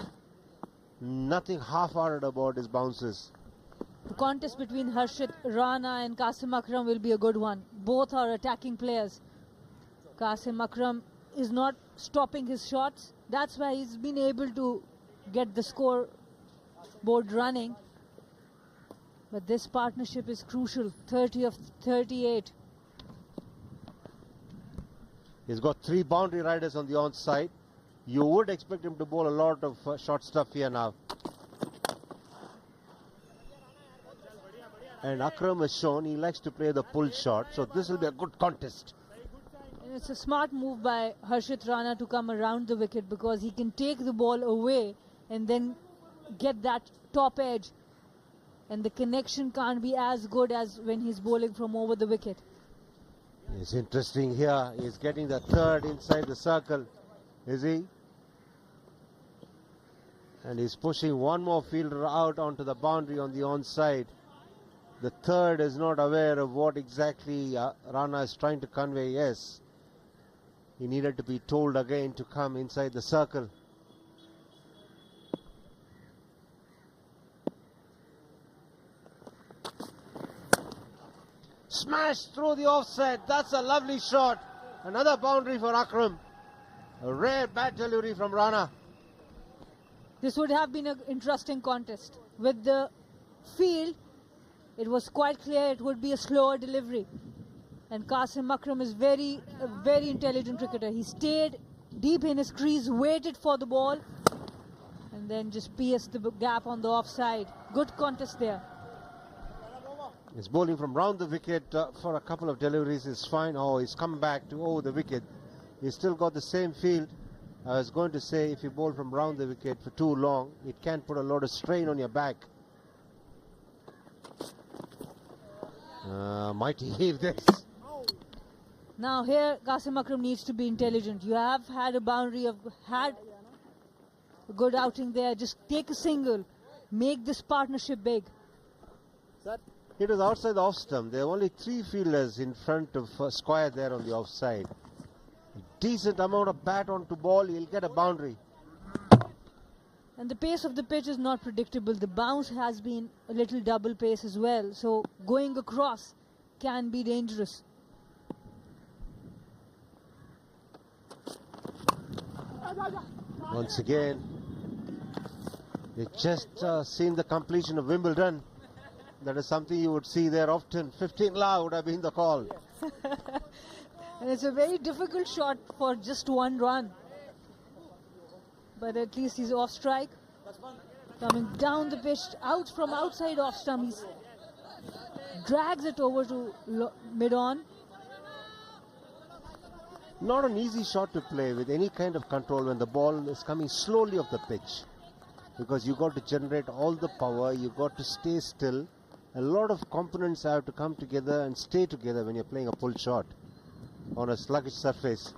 Nothing half-hearted about his bounces. The contest between Harshit Rana and Qasim Akram will be a good one. Both are attacking players. Qasim Akram is not stopping his shots. That's why he's been able to get the score board running. But this partnership is crucial. 30 of 38. He's got 3 boundary riders on the onside. You would expect him to bowl a lot of short stuff here now. And Akram has shown he likes to play the pull shot, so this will be a good contest. And it's a smart move by Harshit Rana to come around the wicket, because he can take the ball away and then get that top edge, and the connection can't be as good as when he's bowling from over the wicket. It's interesting here. He's getting the third inside the circle, is he? And he's pushing one more fielder out onto the boundary on the onside. The third is not aware of what exactly Rana is trying to convey. Yes, he needed to be told again to come inside the circle. Smashed through the offset. That's a lovely shot. Another boundary for Akram. A rare bat delivery from Rana. This would have been an interesting contest. With the field, it was quite clear it would be a slower delivery. And Qasim Akram is a very intelligent cricketer. He stayed deep in his crease, waited for the ball, and then just pierced the gap on the offside. Good contest there. He's bowling from round the wicket for a couple of deliveries. Is fine. Oh, he's come back to over the wicket. He's still got the same field. I was going to say, if you bowl from round the wicket for too long, it can put a lot of strain on your back. Mighty heave this. Now here Qasim Akram needs to be intelligent. You have had a boundary, had a good outing there. Just take a single, make this partnership big. It was outside the off stump. There are only 3 fielders in front of Squire there on the offside. Decent amount of bat onto ball, he'll get a boundary. And the pace of the pitch is not predictable. The bounce has been a little double pace as well. So going across can be dangerous. Once again, you just seen the completion of Wimbledon. That is something you would see there often. 15 la would have been the call. And it's a very difficult shot for just 1 run. But at least he's off strike. Coming down the pitch, out from outside off stump. He drags it over to mid-on. Not an easy shot to play with any kind of control when the ball is coming slowly off the pitch. Because you got to generate all the power, you got to stay still. A lot of components have to come together and stay together when you're playing a pull shot on a sluggish surface.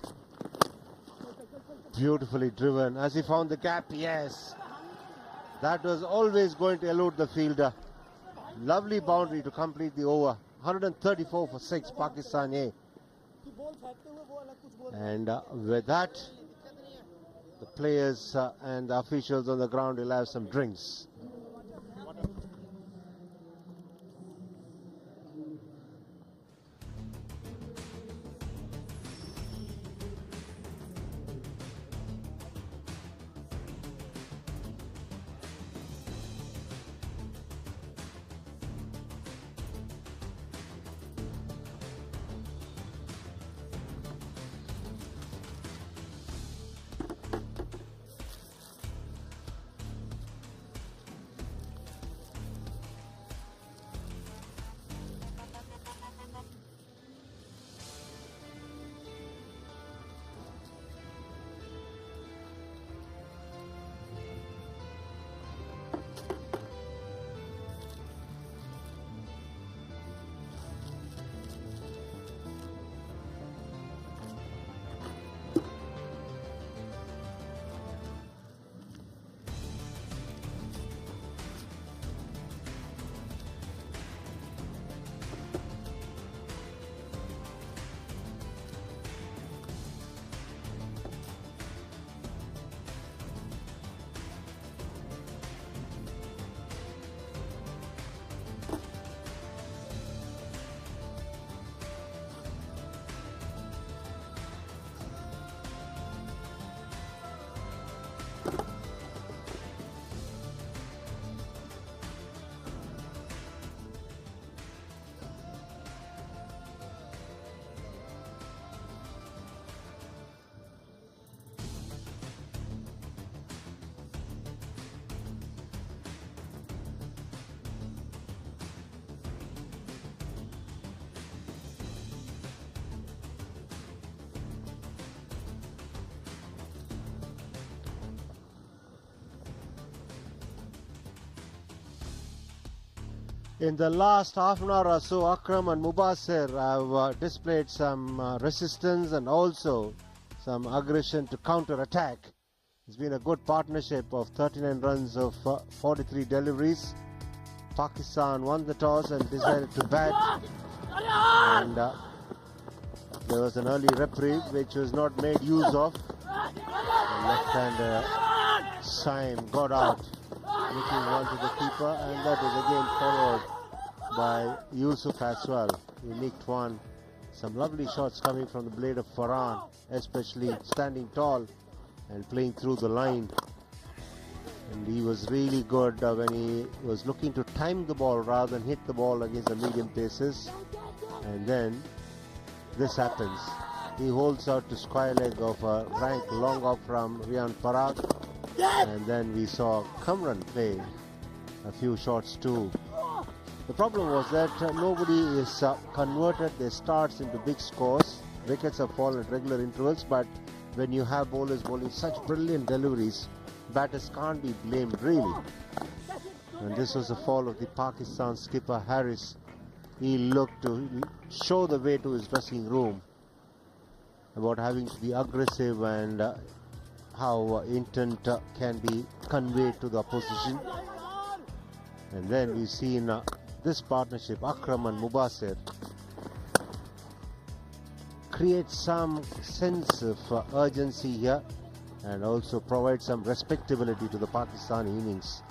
Beautifully driven. As he found the gap, yes. That was always going to elude the fielder. Lovely boundary to complete the over. 134 for 6, Pakistan A. And with that, the players and the officials on the ground will have some drinks. In the last half an hour or so, Akram and Mubasir have displayed some resistance and also some aggression to counter-attack. It's been a good partnership of 39 runs of 43 deliveries. Pakistan won the toss and decided to bat. And there was an early reprieve which was not made use of. The left-hander Saim got out, looking one to the keeper, and that was again followed by Yusuf as well. He nicked one. Some lovely shots coming from the blade of Farhan, especially standing tall and playing through the line. And he was really good when he was looking to time the ball rather than hit the ball against the medium paces. And then this happens. He holds out to square leg of a rank long off from Rian Parag. And then we saw Kamran play a few shots too. The problem was that nobody is converted their starts into big scores. Wickets have fallen at regular intervals, but when you have bowlers bowling such brilliant deliveries, batters can't be blamed really. And this was the fall of the Pakistan skipper Harris. He looked to show the way to his dressing room about having to be aggressive and how intent can be conveyed to the opposition. And then we've seen this partnership, Akram and Mubasir, create some sense of urgency here and also provide some respectability to the Pakistan innings.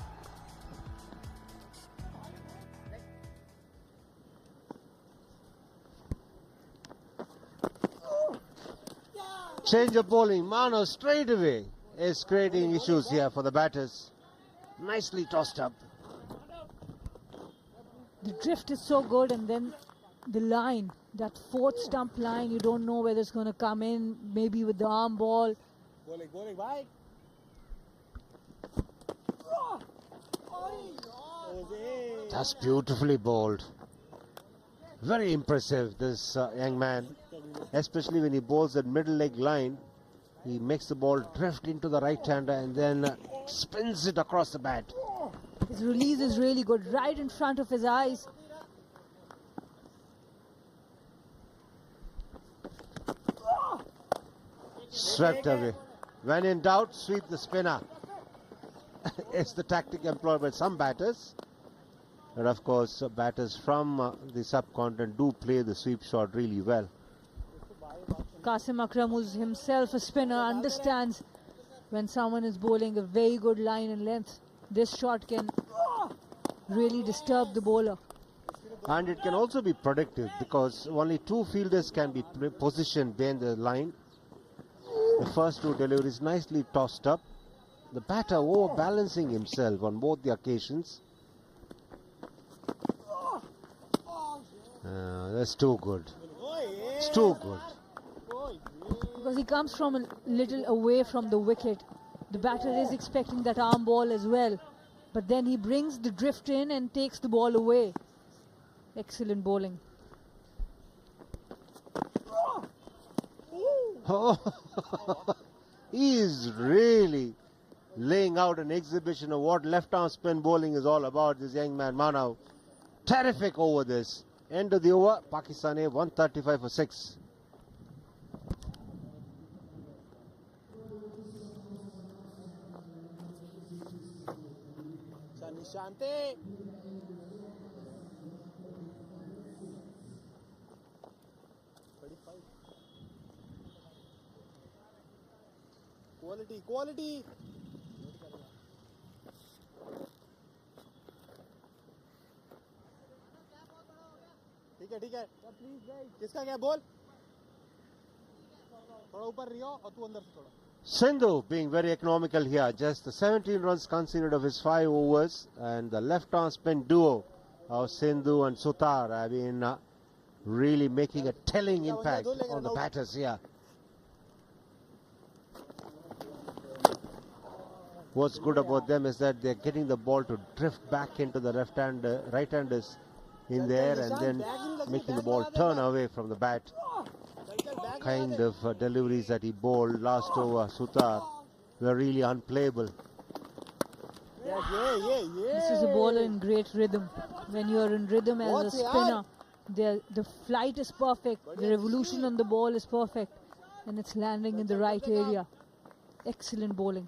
Change of bowling. Mano straight away is creating issues here for the batters. Nicely tossed up. The drift is so good, and then the line, that fourth stump line, you don't know whether it's going to come in, maybe with the arm ball. Go, bye. That's beautifully bowled. Very impressive, this young man. Especially when he bowls that middle leg line. He makes the ball drift into the right-hander and then spins it across the bat. His release is really good, right in front of his eyes. Swept away. When in doubt, sweep the spinner. It's the tactic employed by some batters. But of course, batters from the subcontinent do play the sweep shot really well. Qasim Akram, who's himself a spinner, understands when someone is bowling a very good line and length, this shot can really disturb the bowler. And it can also be predictive because only two fielders can be positioned behind the line. The first two deliveries nicely tossed up. The batter overbalancing himself on both the occasions. That's too good. It's too good. Because he comes from a little away from the wicket. The batter is expecting that arm ball as well. But then he brings the drift in and takes the ball away. Excellent bowling. Oh, he is really laying out an exhibition of what left-arm spin bowling is all about, this young man, Manav. Terrific over this. End of the over, Pakistan A 135 for 6. Shanti. Quality. ठीक है किसका क्या बोल थोड़ा ऊपर रियो और तू अंदर से थोड़ा. Sindhu being very economical here, just the 17 runs conceded of his 5 overs, and the left-arm spin duo of Sindhu and Sutar have been really making a telling impact on the batters here. What's good about them is that they're getting the ball to drift back into the right-handers in the air and then making the ball turn away from the bat. Kind of deliveries that he bowled last over, Sutar, were really unplayable. This is a bowler in great rhythm. When you are in rhythm as a spinner, the flight is perfect, the revolution on the ball is perfect, and it's landing in the right area. Excellent bowling.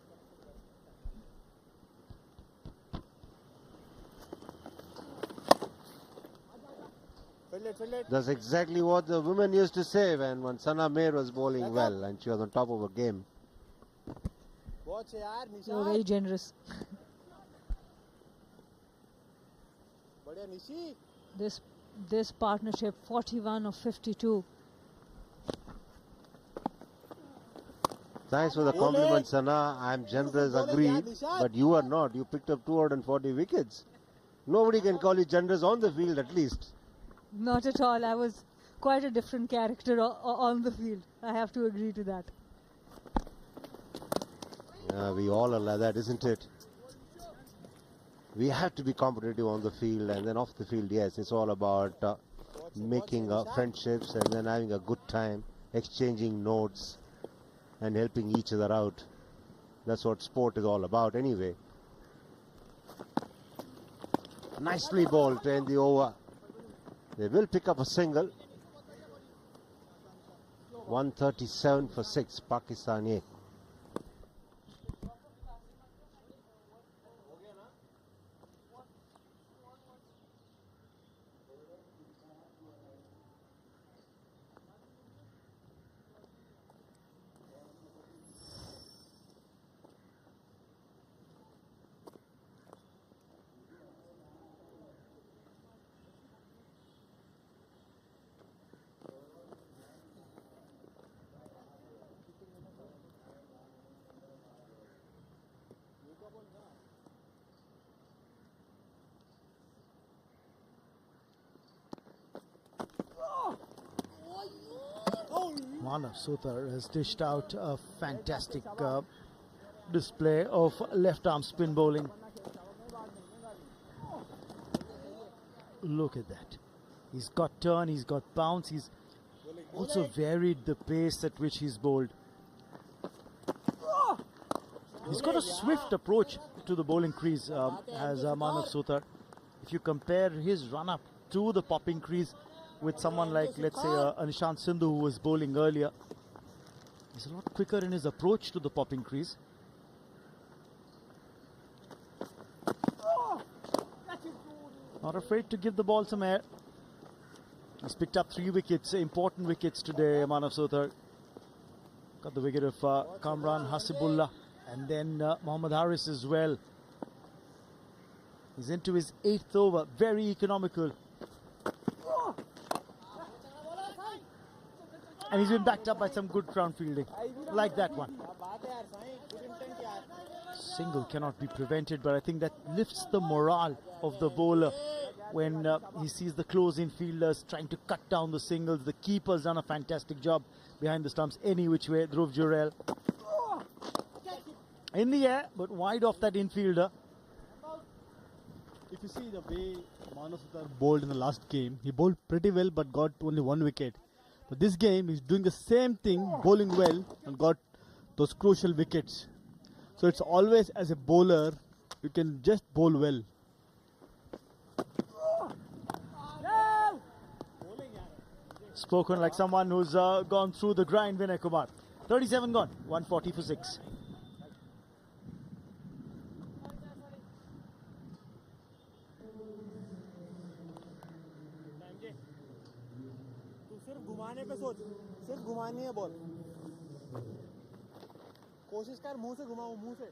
That's exactly what the women used to say when Sana Mir was bowling well and she was on top of her game. You're very generous. This partnership, 41 of 52. Thanks for the compliment, Sana. I'm generous, agreed, but you are not. You picked up 240 wickets. Nobody can call you generous on the field, at least. Not at all. I was quite a different character on the field. I have to agree to that. We all are like that, isn't it? We have to be competitive on the field, and then off the field, yes, it's all about making friendships and then having a good time, exchanging notes. and helping each other out. That's what sport is all about anyway. Nicely bowled to end the over. They will pick up a single. 137 for 6, Pakistan A. Manav Sutar has dished out a fantastic display of left arm spin bowling. Look at that. He's got turn, he's got bounce, he's also varied the pace at which he's bowled. He's got a swift approach to the bowling crease as Manav Sutar. If you compare his run up to the popping crease with someone like, let's say, Nishant Sindhu, who was bowling earlier, he's a lot quicker in his approach to the popping crease. Not afraid to give the ball some air. He's picked up 3 wickets, important wickets today, Manav Sutar. Got the wicket of Kamran Hasibullah and then Mohammad Haris as well. He's into his 8th over, very economical. And he's been backed up by some good ground fielding, like that one. Single cannot be prevented, but I think that lifts the morale of the bowler when he sees the close-in fielders trying to cut down the singles. The keeper's done a fantastic job behind the stumps, any which way. Dhruv Jurel in the air, but wide off that infielder. If you see the way Manav Sutar bowled in the last game, he bowled pretty well but got only 1 wicket. But this game, he's doing the same thing, bowling well and got those crucial wickets. So it's always, as a bowler, you can just bowl well. Spoken like someone who's gone through the grind, Vinay Kumar. 37 gone, 140 for 6. घुमाने पे सोच, सिर्फ घुमानी है ball. कोशिश कर मुंह से घुमाओ, मुंह से.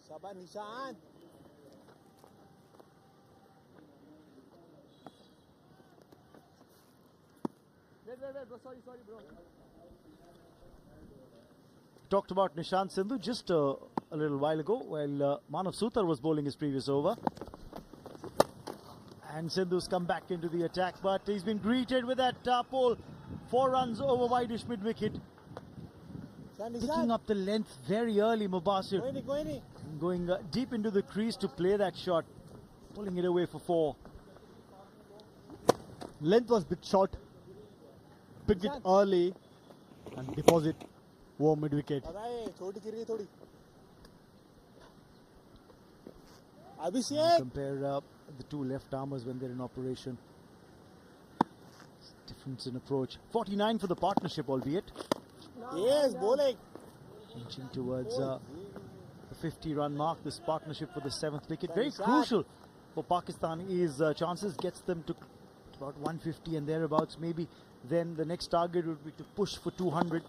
शाबाश Nishant. Wait, bro. Sorry, bro. Talked about Nishant Sindhu just a little while ago while Manav Sutar was bowling his previous over. And Sindhu's come back into the attack, but he's been greeted with that pole. 4 runs over wideish mid-wicket. Picking up the length very early, Mubasir. Going deep into the crease to play that shot. Pulling it away for 4. Length was a bit short. Picked it early and deposit over mid-wicket. Compare the 2 left-armers when they're in operation. Difference in approach. 49 for the partnership, albeit. Yes, bowling. Inching towards the 50-run mark, this partnership for the 7th wicket. Very crucial for Pakistan. His chances gets them to about 150 and thereabouts. Maybe then the next target would be to push for 200.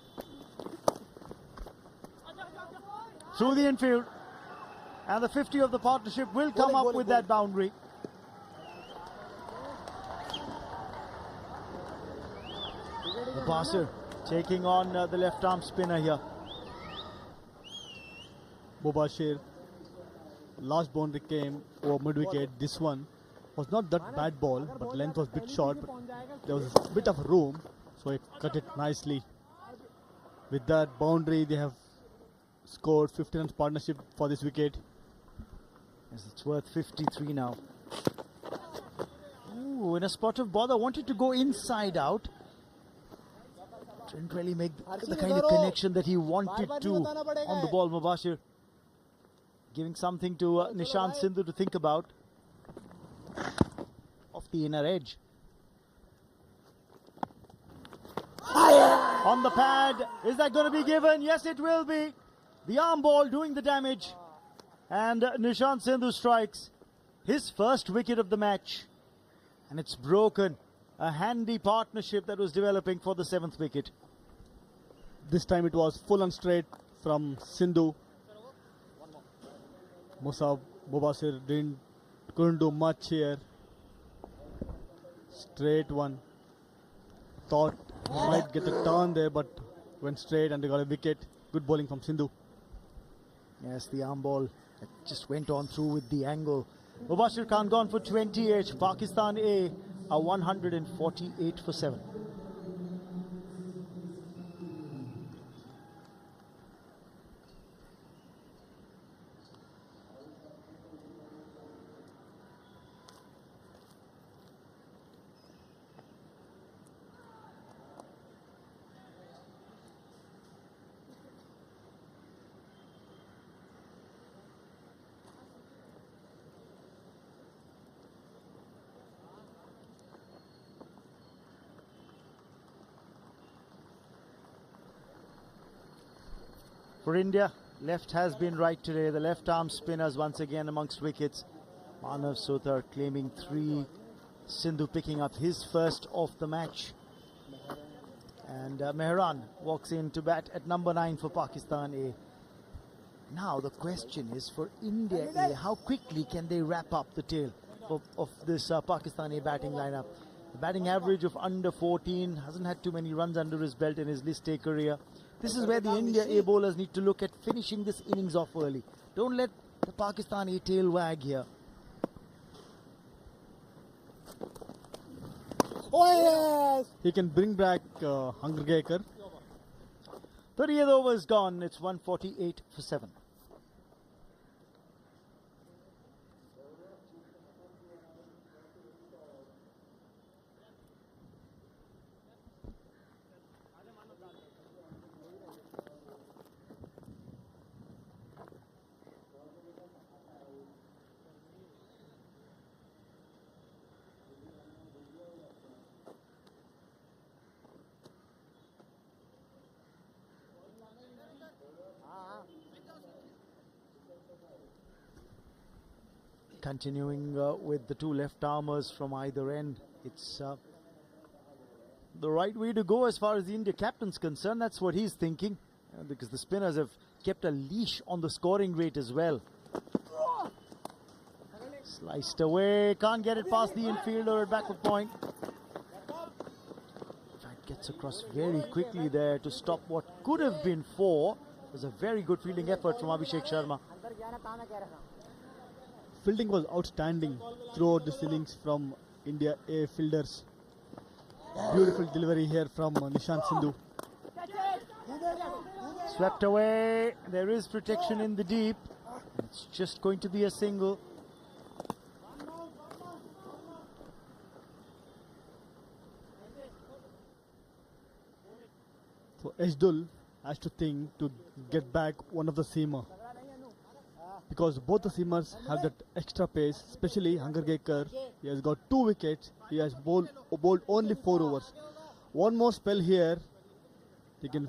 Through the infield. And the 50 of the partnership will come up with that boundary. Mubasir taking on the left arm spinner here. Mubasir, last boundary came over mid-wicket. This one was not that bad ball, but length was a bit short. But there was a bit of room, so he cut it nicely. With that boundary, they have scored 50 runs partnership for this wicket. Yes, it's worth 53 now. Ooh, in a spot of bother, wanted to go inside out. Didn't really make the kind of connection that he wanted to on the ball. Mubashir giving something to Nishant Sindhu to think about. Off the inner edge. On the pad, is that going to be given? Yes, it will be. The arm ball doing the damage. And Nishant Sindhu strikes his first wicket of the match. And it's broken. A handy partnership that was developing for the 7th wicket. This time it was full on straight from Sindhu. Musab Mubashir couldn't do much here. Straight one. Thought he might get a turn there, but went straight and they got a wicket. Good bowling from Sindhu. Yes, the arm ball just went on through with the angle. Mubashir Khan gone for 28. Pakistan A are 148 for 7. For India, left has been right today. The left arm spinners once again amongst wickets. Manav Sothar claiming 3. Sindhu picking up his first of the match. And Mehran walks in to bat at number 9 for Pakistan A. Now the question is for India A, how quickly can they wrap up the tail of this Pakistan A batting lineup? The batting average of under 14, hasn't had too many runs under his belt in his List A career. This is where the India A bowlers need to look at finishing this innings off early. Don't let the Pakistan A tail wag here. Oh yes! He can bring back Hangargekar. 30th over is gone. It's 148 for 7. Continuing with the 2 left-armers from either end. It's the right way to go as far as the India captain's concerned. That's what he's thinking, because the spinners have kept a leash on the scoring rate as well. Sliced away, can't get it past the infielder at backward point. In fact, gets across very quickly there to stop what could have been 4. It was a very good fielding effort from Abhishek Sharma. Fielding was outstanding throughout the innings from India A fielders. Beautiful delivery here from Nishant Sindhu. Swept away. There is protection in the deep. It's just going to be a single. So Ashdul has to think to get back one of the seamer, because both the seamers have that extra pace, especially Hangargekar. He has got 2 wickets. He has bowled only 4 overs. One more spell here, he can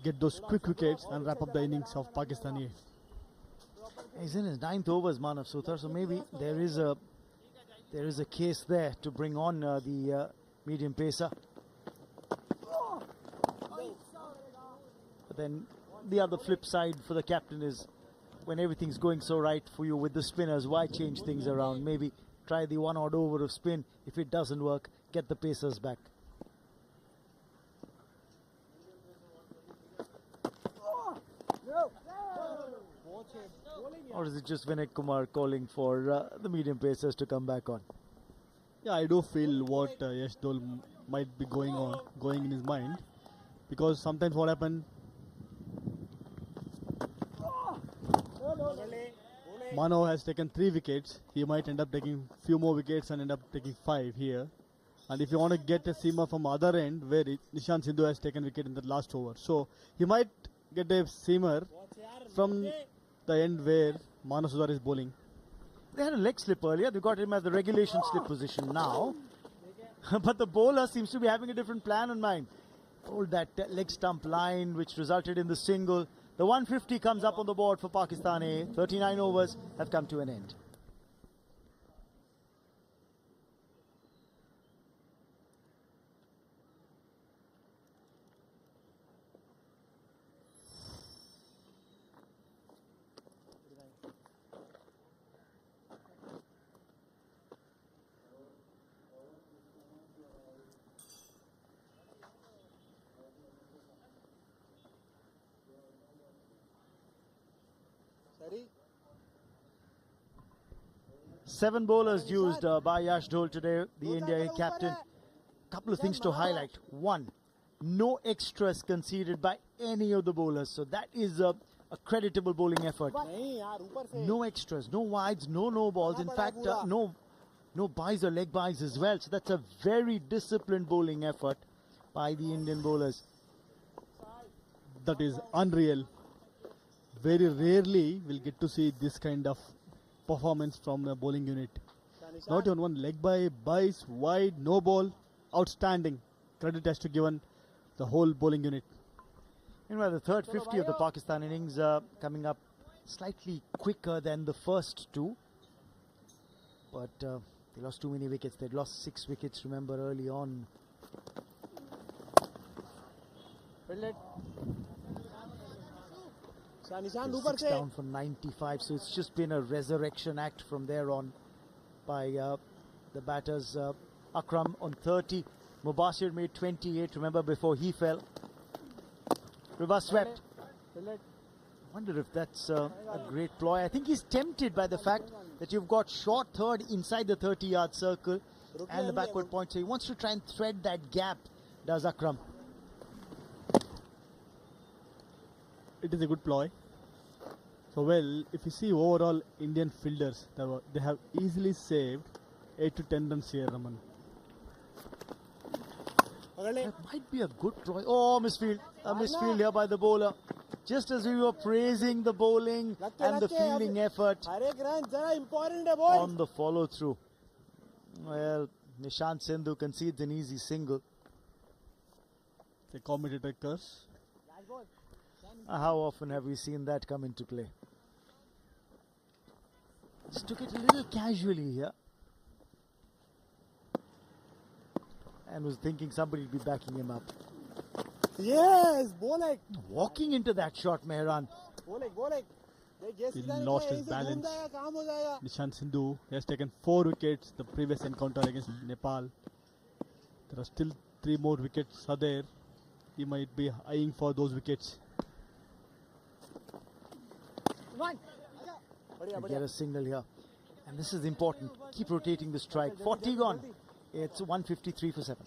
get those quick wickets and wrap up the innings of Pakistani. He's in his 9th overs, Manav Sothar, so maybe there is a case there to bring on the medium pacer. But then the other flip side for the captain is, when everything's going so right for you with the spinners, why change things around? Maybe try the 1 odd over of spin. If it doesn't work, get the pacers back. Or is it just Vinay Kumar calling for the medium pacers to come back on? Yeah, I do feel what Ashdul might be going in his mind, because sometimes what happens, Mano has taken 3 wickets. He might end up taking few more wickets and end up taking 5 here. And if you want to get a seamer from other end, where Nishant Sindhu has taken wicket in the last over, so he might get a seamer from the end where Manas Sudhar is bowling. They had a leg slip earlier. They got him at the regulation slip position now. But the bowler seems to be having a different plan in mind. Bowled that leg stump line, which resulted in the single. The 150 comes up on the board for Pakistan A. 39 overs have come to an end. Sorry? 7 bowlers used by Yash Dhol today, the India A captain. Couple of things to highlight. One, no extras conceded by any of the bowlers. So that is a creditable bowling effort. नहीं यार ऊपर से No extras, no wides, no balls. In fact, no buys or leg buys as well. So that's a very disciplined bowling effort by the Indian bowlers. That is unreal. Very rarely we'll get to see this kind of performance from the bowling unit. Not even one leg by, buys, wide, no ball, outstanding. Credit has to be given the whole bowling unit. Meanwhile, the third 50 of the Pakistan innings coming up slightly quicker than the first two. But they lost too many wickets. They'd lost 6 wickets, remember, early on. निशान They're ऊपर 6 से down for 95, so it's just been a resurrection act from there on by the batters. Akram on 30, Mubashir made 28, remember, before he fell. Reverse swept. Wonder if that's a great ploy. I think he's tempted by the fact that you've got short third inside the 30-yard circle and the backward point, so he wants to try and thread that gap, does Akram. It is a good ploy. So well, if you see overall Indian fielders, they have easily saved 8 to 10 runs here, Raman. That might be a good ploy. Oh, misfield. A misfield here by the bowler. Just as we were praising the bowling and the fielding effort हर एक run जरा important है boy. on the follow through. Well, Nishant Sindhu concedes an easy single. The commentator curse. How often have we seen that come into play? Just took it a little casually here. And was thinking somebody would be backing him up. Yes, Bolek. Walking into that shot, Mehran. Bolek. He lost his balance. Nishant Sindhu has taken 4 wickets the previous encounter against Nepal. There are still 3 more wickets are there. He might be eyeing for those wickets. They get a single here. And this is important. Keep rotating the strike. 40 gone. It's 153 for 7.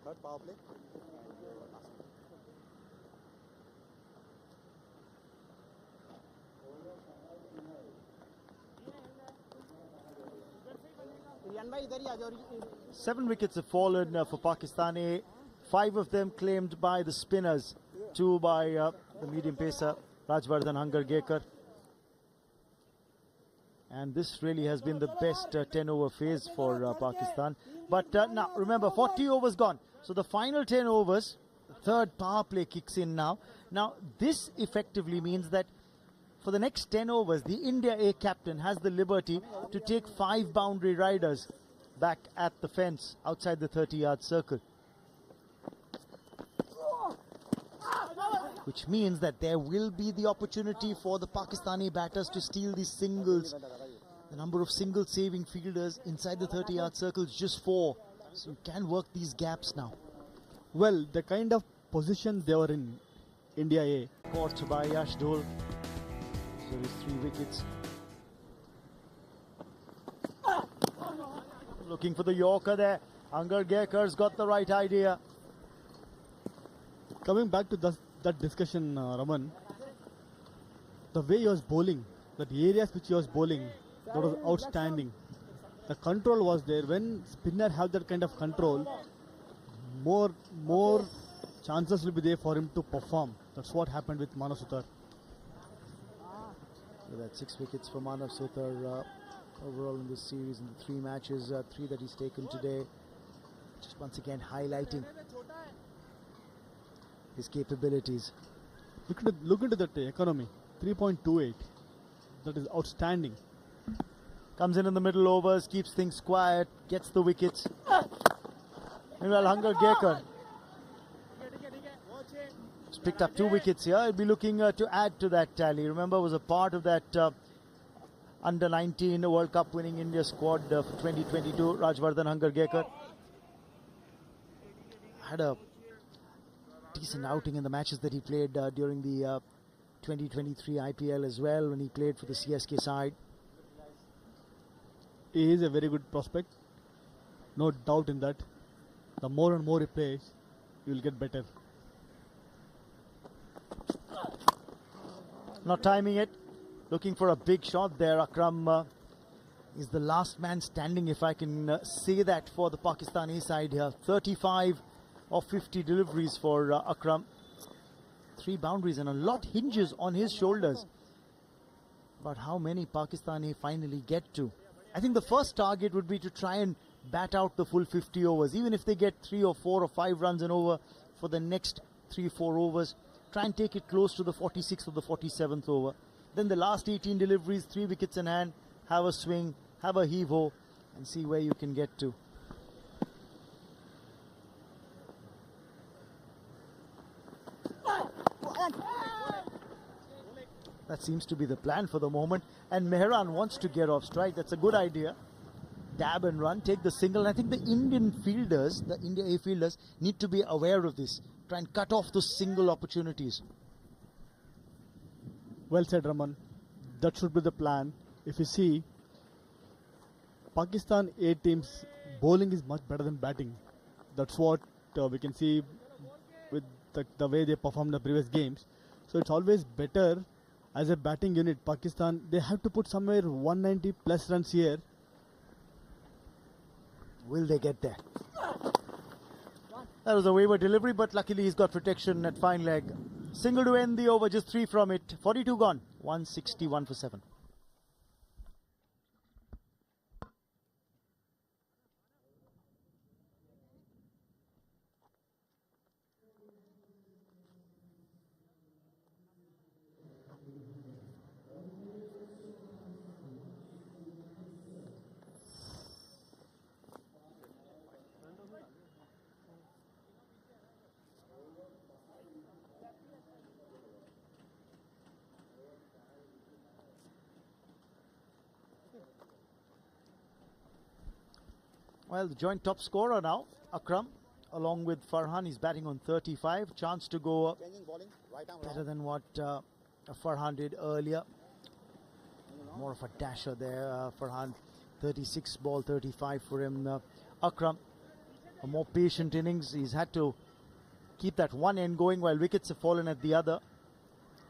Third power play. Riyan भाई इधर ही आ जाओ. 7 wickets have fallen for Pakistan A. 5 of them claimed by the spinners. 2 by the medium pacer, Rajvardhan Hangargekar. And this really has been the best 10-over phase for Pakistan. But now, remember, 40 overs gone. So the final 10 overs, the third power play kicks in now. Now, this effectively means that for the next 10 overs, the India A captain has the liberty to take 5 boundary riders back at the fence outside the 30-yard circle. Which means that there will be the opportunity for the Pakistani batters to steal these singles. The number of single saving fielders inside the 30-yard circle is just 4. So you can work these gaps now. Well, the kind of position they were in, India A. Caught by Yash Dhol. So there's 3 wickets. Looking for the Yorker there. Angargerkar's got the right idea. Coming back to that discussion, Raman, the way he was bowling, the areas which he was bowling, that was outstanding. The control was there. When spinner have that kind of control, more chances will be there for him to perform. That's what happened with Manav Sutar. So that's 6 wickets for Manav Sutar overall in this series, in the 3 matches, 3 that he's taken today. Just once again highlighting his capabilities. Look into that economy, 3.28. That is outstanding. Comes in the middle overs, keeps things quiet, gets the wickets. Meanwhile, Angargerkar has picked up 2 wickets here. He'll be looking to add to that tally. Remember, was a part of that under 19 World Cup winning India squad for 2022. Rajvardhan Angargerkar had a decent outing in the matches that he played during the 2023 IPL as well, when he played for the CSK side. He is a very good prospect, no doubt in that. The more and more he plays, he will get better. Not timing it, looking for a big shot there. Akram is the last man standing, if I can say that, for the Pakistani side here. 35 of 50 deliveries for Akram. 3 boundaries, and a lot hinges on his shoulders. But how many Pakistani finally get to? I think the first target would be to try and bat out the full 50 overs. Even if they get 3 or 4 or 5 runs and over for the next 3-4 overs, try and take it close to the 46th or the 47th over. Then the last 18 deliveries, 3 wickets in hand, have a swing, have a heave-ho, and see where you can get to. That seems to be the plan for the moment. And Mehran wants to get off strike. That's a good idea. Dab and run, take the single. And I think the Indian fielders, the India A fielders, need to be aware of this. Try and cut off those single opportunities. Well said, Raman. That should be the plan. If you see, Pakistan A team's bowling is much better than batting. That's what we can see with the way they performed the previous games. So it's always better as a batting unit. Pakistan, they have to put somewhere 190 plus runs here. Will they get there? That was a waiver delivery, but luckily he's got protection at fine leg. Single to end the over, just 3 from it. 42 gone, 161 for 7. Well, the joint top scorer now, Akram, along with Farhan. He's batting on 35. Chance to go better than what Farhan did earlier. More of a dasher there, Farhan. 36 ball, 35 for him. Akram, a more patient innings. He's had to keep that one end going while wickets have fallen at the other.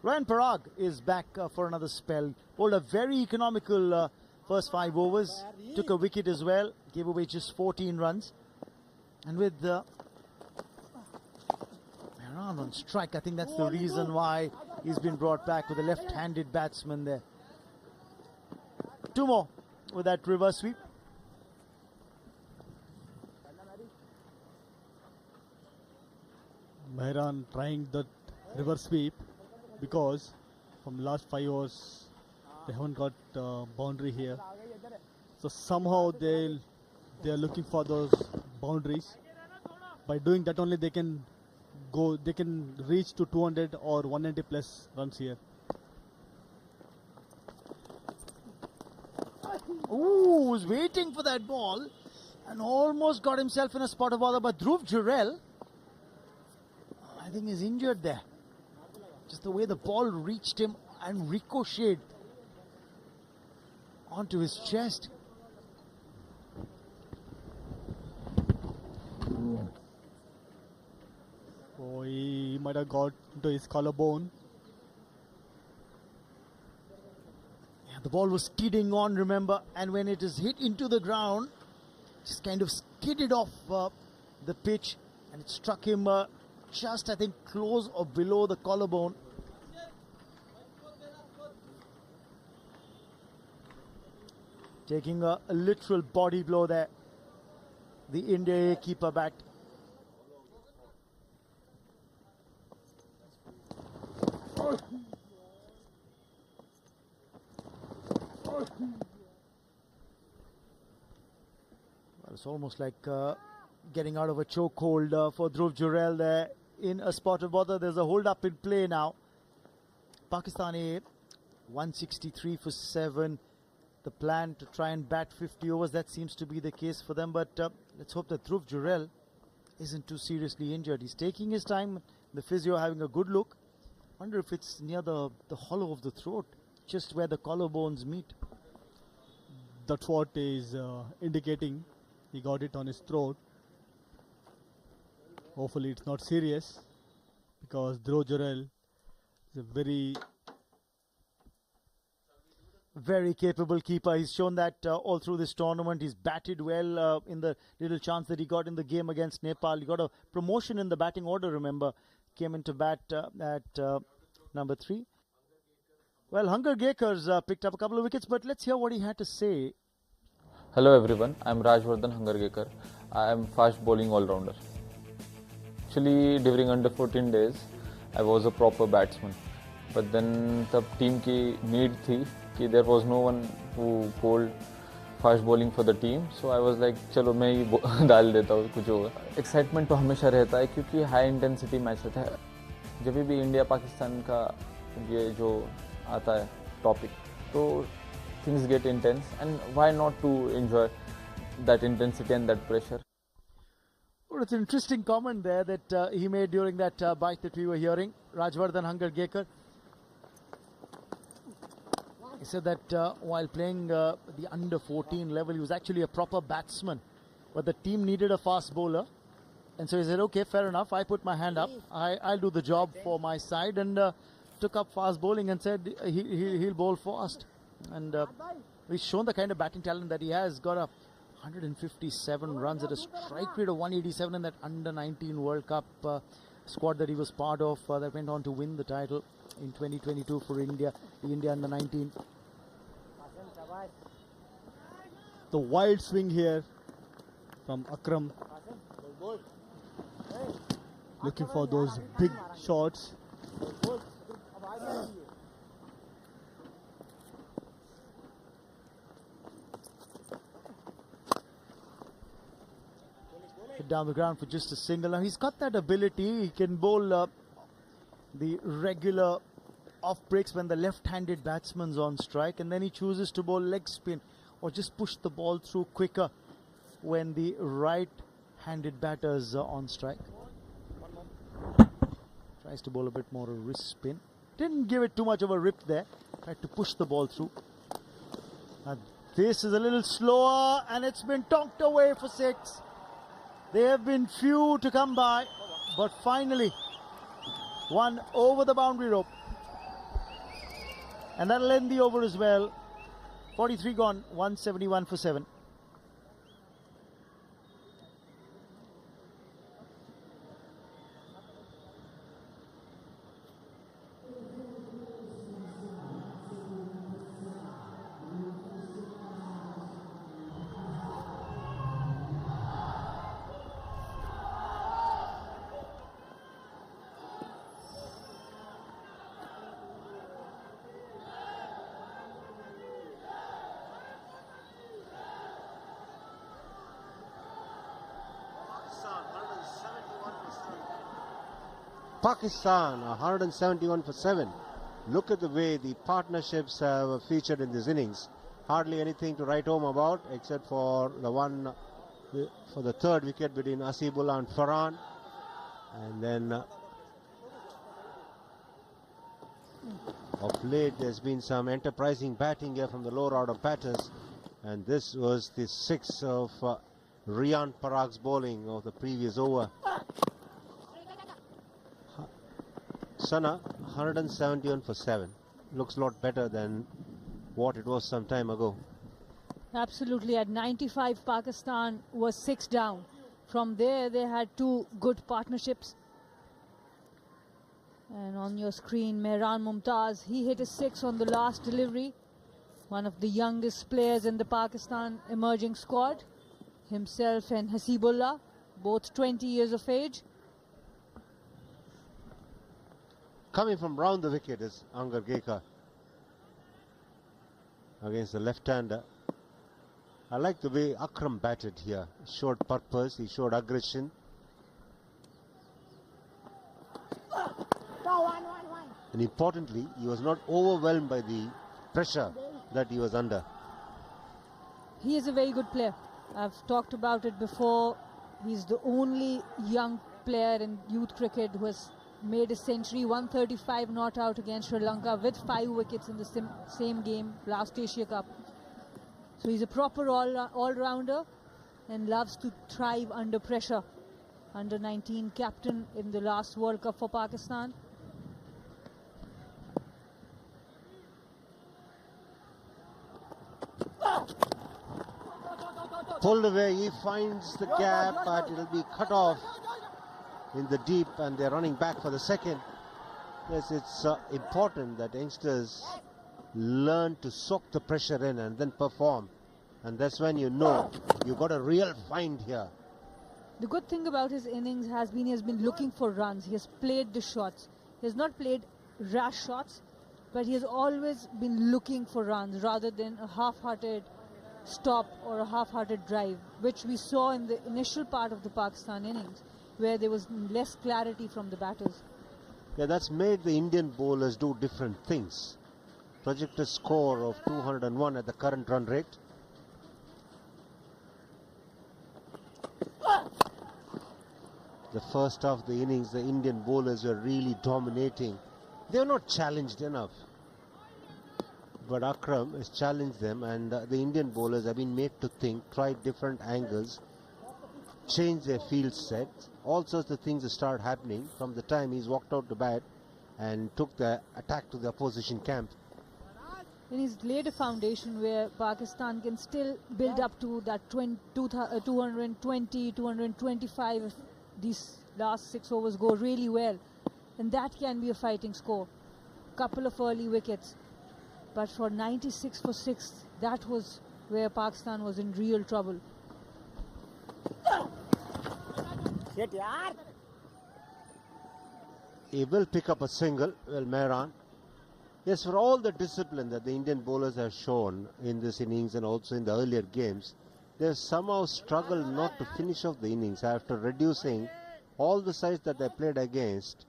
Ryan Parag is back for another spell. Bowled a very economical first 5 overs. Took a wicket as well. Gave away just 14 runs. And with Mehran on strike, I think that's the reason why he's been brought back with a left-handed batsman there. 2 more with that reverse sweep. Mehran trying that reverse sweep because from last 5 overs they haven't got boundary here. So somehow they are looking for those boundaries. By doing that only they can reach to 200 or 190 plus runs here. Ooh, was waiting for that ball and almost got himself in a spot of bother, but Dhruv Jurel, I think, is injured there. Just the way the ball reached him and ricocheted onto his chest. might have got into his collarbone. Yeah, the ball was skidding on, remember, and when it is hit into the ground, just kind of skidded off the pitch, and it struck him just, I think, close or below the collarbone. Taking a literal body blow there. The India A keeper back. Well, it's almost like getting out of a chokehold for Dhruv Jurel there in a spot of bother. There's a hold up in play now. Pakistan A 163 for 7. The plan to try and bat 50 overs, that seems to be the case for them, but let's hope that Dhruv Jurel isn't too seriously injured. He's taking his time, the physio having a good look. Wonder if it's near the hollow of the throat, just where the collarbones meet. That's what is indicating. He got it on his throat. Hopefully it's not serious, because Dhruv Jurel is a very capable keeper. He's shown that all through this tournament. He's batted well in the little chance that he got in the game against Nepal. He got a promotion in the batting order, remember. Came into bat at number 3. Well, Hunger Gakers picked up a couple of wickets, but let's hear what he had to say. Hello everyone, I am Rajvardhan Hangargekar. I am fast bowling all-rounder. Actually, during under 14 days, I was a proper batsman. But then the team की need थी कि there was no one who bowled fast bowling for the team. So I was like, चलो मैं ही डाल देता हूँ कुछ होगा. Excitement तो हमेशा रहता है क्योंकि high intensity match रहता है. जब भी इंडिया पाकिस्तान का ये जो आता है topic, तो things get intense, and why not to enjoy that intensity and that pressure. Well, it's an interesting comment there that he made during that bite that we were hearing. Rajvardhan Hangargekar. He said that while playing the under 14 level, he was actually a proper batsman, but the team needed a fast bowler, and so he said, okay, fair enough, I put my hand up, I'll do the job for my side, and took up fast bowling and said he'll bowl fast. And he's shown the kind of batting talent that he has. Got a 157 runs at a strike rate of 187 in that under 19 World Cup squad that he was part of, that went on to win the title in 2022 for India, the India under 19. the wild swing here from Akram. Looking for those big shots. Hit down the ground for just a single. Now he's got that ability. He can bowl the regular off breaks when the left-handed batsman's on strike, and then he chooses to bowl leg spin or just push the ball through quicker when the right-handed batter's on strike. Tries to bowl a bit more a wrist spin. Didn't give it too much of a rip there. Tried to push the ball through. This is a little slower, and it's been tonked away for 6. There have been few to come by, but finally one over the boundary rope. And that'll end the over as well. 43 gone, 171 for 7. Pakistan 171 for 7. Look at the way the partnerships have featured in this innings. Hardly anything to write home about except for the one for the third wicket between Asibullah and Farhan. And then of late there's been some enterprising batting here from the lower order batters, and this was the 6th of Rian Parag's bowling of the previous over. Sana, 171 for 7. Looks a lot better than what it was some time ago. Absolutely. At 95, Pakistan was 6 down. From there, they had 2 good partnerships. And on your screen, Mehran Mumtaz, he hit a 6 on the last delivery. One of the youngest players in the Pakistan emerging squad. Himself and Hasibullah, both 20 years of age. Coming from round the wicket is Angargekar against the left-hander. I like the way Akram batted here. He showed purpose, he showed aggression. And importantly, he was not overwhelmed by the pressure that he was under. He is a very good player. I've talked about it before. He's the only young player in youth cricket who has made a century, 135 not out against Sri Lanka with 5 wickets in the same game, last Asia Cup. So he's a proper all-rounder and loves to thrive under pressure. Under 19 captain in the last World Cup for Pakistan. Pulled away, he finds the gap, but it'll be cut off in the deep, and they're running back for the second. Yes, it's important that youngsters learn to soak the pressure in and then perform. And that's when you know you got a real find here. The good thing about his innings has been he has been looking for runs. He has played the shots. He has not played rash shots, but he has always been looking for runs rather than a half-hearted stop or a half-hearted drive, which we saw in the initial part of the Pakistan innings, where there was less clarity from the batters. Yeah, that's made the Indian bowlers do different things. Projected score of 201 at the current run rate. The first half of the innings, the Indian bowlers were really dominating. They were not challenged enough. But Akram has challenged them, and the Indian bowlers have been made to think, try different angles, change their field set. All sorts of things start happening from the time he's walked out to bat and took the attack to the opposition camp. And he's laid a foundation where Pakistan can still build up to that 220, 225 if these last 6 overs go really well. And that can be a fighting score. Couple of early wickets. But for 96 for 6, that was where Pakistan was in real trouble. He will pick up a single. Well, Mehran. Yes, for all the discipline that the Indian bowlers have shown in this innings and also in the earlier games, they have somehow struggled not to finish off the innings after reducing all the sides that they played against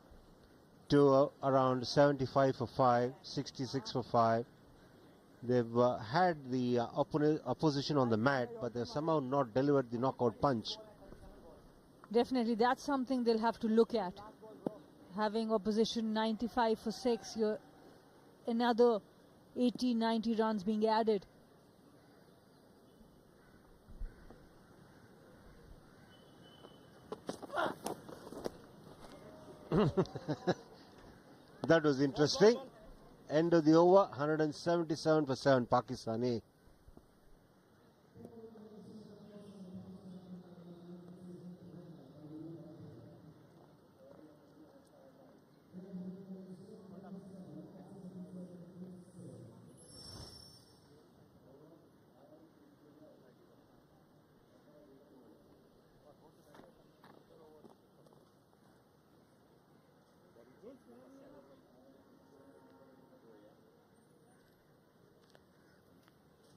to around 75 for 5, 66 for 5. They've had the opposition on the mat, but they've somehow not delivered the knockout punch. Definitely, that's something they'll have to look at. Having opposition 95 for 6, you're another 80, 90 runs being added. That was interesting. End of the over, 177 for 7 Pakistani.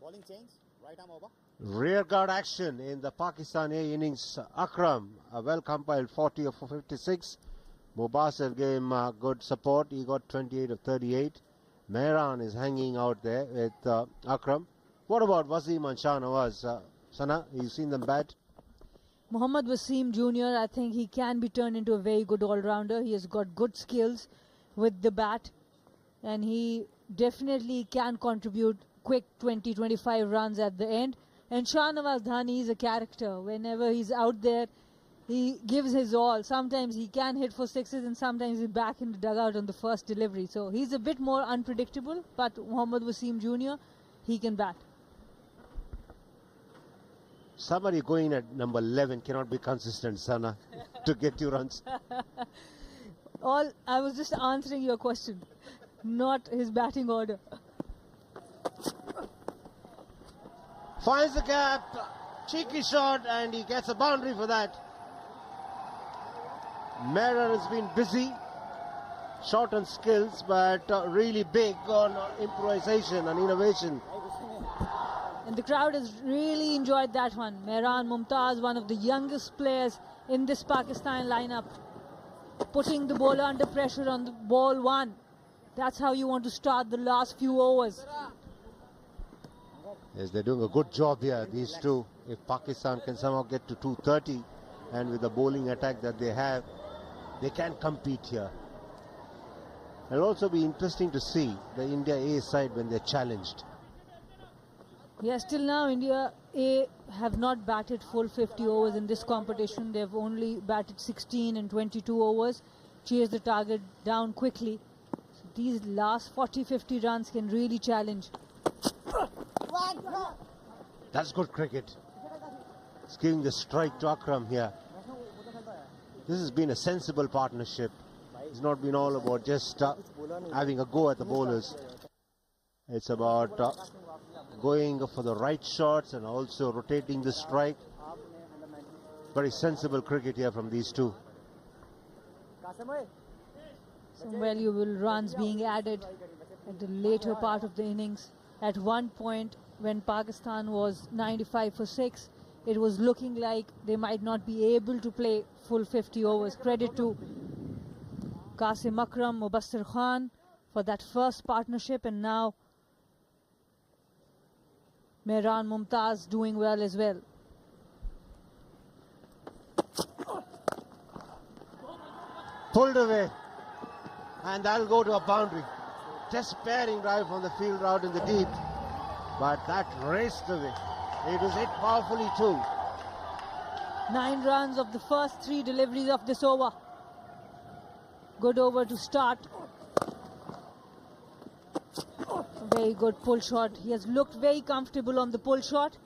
Bowling change, right arm over. Rear guard action in the Pakistan A innings. Akram, a well-compiled 40 of 56. Mubasir gave him good support. He got 28 of 38. Mehran is hanging out there with Akram. What about Wasim and Shah Nawaz? Sana, you've seen them bat? Mohammad Wasim Jr., I think he can be turned into a very good all-rounder. He has got good skills with the bat, and he definitely can contribute quick 20-25 runs at the end. And Shah Nawaz Dhani is a character. Whenever he's out there, He gives his all. Sometimes he can hit for sixes and sometimes he's back in the dugout on the first delivery. So he's a bit more unpredictable, but Mohammad Wasim Jr., he can bat. Somebody going at number 11 cannot be consistent, Sana, to get 2 runs. I was just answering your question, not his batting order. Finds the gap, cheeky shot, and he gets a boundary for that. Mehra has been busy, short on skills, but really big on improvisation and innovation. And the crowd has really enjoyed that one. Mehran Mumtaz, one of the youngest players in this Pakistan lineup, putting the bowler under pressure on the ball 1. That's how you want to start the last few overs. Yes, they're doing a good job here, these two. If Pakistan can somehow get to 230, and with the bowling attack that they have, they can compete here. It'll also be interesting to see the India A side when they're challenged. Yes, till now India A have not batted full 50 overs in this competition. They've only batted 16 and 22 overs, chased the target down quickly. So these last 40-50 runs can really challenge. That's good cricket. It's giving the strike to Akram here. This has been a sensible partnership. It's not been all about just having a go at the bowlers. It's about going for the right shots and also rotating the strike. Very sensible cricket here from these two. Some valuable runs being added at the later part of the innings. At one point, when Pakistan was 95 for 6, it was looking like they might not be able to play full 50 overs. Credit to Qasim Akram, Mubassir Khan for that first partnership, and now Mehran Mumtaz doing well as well. Pulled away, and that'll go to a boundary. Despairing drive from the field out in the deep, but that raced away. It was hit powerfully too. 9 runs of the first 3 deliveries of this over. Good over to start. Very good pull shot. He has looked very comfortable on the pull shot.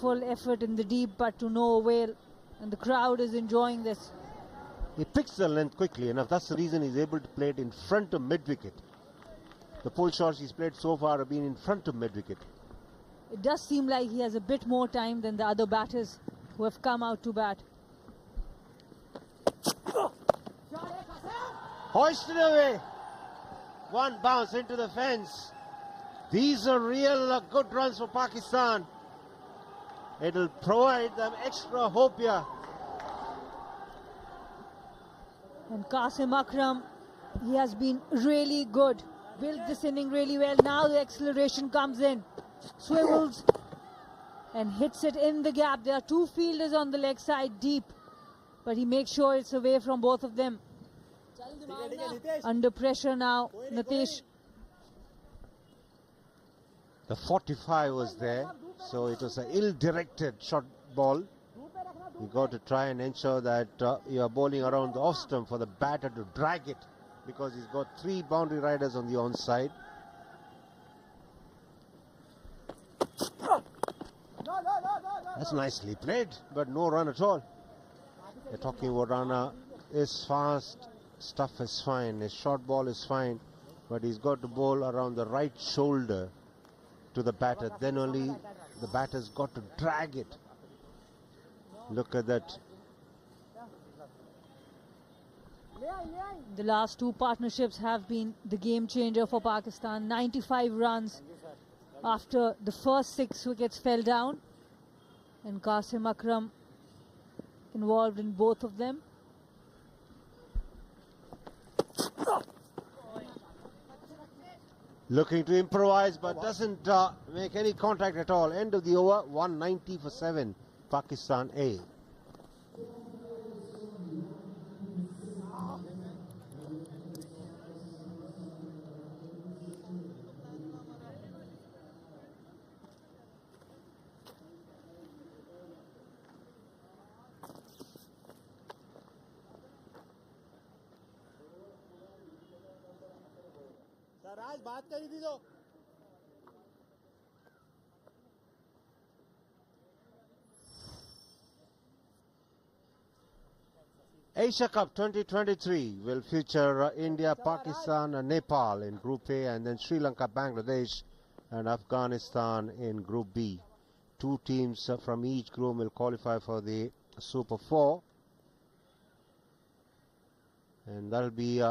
Full effort in the deep, but to no avail. And the crowd is enjoying this. He picks the length quickly enough. That's the reason he's able to play it in front of mid-wicket. The pull shots he's played so far have been in front of mid-wicket. It does seem like he has a bit more time than the other batters who have come out to bat. Hoisted away. One bounce into the fence. These are real good runs for Pakistan. It'll provide them extra hope here. And Qasim Akram, he has been really good. Built this inning really well. Now the acceleration comes in. Swivels and hits it in the gap. There are 2 fielders on the leg side deep, but he makes sure it's away from both of them. Under pressure now, Nitesh. The 45 was there, so it was an ill-directed shot ball. You got to try and ensure that you are bowling around the off stump for the batter to drag it, because he's got 3 boundary riders on the onside. That's nicely played, but no run at all. They're talking about Rana is fast, stuff is fine, his short ball is fine, but he's got to bowl around the right shoulder to the batter. Then only the batter's got to drag it. Look at that. The last 2 partnerships have been the game changer for Pakistan. 95 runs after the first 6 wickets fell down, and Qasim Akram involved in both of them. Looking to improvise, but doesn't make any contact at all. End of the over, 190 for 7, Pakistan A. राज बात करी थी जो Asia Cup 2023 will feature India, Pakistan and Nepal in Group A, and then Sri Lanka, Bangladesh and Afghanistan in Group B. Two teams from each group will qualify for the Super 4. And that'll be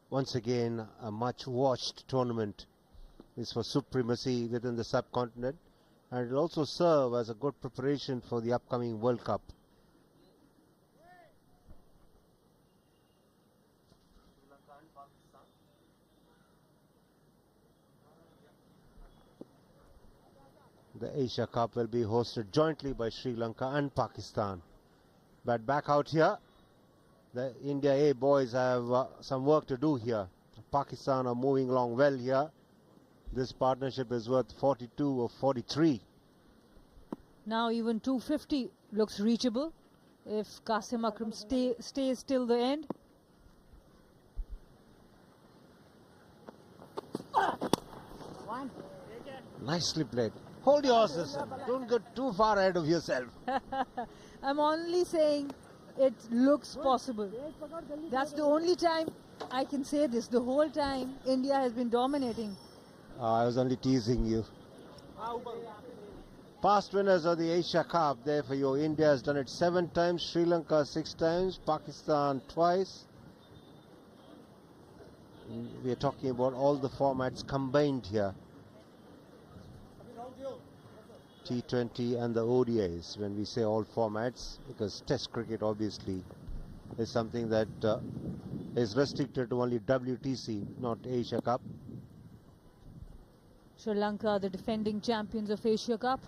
once again a much watched tournament. It's for supremacy within the subcontinent, and it will also serve as a good preparation for the upcoming World Cup. The Asia Cup will be hosted jointly by Sri Lanka and Pakistan. But back out here, the India A boys have some work to do here. Pakistan are moving along well here. This partnership is worth 42 or 43. Now even 250 looks reachable if Qasim Akram stays till the end. Nicely played. Hold your horses. Don't get too far ahead of yourself. I'm only saying it looks possible. That's the only time I can say this. The whole time India has been dominating. I was only teasing you. Past winners of the Asia Cup there for you. India has done it 7 times, Sri Lanka 6 times, Pakistan twice. We are talking about all the formats combined here. T20 and the ODIs, when we say all formats, because Test cricket obviously is something that is restricted to only WTC, not Asia Cup. Sri Lanka, the defending champions of Asia Cup.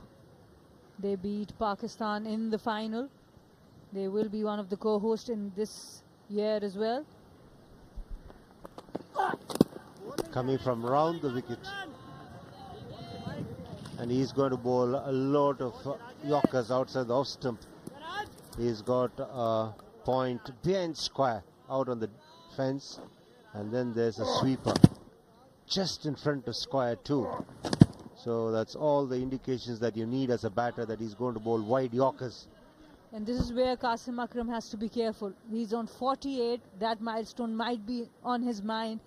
They beat Pakistan in the final. They will be one of the co-hosts in this year as well. Coming from round the wicket. And he's going to bowl a lot of Yorkers outside the off stump. He's got a point behind square out on the fence, and then there's a sweeper just in front of square too. So that's all the indications that you need as a batter, that he's going to bowl wide Yorkers. And this is where Qasim Akram has to be careful. He's on 48. That milestone might be on his mind,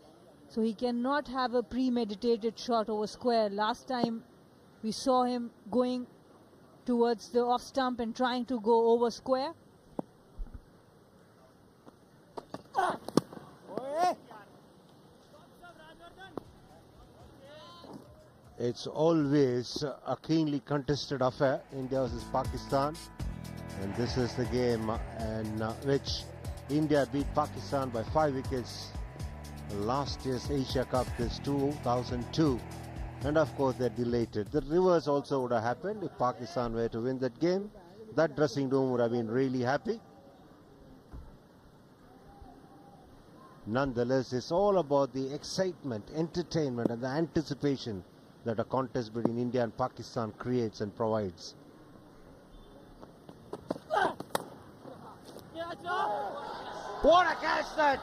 so he cannot have a premeditated shot over square. Last time we saw him going towards the off stump and trying to go over square. It's always a keenly contested affair, India versus Pakistan. And this is the game in which India beat Pakistan by 5 wickets. Last year's Asia Cup is 2002. And of course they're delighted. The reverse also would have happened if Pakistan were to win that game. That dressing room would have been really happy. Nonetheless, it's all about the excitement, entertainment and the anticipation that a contest between India and Pakistan creates and provides. What a catch that!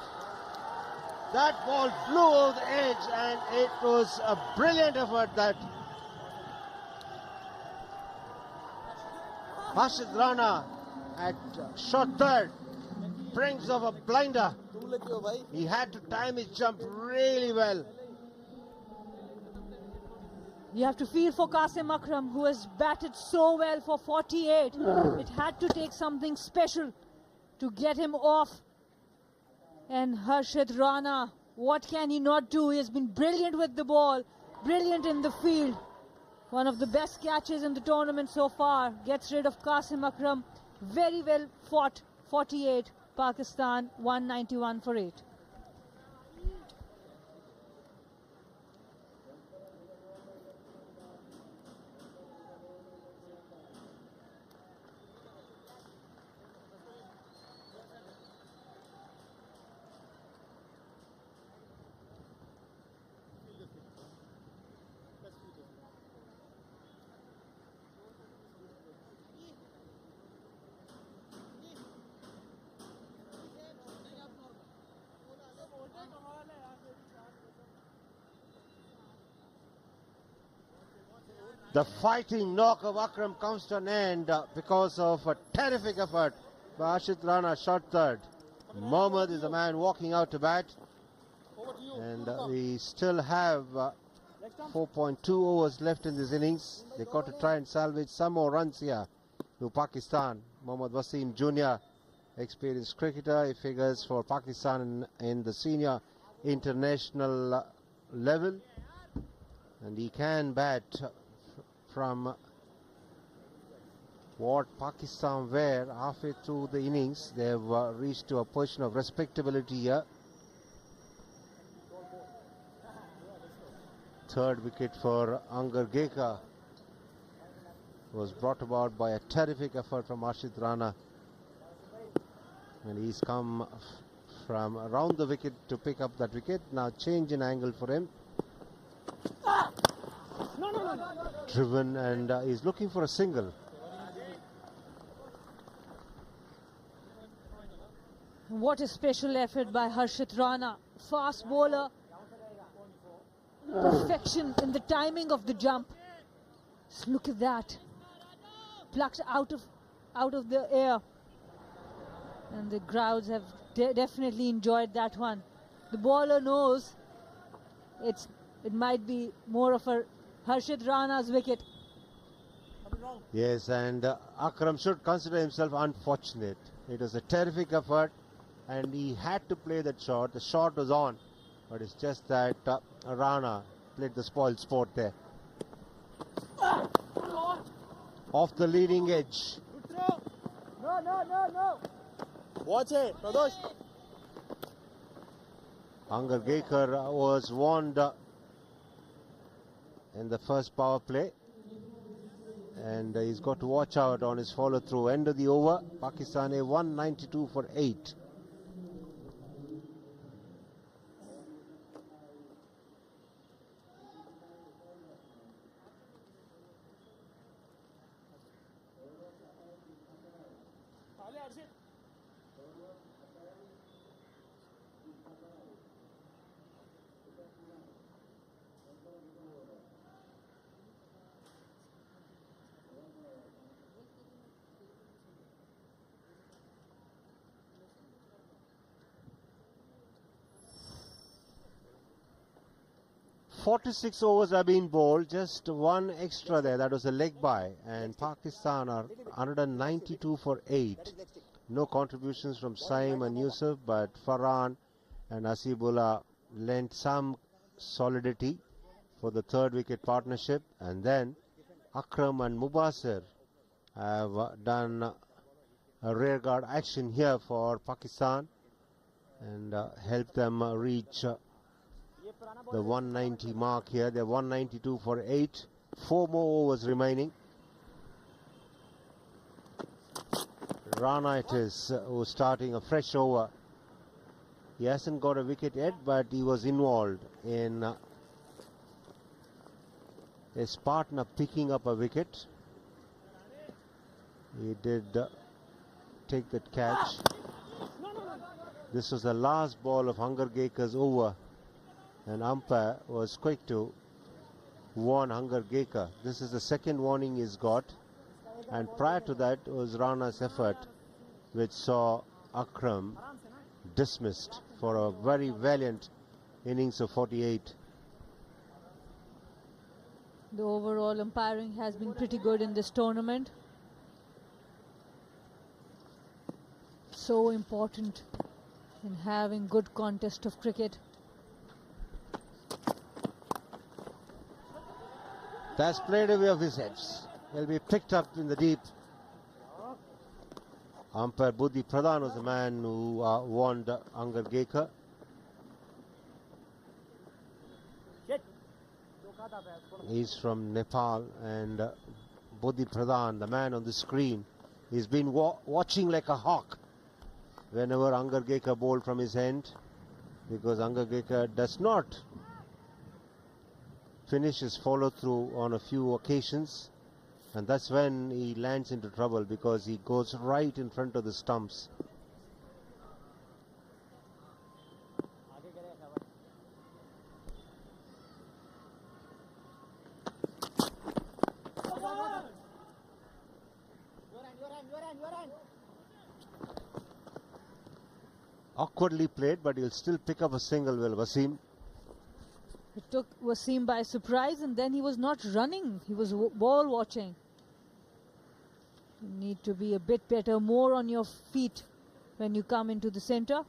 That ball flew over the edge, and it was a brilliant effort that Harshit Rana at shot third brings off a blinder. He had to time his jump really well. You have to feel for Qasim Akram, who has batted so well for 48. It had to take something special to get him off. And Harshit Rana, what can he not do? He has been brilliant with the ball, brilliant in the field. One of the best catches in the tournament so far. Gets rid of Qasim Akram. Very well fought. 48, Pakistan 191 for 8. The fighting knock of Akram comes to an end because of a terrific effort by Harshit Rana, shot third. Mohammad is the man walking out to bat. And we still have 4.2 overs left in this innings. They've got to try and salvage some more runs here to Pakistan. Mohammad Wasim Jr., experienced cricketer. He figures for Pakistan in the senior international level. And he can bat from what Pakistan were halfway through the innings. They have reached to a position of respectability here. Third wicket for Angar Geka was brought about by a terrific effort from Harshit Rana. And he's come from around the wicket to pick up that wicket. Now change in angle for him. Driven, and he's looking for a single. What a special effort by Harshit Rana. Fast bowler. Perfection in the timing of the jump. Just look at that. Plucked out of the air. And the crowds have definitely enjoyed that one. The bowler knows it might be more of a Harshit Rana's wicket. Yes, and Akram should consider himself unfortunate. It was a terrific effort and he had to play that shot. The shot was on, but it's just that Rana played the spoiled sport there. Off the leading edge. No. Watch it, Pradosh. Angar Gekar was warned in the first power play, and he's got to watch out on his follow through. End of the over, Pakistan a 192 for 8. Arshit. 46 overs have been bowled, just one extra there, that was a leg by, and Pakistan are 192 for 8. No contributions from Saim and Yusuf, but Farhan and Hasibullah lent some solidity for the third wicket partnership, and then Akram and Mubasir have done a rearguard action here for Pakistan and helped them reach the 190 mark here. They're 192 for 8. 4 more overs remaining. Rana it is who's starting a fresh over. He hasn't got a wicket yet, but he was involved in his partner picking up a wicket. He did take that catch. This was the last ball of Angar Gekar's over, and umpire was quick to warn Angar Gekar. This is the second warning he's got, and prior to that was Rana's effort, which saw Akram dismissed for a very valiant innings of 48. The overall umpiring has been pretty good in this tournament. So important in having good contest of cricket. That's played away of his heads. He'll be picked up in the deep. Umpire Buddhi Pradhan was the man who warned Angar Gekar. He's from Nepal, and Buddhi Pradhan, the man on the screen, he's been watching like a hawk whenever Angar Gekar bowled from his end, because Angar Gekar does not finish his follow through on a few occasions, and that's when he lands into trouble, because he goes right in front of the stumps. Awkwardly played, but he'll still pick up a single, will Wasim. It took Wasim by surprise, and then he was not running. He was ball watching. You need to be a bit better, more on your feet when you come into the center.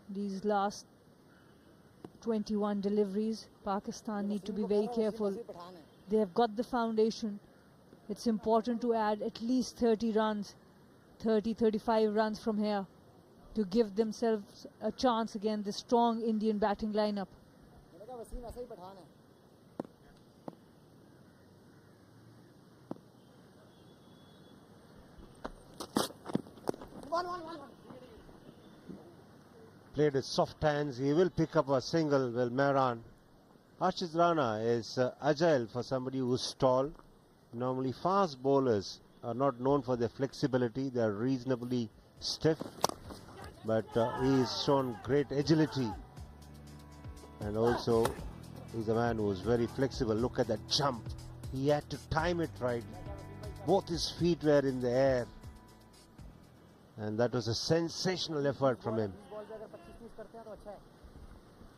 These last 21 deliveries, Pakistan need to be very careful. They have got the foundation. It's important to add at least 30 runs, 35 runs from here to give themselves a chance against the strong Indian batting lineup. Played with soft hands. He will pick up a single. Well, Mehran. Harshit Rana is agile for somebody who's tall. Normally fast bowlers are not known for their flexibility. They are reasonably stiff. But he's shown great agility. And also he's a man who is very flexible. Look at that jump. He had to time it right. Both his feet were in the air. And that was a sensational effort from him.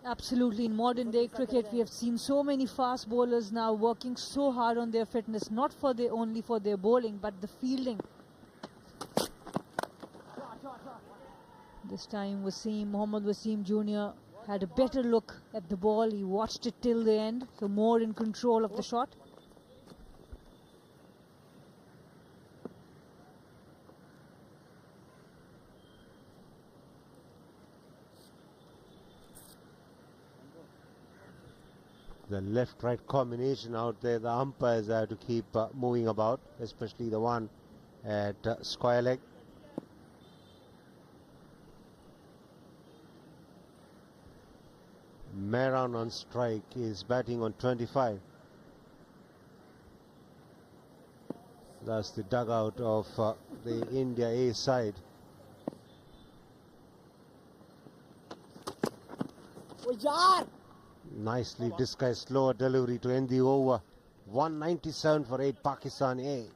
Absolutely. In modern day cricket, we have seen so many fast bowlers now working so hard on their fitness, not for only for their bowling, but the fielding. This time Mohammad Wasim Jr. had a better look at the ball. He watched it till the end, so more in control of the shot. The left-right combination out there, the umpires have to keep moving about, especially the one at square leg. Mehran on strike is batting on 25. That's the dugout of the India A side. Nicely disguised slower delivery to end the over. 197 for 8 Pakistan A.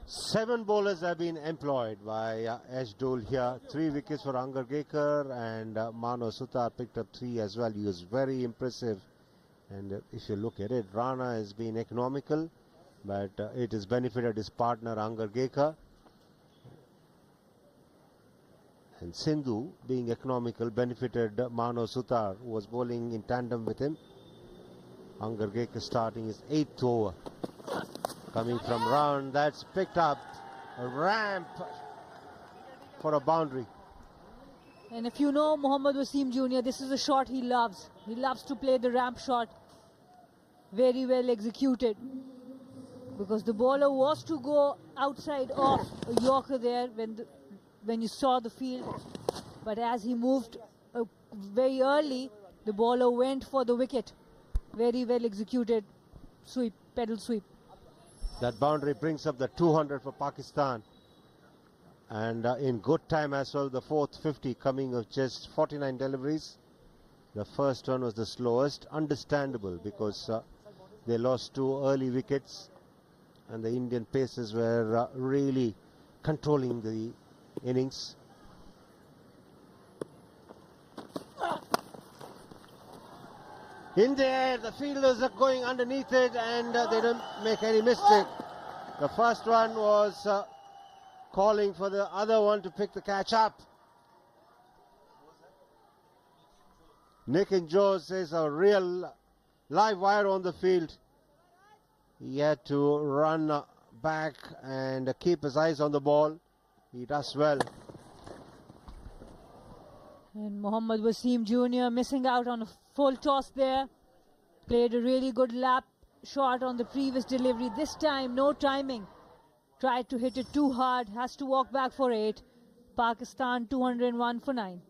Seven bowlers have been employed by Ashdul here. 3 wickets for Angargekar, and Mano Sutar picked up 3 as well. He was very impressive. And if you look at it, Rana has been economical, but it has benefited his partner Angargekar. And Sindhu, being economical, benefited Mano Sutar, who was bowling in tandem with him. Angargekar starting his 8th over. Coming from round, that's picked up a ramp for a boundary. And if you know Mohammad Wasim Jr., this is a shot he loves. He loves to play the ramp shot. Very well executed. Because the bowler was to go outside off a Yorker there when you saw the field. But as he moved very early, the bowler went for the wicket. Very well executed sweep, pedal sweep. That boundary brings up the 200 for Pakistan. And in good time as well, the 4th 50 coming of just 49 deliveries. The first one was the slowest. Understandable because they lost 2 early wickets. And the Indian pacers were really controlling the innings. In the air, the fielders are going underneath it, and they don't make any mistake. The first one was calling for the other one to pick the catch up. Nick and Joe says a real live wire on the field. He had to run back and keep his eyes on the ball. He does well. And Mohammad Wasim Jr. missing out on a full toss there. Played a really good lap shot on the previous delivery. This time, no timing. Tried to hit it too hard, has to walk back for 8. Pakistan 201 for 9.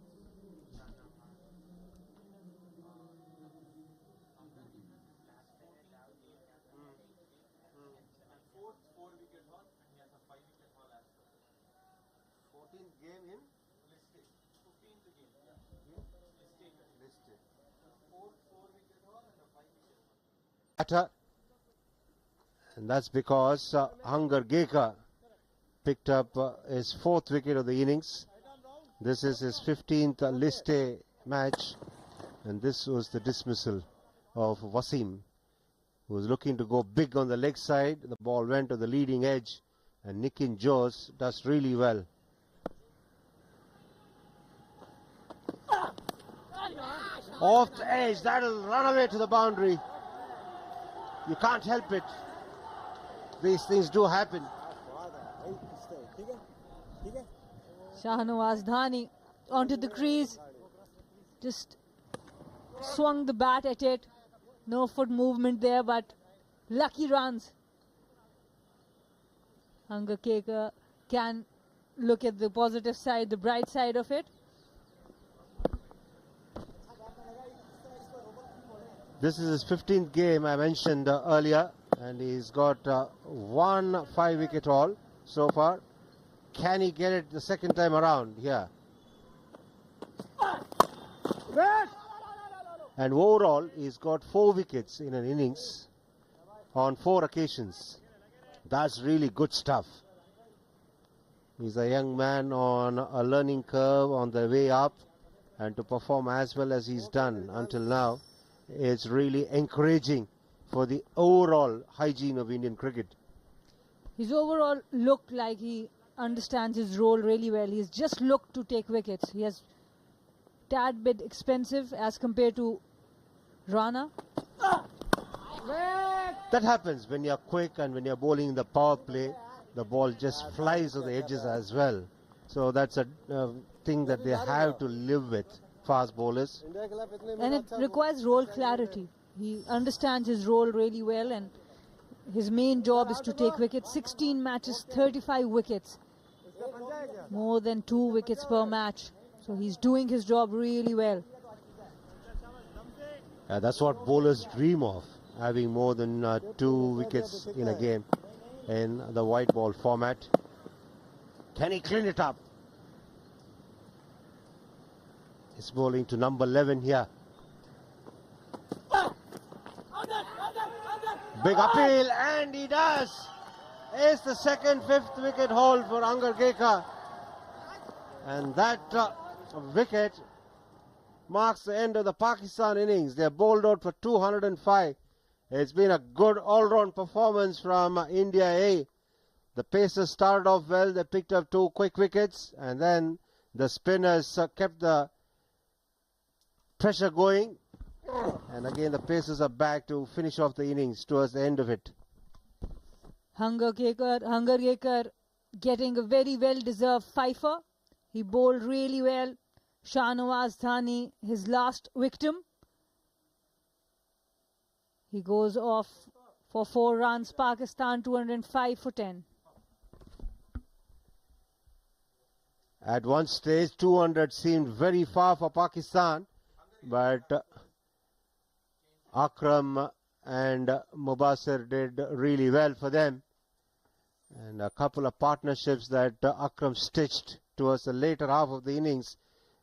Batter. And that's because Hangargekar picked up his 4th wicket of the innings. This is his 15th List A match, and this was the dismissal of Wasim, who was looking to go big on the leg side. The ball went to the leading edge, and Nikin Jose does really well. Off the edge, that'll run away to the boundary. You can't help it. These things do happen. Shahnawaz Dhani onto the crease. Just swung the bat at it. No foot movement there, but lucky runs. Hangargekar can look at the positive side, the bright side of it. This is his 15th game I mentioned earlier, and he's got 1 5-wicket haul so far. Can he get it the second time around here? And overall, he's got 4 wickets in an innings on 4 occasions. That's really good stuff. He's a young man on a learning curve on the way up, and to perform as well as he's done until now, it's really encouraging for the overall hygiene of Indian cricket. His overall looked like he understands his role really well. He's just looked to take wickets. He has tad bit expensive as compared to Rana. That happens when you're quick and when you're bowling in the power play. The ball just flies to the edges as well. So that's a thing that they have to live with, fast bowlers. And it requires role clarity. He understands his role really well, and his main job is to take wickets. 16 matches, 35 wickets. More than 2 wickets per match. So he's doing his job really well. That's what bowlers dream of, having more than 2 wickets in a game in the white ball format. Can he clean it up? He's bowling to number 11 here. Big appeal, and he does. It's the second, 5th wicket haul for Hangargekar. And that wicket marks the end of the Pakistan innings. They're bowled out for 205. It's been a good all-round performance from India A. The Pacers started off well. They picked up 2 quick wickets, and then the spinners kept the pressure going. And again, the Pacers are back to finish off the innings towards the end of it. Hangargekar getting a very well-deserved fifer. He bowled really well. Shahnawaz Dhani, his last victim. He goes off for 4 runs. Pakistan 205 for 10. At one stage, 200 seemed very far for Pakistan, but Akram and Mubasir did really well for them. And a couple of partnerships that Akram stitched towards the later half of the innings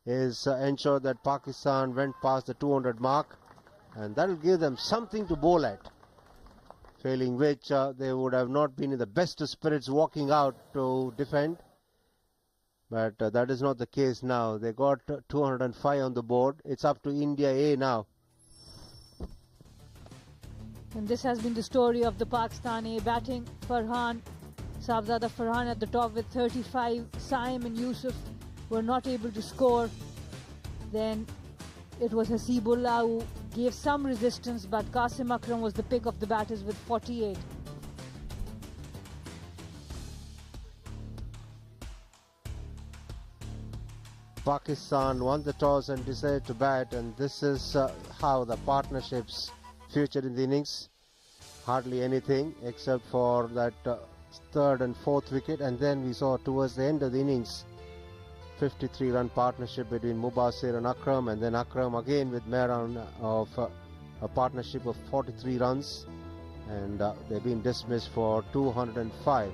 is ensured that Pakistan went past the 200 mark, and that will give them something to bowl at, failing which they would have not been in the best of spirits walking out to defend. But that is not the case now. They got 205 on the board. It's up to India A now. And this has been the story of the Pakistan A batting. Farhan, Sahibzada Farhan at the top with 35. Saim and Yusuf were not able to score. Then it was Hasibullah who gave some resistance, but Qasim Akram was the pick of the batters with 48. Pakistan won the toss and decided to bat, and this is how the partnerships featured in the innings. hardly anything except for that third and fourth wicket, and then we saw towards the end of the innings 53-run partnership between Mubasir and Akram, and then Akram again with Mehran of a partnership of 43 runs, and they've been dismissed for 205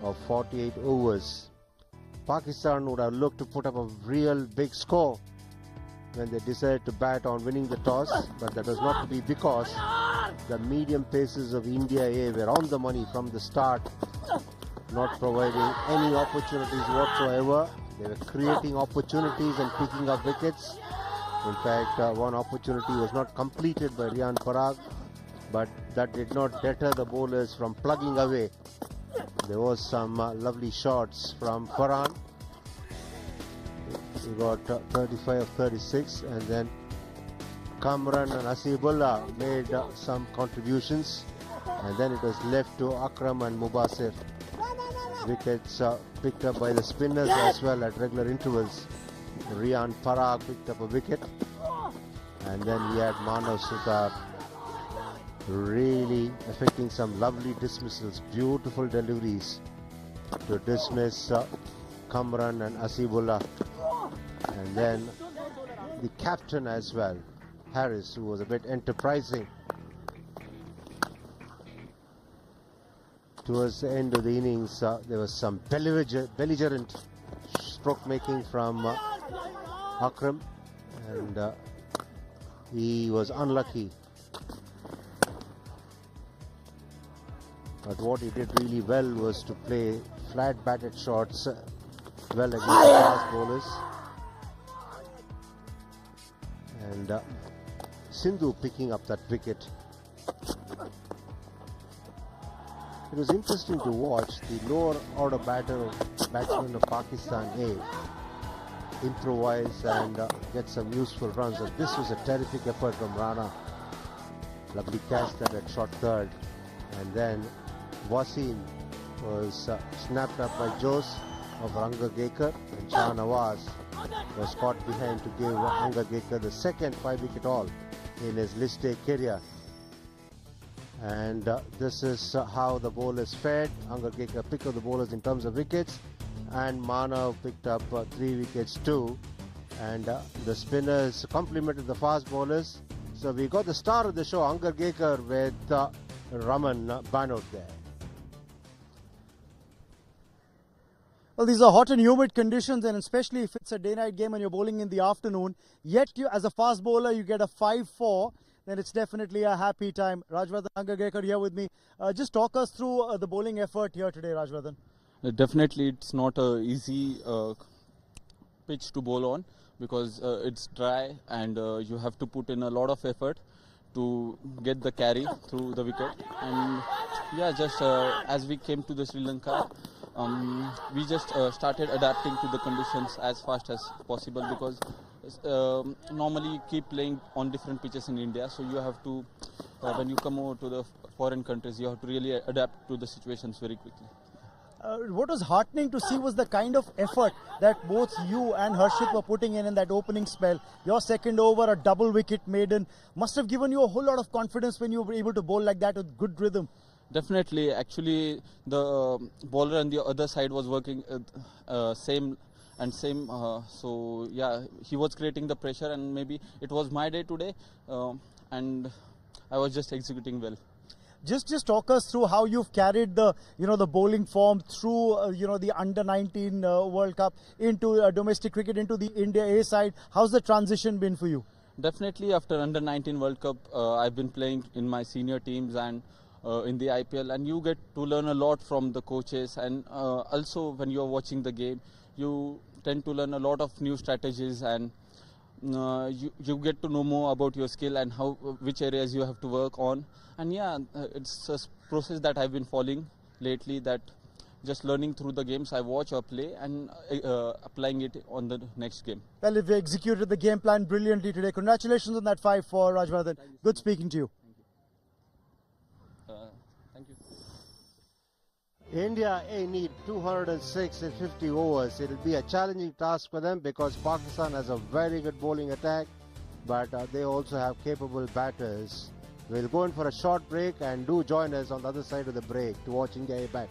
of 48 overs. Pakistan would have looked to put up a real big score when they decided to bat on winning the toss, but that was not to be because the medium paces of India A were on the money from the start, not providing any opportunities whatsoever. They were creating opportunities and picking up wickets. In fact, one opportunity was not completed by Riyan Parag, but that did not deter the bowlers from plugging away. There was some lovely shots from Farhan. He got 35 of 36, and then Kamran and Asibullah made some contributions, and then it was left to Akram and Mubasir. Wickets picked up by the spinners as well at regular intervals. Riyan Parag picked up a wicket, and then we had Manav Sutar really effecting some lovely dismissals, beautiful deliveries to dismiss Kamran and Asibullah. And then the captain as well, Harris, who was a bit enterprising. Towards the end of the innings, there was some belligerent stroke making from Akram, and he was unlucky. But what he did really well was to play flat batted shots well against the fast bowlers. And Sindhu picking up that wicket. It was interesting to watch the lower order batsmen of Pakistan A improvise and get some useful runs. And this was a terrific effort from Rana. Lovely catch that had shot third. And then Wasim was snapped up by Jose of Angagekar, and Shah Nawaz was caught behind to give Angagekar the second 5-wicket haul in his List A career. And this is how the bowlers fared. Angagekar picked up the bowlers in terms of wickets, and Manav picked up 3 wickets too. And the spinners complimented the fast bowlers. So we got the star of the show, Angagekar, with Raman Banod there. Well, these are hot and humid conditions, and especially if it's a day-night game and you're bowling in the afternoon, yet you, as a fast bowler, you get a 5-4, then it's definitely a happy time. Rajvardhan Angagekar here with me. Just talk us through the bowling effort here today, Rajvardhan. Definitely, it's not an easy pitch to bowl on, because it's dry and you have to put in a lot of effort to get the carry through the wicket. And yeah, just as we came to the Sri Lanka, we just started adapting to the conditions as fast as possible, because normally you keep playing on different pitches in India, so you have to, when you come over to the foreign countries, you have to really adapt to the situations very quickly. What was heartening to see was the kind of effort that both you and Harshit were putting in that opening spell. Your second over, a double wicket maiden, must have given you a whole lot of confidence when you were able to bowl like that with good rhythm. Definitely. Actually, the bowler on the other side was working same. So yeah, he was creating the pressure, and maybe it was my day today, and I was just executing well. Just talk us through how you've carried the the bowling form through the under-19 World Cup into domestic cricket, into the India A side. How's the transition been for you? Definitely, after under-19 World Cup, I've been playing in my senior teams and in the IPL, and you get to learn a lot from the coaches, and also when you're watching the game, you tend to learn a lot of new strategies, and you get to know more about your skill and which areas you have to work on. And yeah, it's a process that I've been following lately, that just learning through the games I watch or play and applying it on the next game. Well, you've executed the game plan brilliantly today. Congratulations on that 5 for Rajvardhan. Good speaking to you. Thank you. India A need 206 in 50 overs. It will be a challenging task for them because Pakistan has a very good bowling attack, but they also have capable batters. We'll go in for a short break and do join us on the other side of the break to watch India A bat.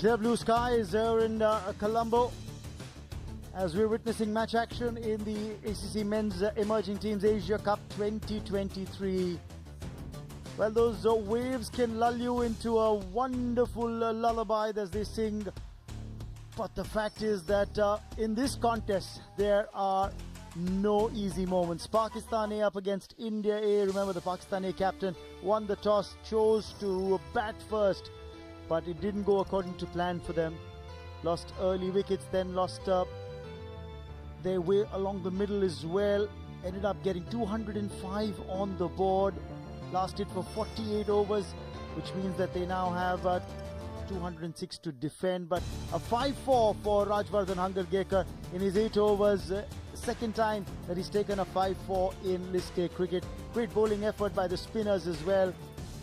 Clear blue skies here in Colombo as we're witnessing match action in the ACC Men's Emerging Teams Asia Cup 2023. Well, those waves can lull you into a wonderful lullaby as they sing. But the fact is that in this contest, there are no easy moments. Pakistan A up against India A. Remember, the Pakistan A captain won the toss, chose to bat first, but it didn't go according to plan for them. Lost early wickets, then lost their way along the middle as well. Ended up getting 205 on the board. Lasted for 48 overs, which means that they now have 206 to defend. But a 5-4 for Rajwardhan Hangargekar in his 8 overs. Second time that he's taken a 5-4 in List A cricket. Great bowling effort by the spinners as well.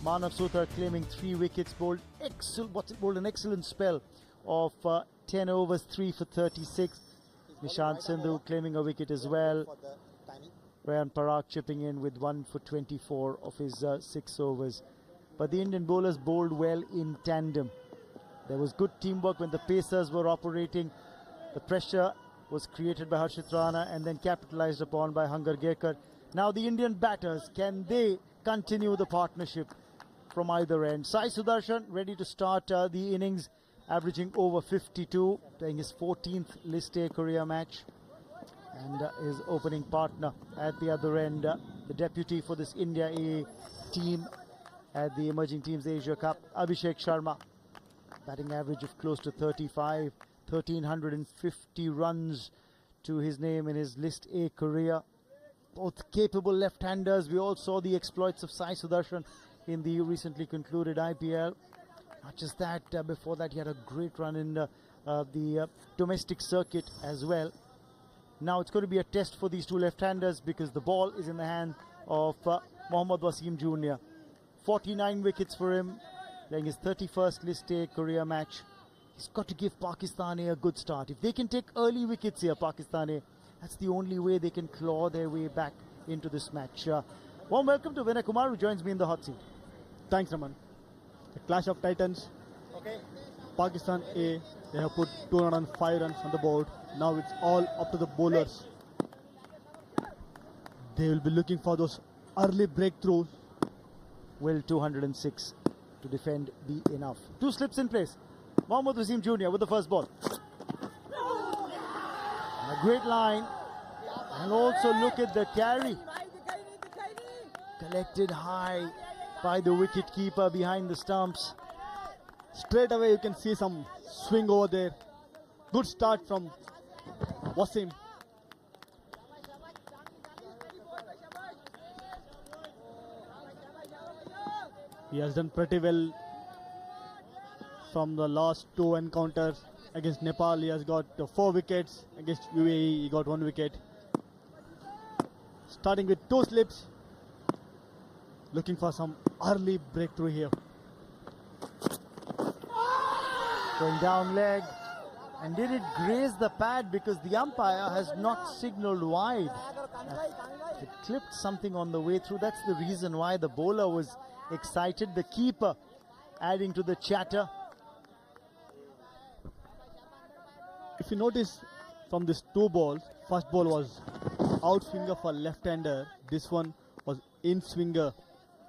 Manav Suthar claiming 3 wickets, bowled an excellent spell of 10 overs, 3 for 36. Nishant Sindhu claiming a wicket as well. Rayan Parag chipping in with 1 for 24 of his 6 overs. But the Indian bowlers bowled well in tandem. There was good teamwork when the pacers were operating. The pressure was created by Harshit Rana and then capitalized upon by Hangargekar. Now the Indian batters, can they continue the partnership from either end? Sai Sudarshan ready to start the innings, averaging over 52, playing his 14th List A career match. And his opening partner at the other end, the deputy for this India A team at the Emerging Teams Asia Cup, Abhishek Sharma. Batting average of close to 35, 1,350 runs to his name in his List A career. Both capable left-handers. We all saw the exploits of Sai Sudarshan in the recently concluded IPL. Not just that, before that he had a great run in the domestic circuit as well. Now it's going to be a test for these two left-handers because the ball is in the hand of Mohammad Wasim Jr. 49 wickets for him, playing his 31st List A career match. He's got to give Pakistan A good start. If they can take early wickets here, Pakistan A, that's the only way they can claw their way back into this match. Warm welcome to Vinay Kumar, who joins me in the hot seat. Thanks, Raman. The clash of titans. Okay. Pakistan A, they have put 205 runs on the board. Now it's all up to the bowlers. They will be looking for those early breakthroughs. Will 206 to defend be enough? 2 slips in place. Mohammad Wasim Jr. with the first ball. A great line. And also look at the carry. Collected high by the wicket-keeper behind the stumps. Straight away you can see some swing over there. Good start from Wasim. He has done pretty well from the last 2 encounters. Against Nepal he has got 4 wickets. Against UAE he got 1 wicket. Starting with 2 slips. Looking for some early breakthrough here. Going down leg. And did it graze the pad because the umpire has not signalled wide? It clipped something on the way through. That's the reason why the bowler was excited. The keeper adding to the chatter. If you notice from these 2 balls, first ball was out swinger for left-hander. This one was in swinger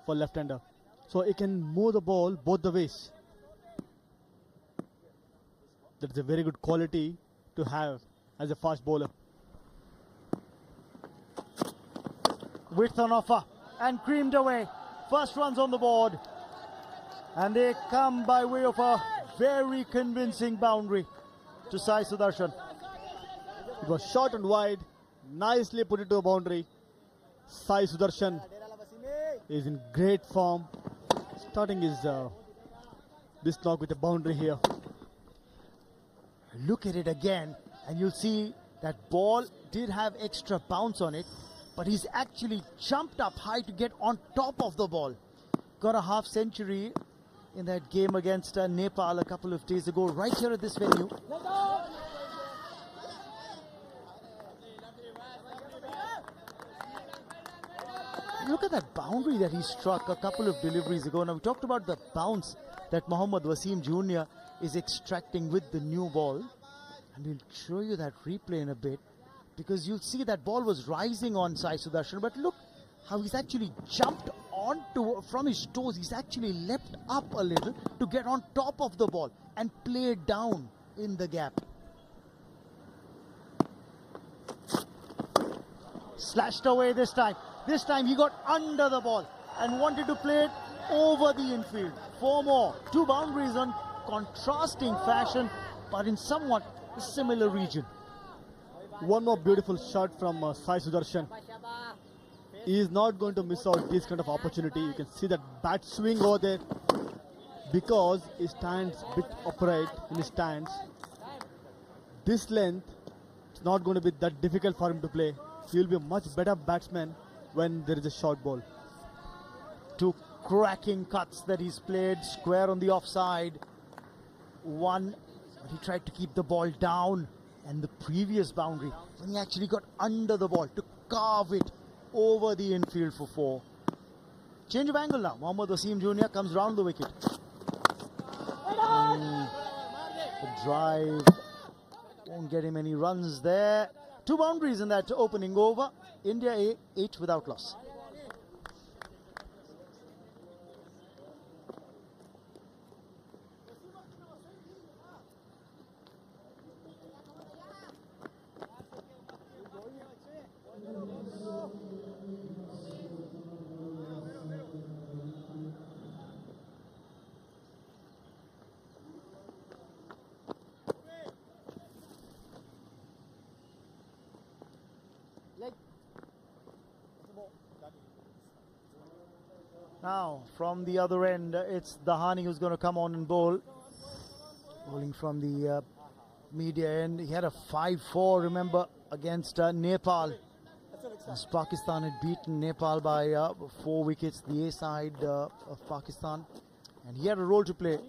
for left-hander. So it can move the ball both the ways. That's a very good quality to have as a fast bowler. Width on offer and creamed away. First runs on the board. And they come by way of a very convincing boundary to Sai Sudarshan. It was short and wide. Nicely put it to a boundary. Sai Sudarshan is in great form. Starting his this knock with a boundary here. Look at it again and you'll see that ball did have extra bounce on it, but he's actually jumped up high to get on top of the ball. Got a half century in that game against Nepal a couple of days ago, right here at this venue. Look at that boundary that he struck a couple of deliveries ago. Now we talked about the bounce that Mohammad Wasim Jr. is extracting with the new ball. And we'll show you that replay in a bit, because you'll see that ball was rising on Sai Sudarshan, but look how he's actually jumped onto from his toes. He's actually leapt up a little to get on top of the ball and play it down in the gap. Slashed away this time. This time he got under the ball and wanted to play it over the infield. 4 more. 2 boundaries on contrasting fashion, but in somewhat a similar region. One more beautiful shot from Sai Sudarshan. He is not going to miss out this kind of opportunity. You can see that bat swing over there, because he stands a bit upright in his stance. This length, it's not going to be that difficult for him to play. He will be a much better batsman when there is a short ball. 2 cracking cuts that he's played, square on the offside. 1, but he tried to keep the ball down, and the previous boundary when he actually got under the ball to carve it over the infield for 4. Change of angle now. Mohammad Wasim Jr. comes round the wicket. The drive won't get him any runs there. 2 boundaries in that opening over. India 8 without loss. Now, from the other end, it's Dahani who's going to come on and bowl. Bowling from the media end. He had a 5-4, remember, against Nepal. As Pakistan had beaten Nepal by 4 wickets, the A side of Pakistan. And he had a role to play.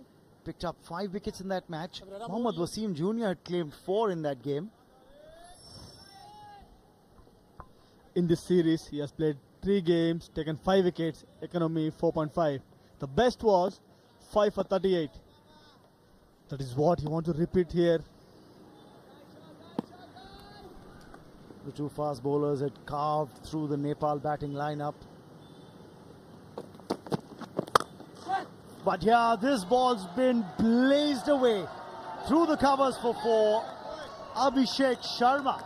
Picked up 5 wickets in that match. Mohammad Wasim Jr. had claimed 4 in that game. In this series, he has played 3 games, taken 5 wickets, economy 4.5. The best was 5 for 38. That is what he wants to repeat here. The 2 fast bowlers had carved through the Nepal batting lineup. But yeah, this ball's been blazed away through the covers for 4. Abhishek Sharma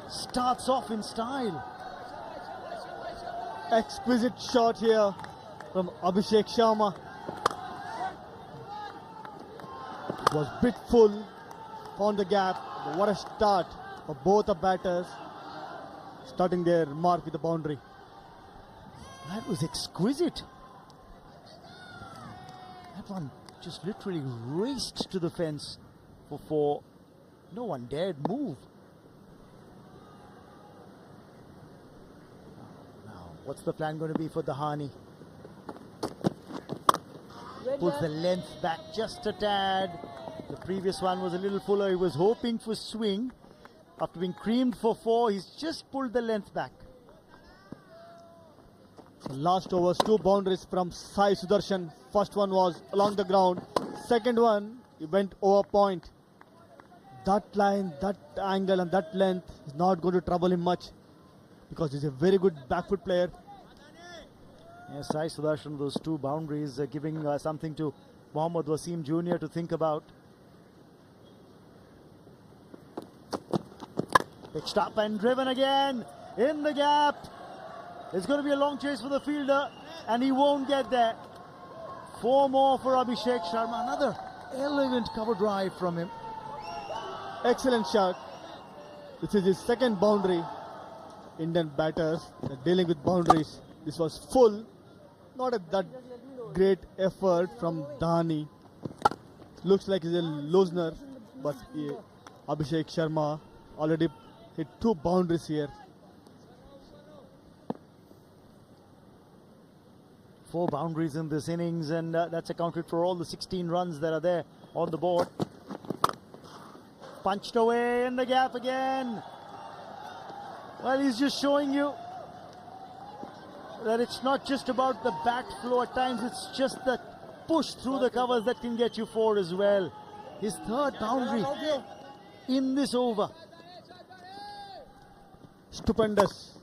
starts off in style. Exquisite shot here from Abhishek Sharma. It was bit full, found the gap. But what a start for both the batters, starting their mark with the boundary. That was exquisite. That one just literally raced to the fence for 4. No one dared move. What's the plan going to be for Dahani? Pulls the length back just a tad. The previous one was a little fuller. He was hoping for swing. After being creamed for 4, he's just pulled the length back. The last overs, 2 boundaries from Sai Sudarshan. First one was along the ground. Second one, he went over point. That line, that angle and that length is not going to trouble him much, because he's a very good back foot player. Yes, Sai Sudarshan, those 2 boundaries giving something to Mohammad Wasim Jr. to think about. Pitched up and driven again in the gap. It's going to be a long chase for the fielder, and he won't get there. 4 more for Abhishek Sharma. Another elegant cover drive from him. Excellent shot. This is his second boundary. Indian batters are dealing with boundaries. This was full. Not that great effort from Dahani. Looks like he's a loosener, but Abhishek Sharma already hit 2 boundaries here. 4 boundaries in this innings, and that's accounted for all the 16 runs that are there on the board. Punched away in the gap again. Well, he's just showing you that it's not just about the bat flow at times, it's just the push through the covers that can get you 4 as well. His third boundary in this over. Stupendous.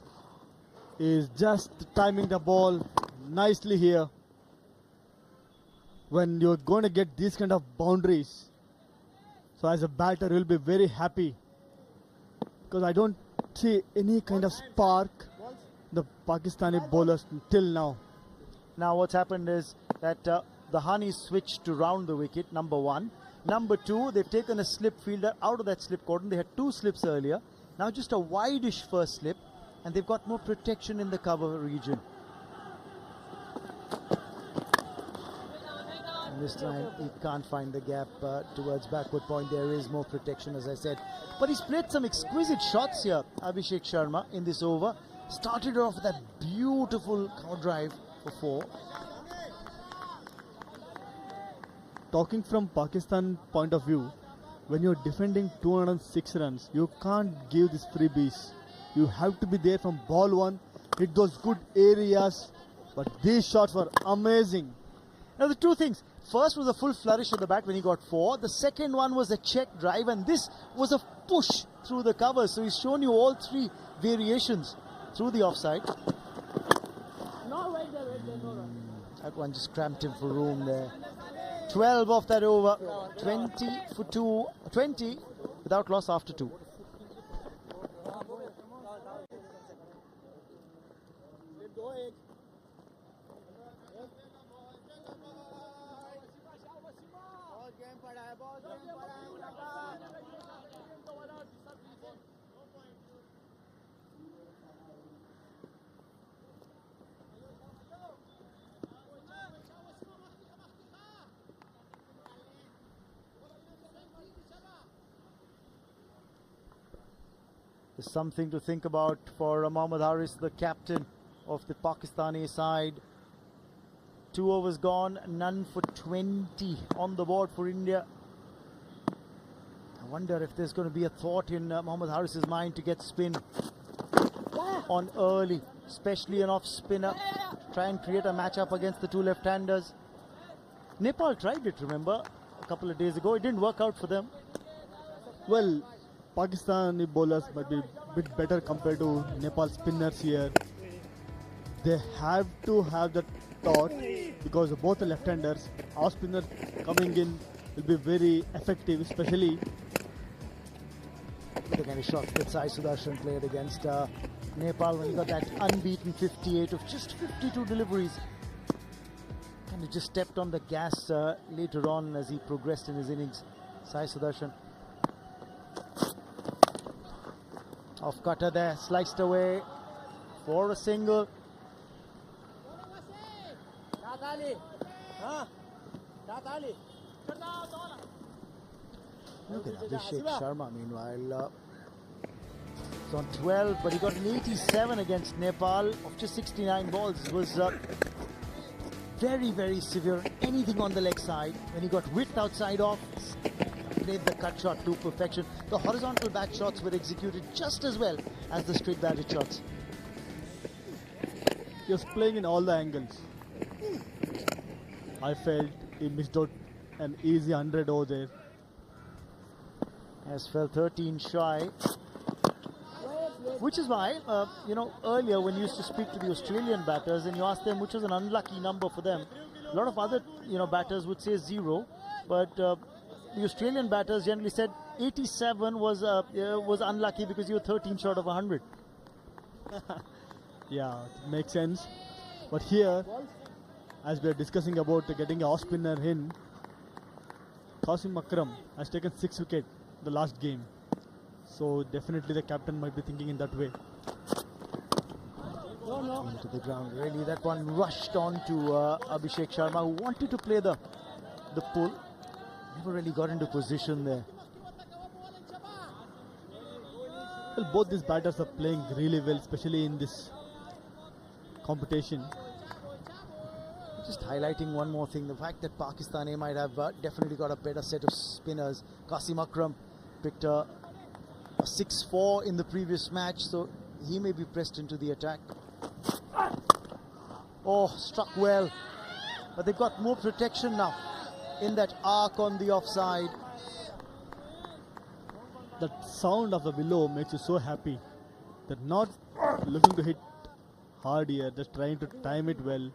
Is just timing the ball nicely here. When you're going to get these kind of boundaries, so as a batter you'll be very happy, because I don't see any kind of spark the Pakistani bowlers till now. Now what's happened is that the Hanis switched to round the wicket, number 1. Number 2, they've taken a slip fielder out of that slip cordon. They had 2 slips earlier. Now just a wide-ish first slip, and they've got more protection in the cover region. And this time he can't find the gap towards backward point. There is more protection, as I said. But he's played some exquisite shots here, Abhishek Sharma, in this over. Started off with that beautiful cover drive for 4. Talking from Pakistan point of view, when you're defending 206 runs, you can't give these freebies. You have to be there from ball 1, hit those good areas, but these shots were amazing. Now the 2 things, first was a full flourish of the bat when he got 4. The second one was a check drive, and this was a push through the covers. So he's shown you all 3 variations through the offside. That one just cramped him for room there. 12 off that over, 20 for 2, 20 without loss after 2. There's something to think about for Mohammad Haris, the captain of the Pakistani side. 2 overs gone, none for 20 on the board for India. I wonder if there's going to be a thought in Mohammad Haris's mind to get spin on early, especially an off spinner. Try and create a matchup against the 2 left-handers. Nepal tried it, remember, a couple of days ago. It didn't work out for them. Well, Pakistani bowlers might be a bit better compared to Nepal spinners here. They have to have that thought, because both the left-handers, off spinner coming in will be very effective, especially the kind of shots that Sai Sudarshan played against Nepal when he got that unbeaten 58 of just 52 deliveries. And he just stepped on the gas later on as he progressed in his innings. Sai Sudarshan. Off cutter there, sliced away for a single. Look at Abhishek Sharma, meanwhile. It's on 12, but he got an 87 against Nepal of just 69 balls. It was very, very severe. Anything on the leg side. When he got width outside off, played the cut shot to perfection. The horizontal back shots were executed just as well as the straight batted shots. he was playing in all the angles. I felt he missed out an easy 100 over there. Has fell 13 shy. Which is why, earlier when you used to speak to the Australian batters and you asked them which was an unlucky number for them, a lot of other, batters would say 0, but the Australian batters generally said 87 was unlucky because you were 13 short of 100. Yeah, it makes sense. But here, as we are discussing about getting an off spinner in, Qasim Akram has taken 6 wickets the last game. So definitely the captain might be thinking in that way. Into the ground, really. That one rushed on to Abhishek Sharma, who wanted to play the pull. Never really got into position there. Well, both these batters are playing really well, especially in this competition. Just highlighting one more thing, the fact that Pakistan might have definitely got a better set of spinners. Qasim Akram picked a 6-4 in the previous match, so he may be pressed into the attack. Oh, struck well. but they've got more protection now in that arc on the offside. The sound of the willow makes you so happy. They're not looking to hit hard here, just trying to time it well.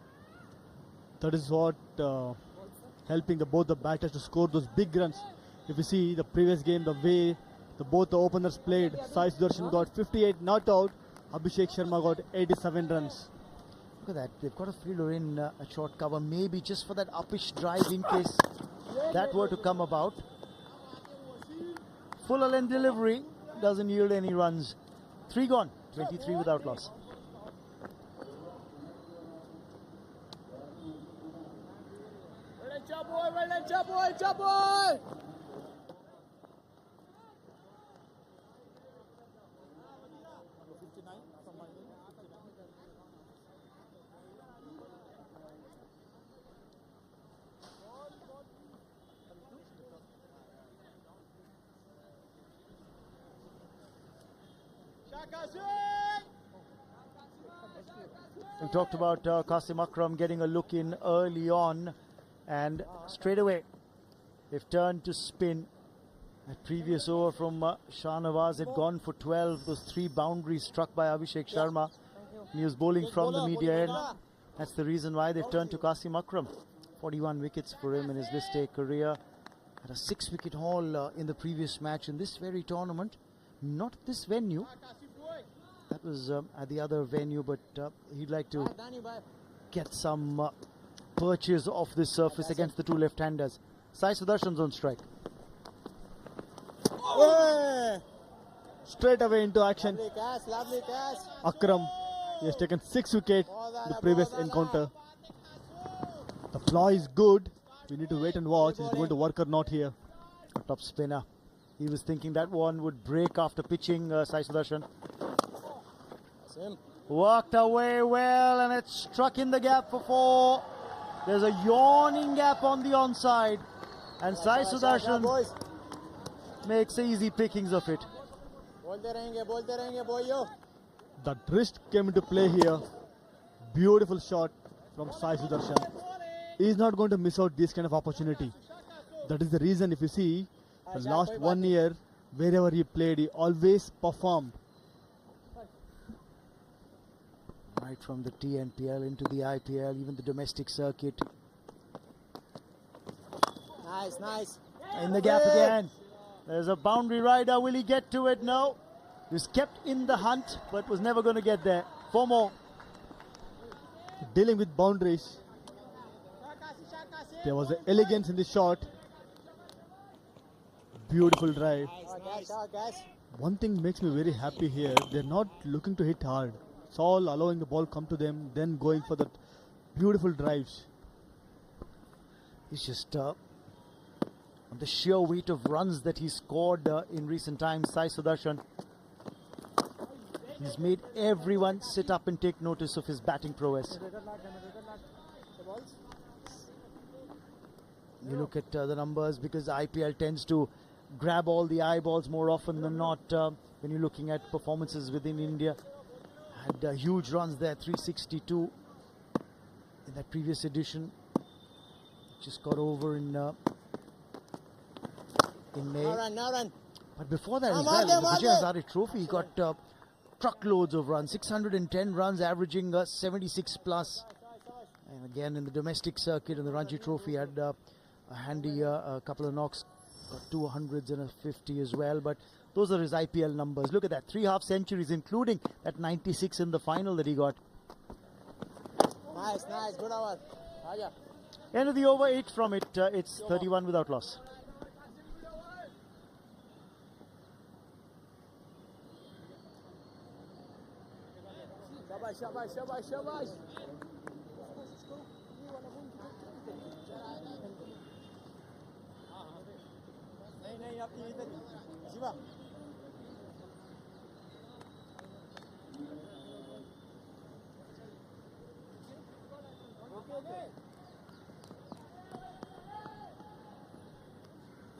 That is what helping both the batters to score those big runs. If you see the previous game, the way both the openers played, Sai Sudarshan got 58 not out, Abhishek Sharma got 87 runs. Look at that, they've got a fielder in a short cover, maybe just for that uppish drive in case that were to come about. Fuller length delivery doesn't yield any runs. 3 gone, 23 without loss. We talked about Qasim Akram getting a look in early on, and straight away they've turned to spin. That previous over from Shahnawaz had gone for 12. Those 3 boundaries struck by Abhishek Sharma. He was bowling from the media end. That's the reason why they've turned to Qasim Akram. 41 wickets for him in his List A career. Had a 6-wicket haul in the previous match in this very tournament. Not this venue. That was at the other venue, but he'd like to get some purchase off this surface against the 2 left-handers. Sai Sudarshan's on strike. Straight away into action. Akram, he has taken 6 wickets in the previous encounter. The flaw is good. We need to wait and watch. Is it going to work or not here? A top spinner. He was thinking that one would break after pitching Sai Sudarshan. Worked away well, and it struck in the gap for 4. There's a yawning gap on the onside, and Sai Sudarshan makes easy pickings of it. The wrist came into play here. Beautiful shot from Sai Sudarshan. He's not going to miss out this kind of opportunity. That is the reason, if you see, the last 1 year, wherever he played, he always performed. Right from the TNPL into the IPL, even the domestic circuit. Nice. In the gap again. There's a boundary rider. Will he get to it? No. He was kept in the hunt, but was never going to get there. 4 more. Dealing with boundaries. There was an elegance in the shot. Beautiful drive. One thing makes me very happy here. They're not looking to hit hard. It's all allowing the ball come to them, then going for the beautiful drives. He's just on the sheer weight of runs that he scored in recent times. Sai Sudarshan, he's made everyone sit up and take notice of his batting prowess. You look at the numbers, because IPL tends to grab all the eyeballs more often than not when you're looking at performances within India. Had huge runs there, 362 in that previous edition. Just got over in May. Now run. But before that as well, in the Vijay Hazare Trophy, he got truckloads of runs, 610 runs, averaging 76 plus. And again in the domestic circuit in the Ranji Trophy, had a handy couple of knocks, got 200s and a 50 as well. But those are his IPL numbers. Look at that, 3 half centuries, including that 96 in the final that he got. Nice, good over. End of the over, 8 from it. It's 31 without loss. Shabash. नहीं अपनी इधर Shiva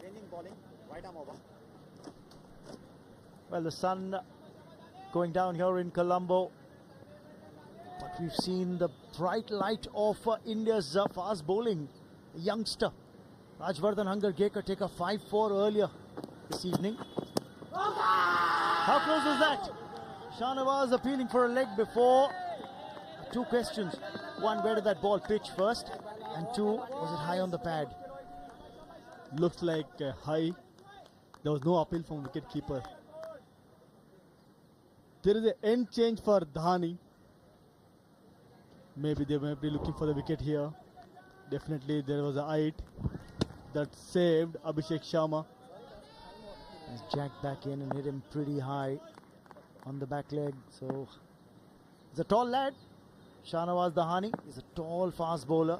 changing bowling right arm over. Well, the sun going down here in Colombo, but we've seen the bright light of India's fast bowling. A youngster, Rajvardhan Hangargekar, take a 5-4 earlier this evening. How close was that? Shahnawaz appealing for a leg before. Two questions. One, where did that ball pitch first? And two, was it high on the pad? Looks like high. There was no appeal from wicket keeper. There is an end change for Dhani. Maybe they might be looking for the wicket here. Definitely there was a height that saved Abhishek Sharma. He's jacked back in and hit him pretty high on the back leg. So he's a tall lad. Shahnawaz Dhani is a tall fast bowler.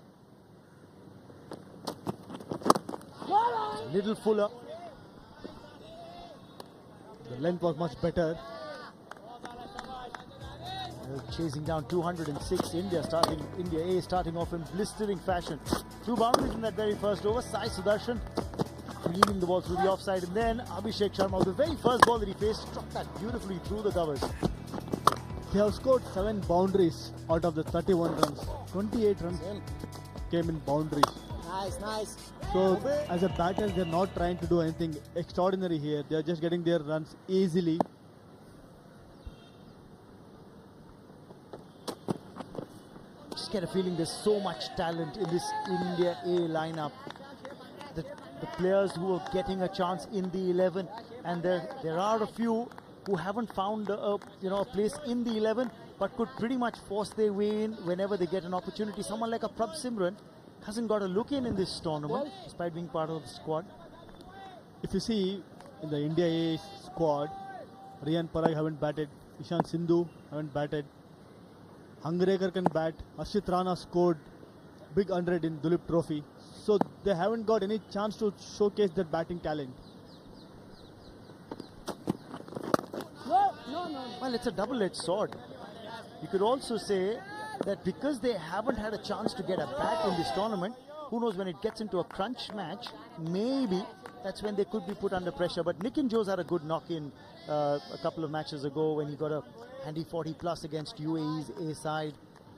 A little fuller. The length was much better. Chasing down 206. India A starting off in blistering fashion. 2 boundaries in that very first over. Sai Sudarshan cleaning the ball through the offside, and then Abhishek Sharma, the very first ball that he faced, struck that beautifully through the covers. They have scored 7 boundaries out of the 31 runs. 28 runs came in boundaries. Nice. So as a batter, they're not trying to do anything extraordinary here. They're just getting their runs easily. Just get a feeling there's so much talent in this India A lineup. The players who are getting a chance in the 11, and there are a few who haven't found a place in the 11, but could pretty much force their way in whenever they get an opportunity. Someone like a Prabh Simran hasn't got a look in this tournament, despite being part of the squad. If you see in the India A squad, Riyan Parag haven't batted, Ishant Sindhu haven't batted, Hangargekar can bat, Harshit Rana scored big 100 in Duleep Trophy. So they haven't got any chance to showcase their batting talent. Well, it's a double-edged sword. You could also say that because they haven't had a chance to get a bat in this tournament, who knows, when it gets into a crunch match, maybe that's when they could be put under pressure. But Nick and Joes had a good knock-in a couple of matches ago when he got a handy 40 plus against UAE's A side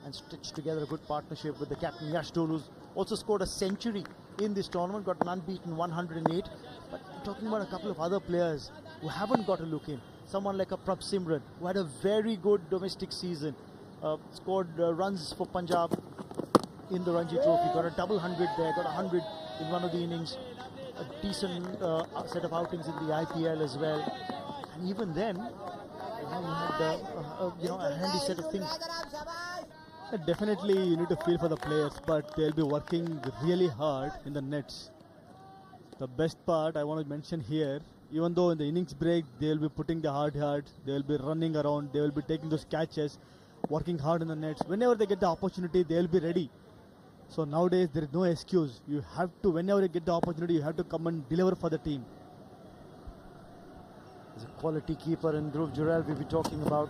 and stitched together a good partnership with the captain Yash Dole, who's also scored a century in this tournament, got an unbeaten 108. But I'm talking about a couple of other players who haven't got a look in. Someone like a Prabh Simran, who had a very good domestic season, scored runs for Punjab in the Ranji Trophy, got a double 100 there, got 100 in one of the innings, a decent set of outings in the IPL as well. And even then, he had a handy set of things. Definitely you need to feel for the players, but they'll be working really hard in the nets. The best part I want to mention here, even though in the innings break they'll be putting the hard yards, they'll be running around, they will be taking those catches, working hard in the nets. Whenever they get the opportunity, they'll be ready. So nowadays there is no excuse. You have to, whenever you get the opportunity, you have to come and deliver for the team. There's a quality keeper in Dhruv Jurel we'll be talking about.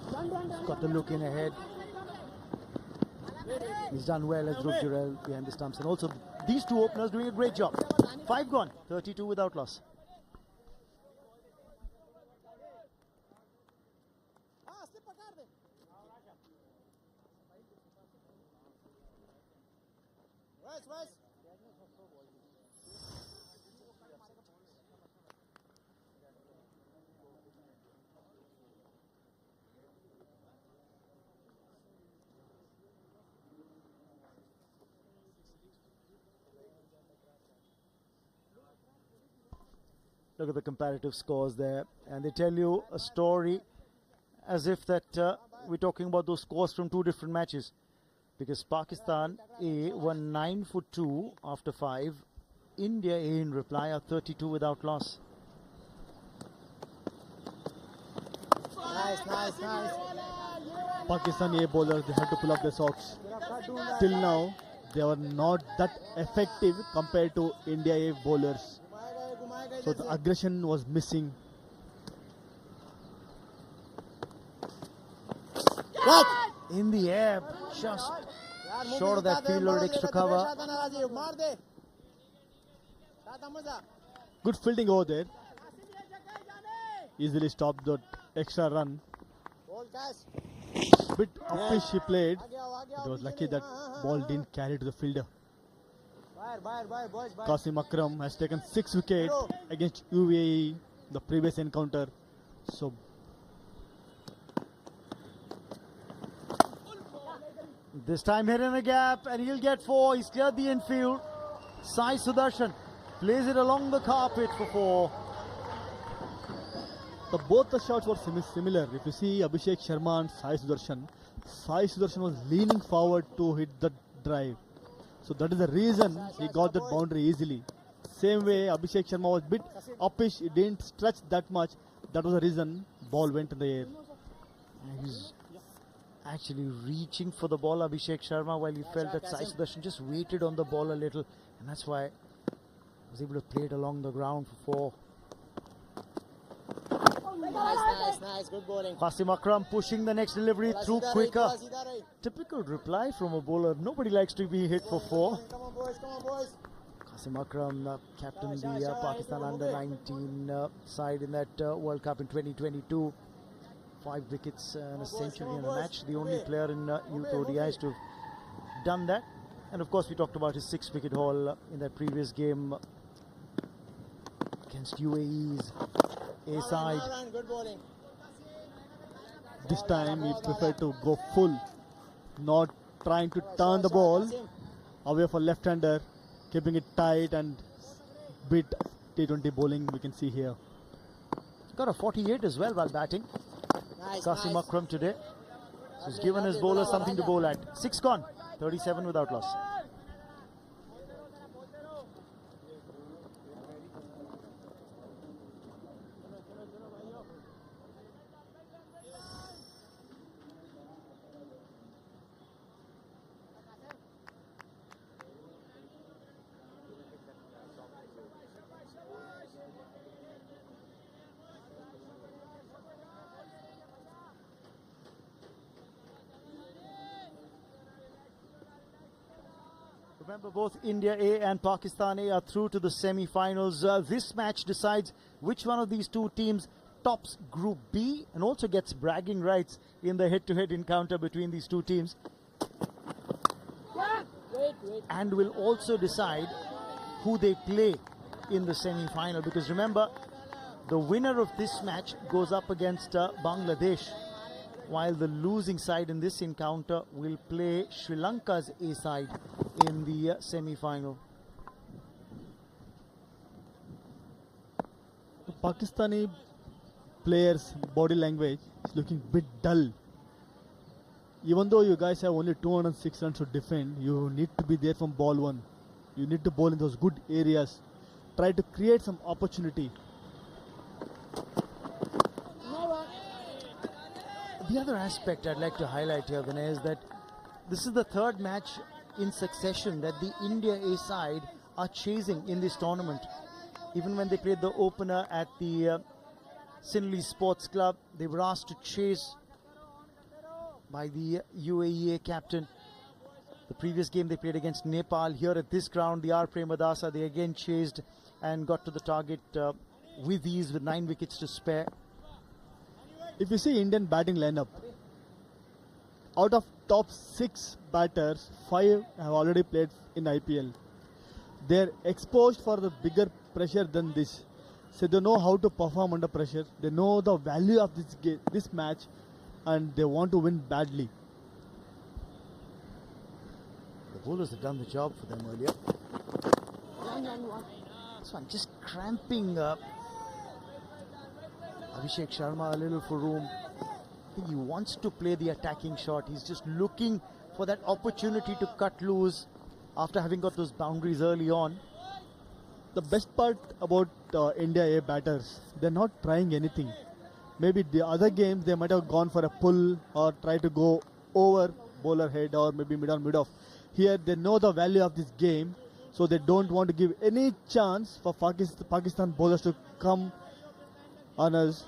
He's got the look in ahead. He's done well as Dhruv Jurel behind the stumps. And also these two openers doing a great job. 5 gone, 32 without loss. Look at the comparative scores there, and they tell you a story as if that we're talking about those scores from 2 different matches, because Pakistan A won 9 for 2 after 5. India A in reply are 32 without loss. Nice. Pakistani A bowlers, they had to pull up their socks. Till now, they were not that effective compared to India A bowlers. So the aggression was missing. What? In the air, just short of that fielder at extra cover. Good fielding over there. Easily stopped that extra run. Bit uppish he played. It was lucky that ball didn't carry to the fielder. Qasim Akram has taken 6 wickets against UAE the previous encounter. So this time hit in a gap and he'll get 4. He's cleared the infield. Sai Sudarshan plays it along the carpet for 4. both the shots were similar. If you see Abhishek Sharma and Sai Sudarshan was leaning forward to hit the drive. So that is the reason he got that boundary easily. Same way Abhishek Sharma was a bit uppish, he didn't stretch that much. That was the reason ball went in the air. He's actually reaching for the ball, Abhishek Sharma, while he felt that Sai Sudarshan just waited on the ball a little, and that's why he was able to play it along the ground for 4. Nice, good bowling. Qasim Akram pushing the next delivery through quicker. Typical reply from a bowler. Nobody likes to be hit for 4. Come on, boys. Qasim Akram captained the Pakistan under-19 side in that World Cup in 2022. 5 wickets and a century in a match. The only player in youth ODIs to have done that. And of course we talked about his 6-wicket haul in that previous game against UAE's A side. Good bowling. This time he preferred to go full, not trying to turn the ball away for left-hander, keeping it tight and bit T20 bowling we can see here. Got a 48 as well while batting. Qasim Akram today. So he's given his bowler something to bowl at. 6 gone, 37 without loss. Remember, both India A and Pakistan A are through to the semi-finals. This match decides which one of these two teams tops Group B and also gets bragging rights in the head-to-head encounter between these two teams. And will also decide who they play in the semi-final, because remember, the winner of this match goes up against Bangladesh, while the losing side in this encounter will play Sri Lanka's A side in the semi-final. The Pakistani players' body language is looking a bit dull. Even though you guys have only 206 runs to defend, you need to be there from ball 1. You need to bowl in those good areas. Try to create some opportunity. The other aspect I'd like to highlight here, Vinay, is that this is the 3rd match in succession that the India A side are chasing in this tournament. Even when they played the opener at the Sinley Sports Club, they were asked to chase by the UAE captain. The previous game they played against Nepal. Here at this ground, the R. Premadasa, they again chased and got to the target with ease with 9 wickets to spare. If you see Indian batting lineup, out of top 6 batters, 5 have already played in IPL. They're exposed for the bigger pressure than this. So they know how to perform under pressure. They know the value of this match, and they want to win badly. The bowlers have done the job for them earlier. This one just cramping Abhishek Sharma a little for room. I think he wants to play the attacking shot. He's just looking for that opportunity to cut loose after having got those boundaries early on. The best part about India A batters, they're not trying anything. Maybe the other games they might have gone for a pull or try to go over bowler head or maybe mid on mid off. Here they know the value of this game, so they don't want to give any chance for Pakistan bowlers to come on us.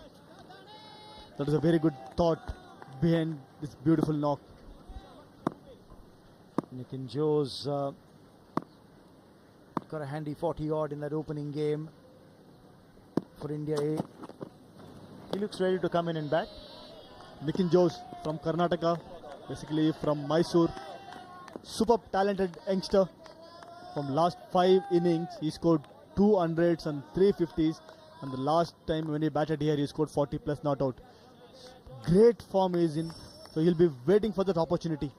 That is a very good thought behind this beautiful knock. Nitin Joe's got a handy 40 odd in that opening game for India A. He looks ready to come in and bat. Nikin Jose from Karnataka, basically from Mysore. Super talented youngster. From last 5 innings, he scored 200s and 350s. And the last time when he batted here, he scored 40 plus not out. Great form he is in. So he'll be waiting for that opportunity.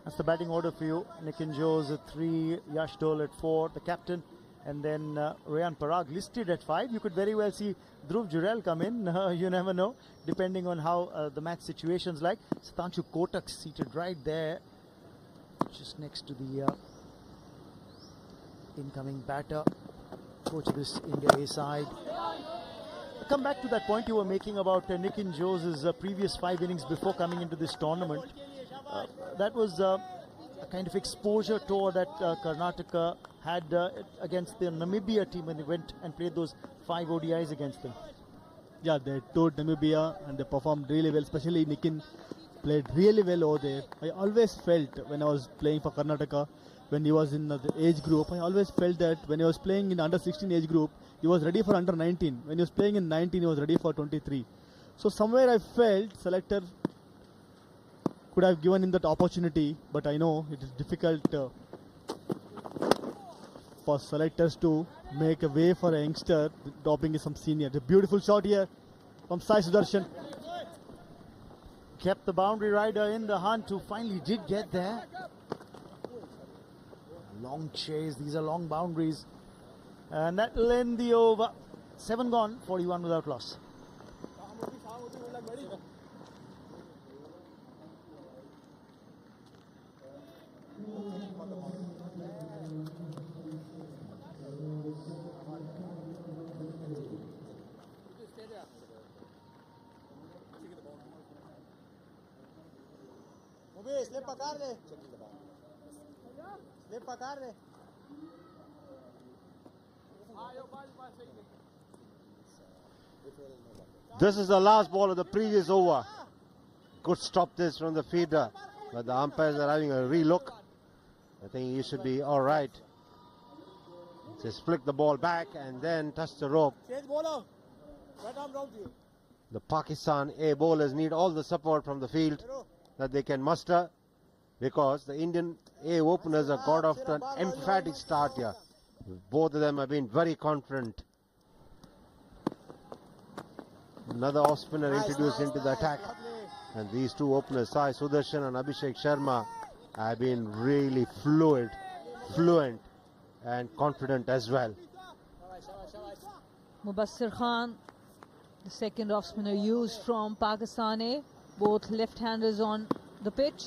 That's the batting order for you. Nikin Jose at 3, Yash Dole at 4, the captain. And then Rayan Parag listed at 5. You could very well see Dhruv Jurel come in. You never know, depending on how the match situation's like. Sudhanshu Kotak seated right there, just next to the incoming batter. Coach of this India A side. Come back to that point you were making about Nikin Jose's previous 5 innings before coming into this tournament. That was a kind of exposure tour that Karnataka had against the Namibia team when they went and played those 5 ODIs against them. Yeah, they toured Namibia and they performed really well, especially Nikin played really well over there. I always felt when I was playing for Karnataka, when he was in the age group, I always felt that when he was playing in under 16 age group, he was ready for under 19. When he was playing in 19, he was ready for 23. So somewhere I felt selector could have given him that opportunity, but I know it is difficult for selectors to make a way for a youngster dropping some senior. The beautiful shot here from Sai Sudarshan. Kept the boundary rider in the hunt, who finally did get there. Long chase, these are long boundaries. And that will end the over. 7 gone, 41 without loss. Slip पकड़ ले slip पकड़ ले This is the last ball of the previous over. Good stop this from the feeder, but the umpires are having a relook. I think he should be all right. Just flick the ball back and then touch the rope. The Pakistan A bowlers need all the support from the field that they can muster, because the Indian A openers have got off to an emphatic start here. Both of them have been very confident. Another off spinner introduced into the attack, and these two openers, Sai Sudarshan and Abhishek Sharma, have been really fluent and confident as well. Mubassir Khan, the second off spinner used from Pakistan A, both left-handers on the pitch.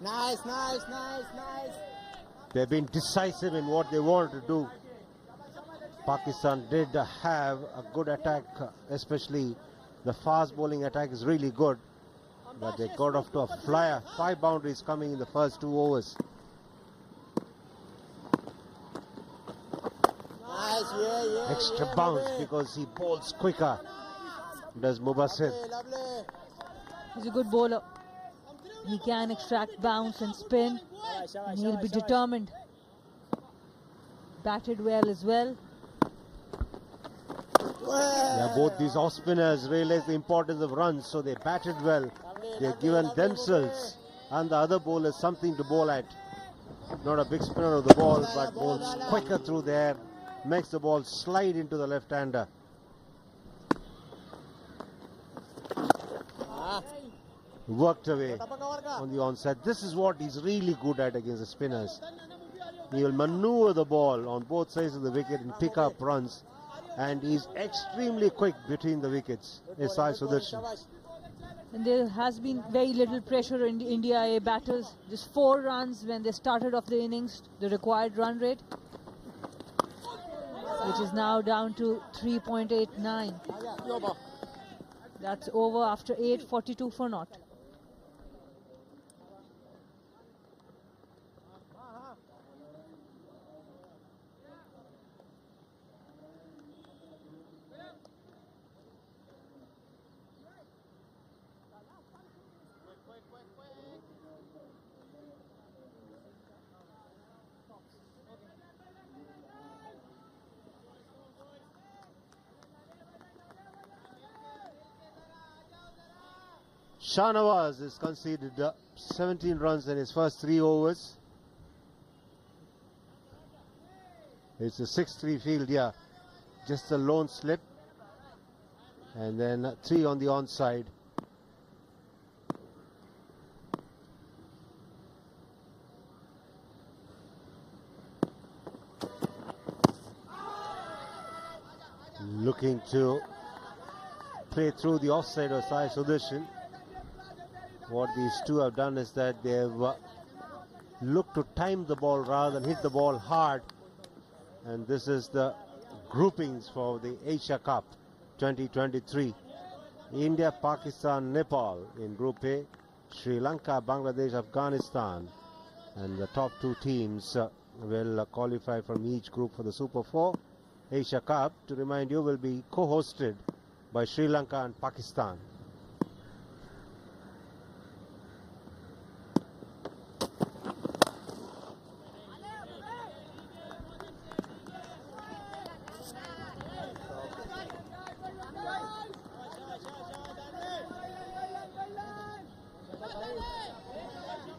Nice. They've been decisive in what they wanted to do. Pakistan did have a good attack, especially the fast bowling attack is really good, but they got off to a flyer. 5 boundaries coming in the first 2 overs. Nice, yeah. Extra bounce because he bowls quicker, does Mubassir. He's a good bowler. He can extract bounce and spin, and he'll be determined. Batted well as well. Yeah, both these off spinners realized the importance of runs, so they batted well. They've given themselves and the other bowlers something to bowl at. Not a big spinner of the ball, but bowls quicker through the air, makes the ball slide into the left-hander. Worked away on the onset. This is what he's really good at against the spinners. He will maneuver the ball on both sides of the wicket and pick up runs, and he's extremely quick between the wickets. Sai Sudarshan. And there has been very little pressure in the India A batters. Just 4 runs when they started off the innings, the required run rate, which is now down to 3.89. That's over after 8, 42 for naught. Shahnawaz has conceded 17 runs in his first 3 overs. It's a 6-3 field, yeah. Just a lone slip. And then 3 on the onside. Looking to play through the offside of Sai Sudarshan. What these two have done is that they have looked to time the ball rather than hit the ball hard. And this is the groupings for the Asia Cup 2023. India, Pakistan, Nepal in Group A. Sri Lanka, Bangladesh, Afghanistan. And the top 2 teams will qualify from each group for the Super 4. Asia Cup, to remind you, will be co-hosted by Sri Lanka and Pakistan.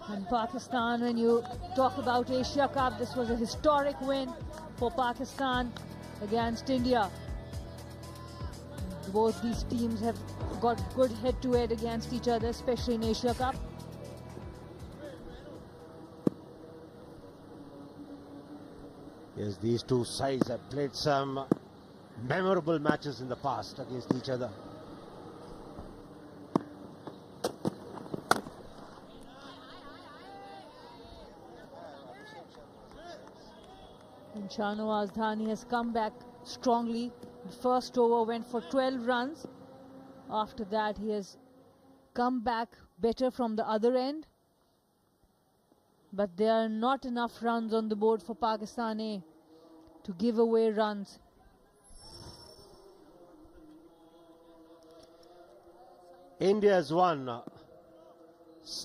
And Pakistan, when you talk about Asia Cup, this was a historic win for Pakistan against India. Both these teams have got good head-to-head against each other, especially in Asia Cup. Yes, these two sides have played some memorable matches in the past against each other. And Shahnawaz Dhani has come back strongly. The first over went for 12 runs. After that, he has come back better from the other end. But there are not enough runs on the board for Pakistan A to give away runs. India has won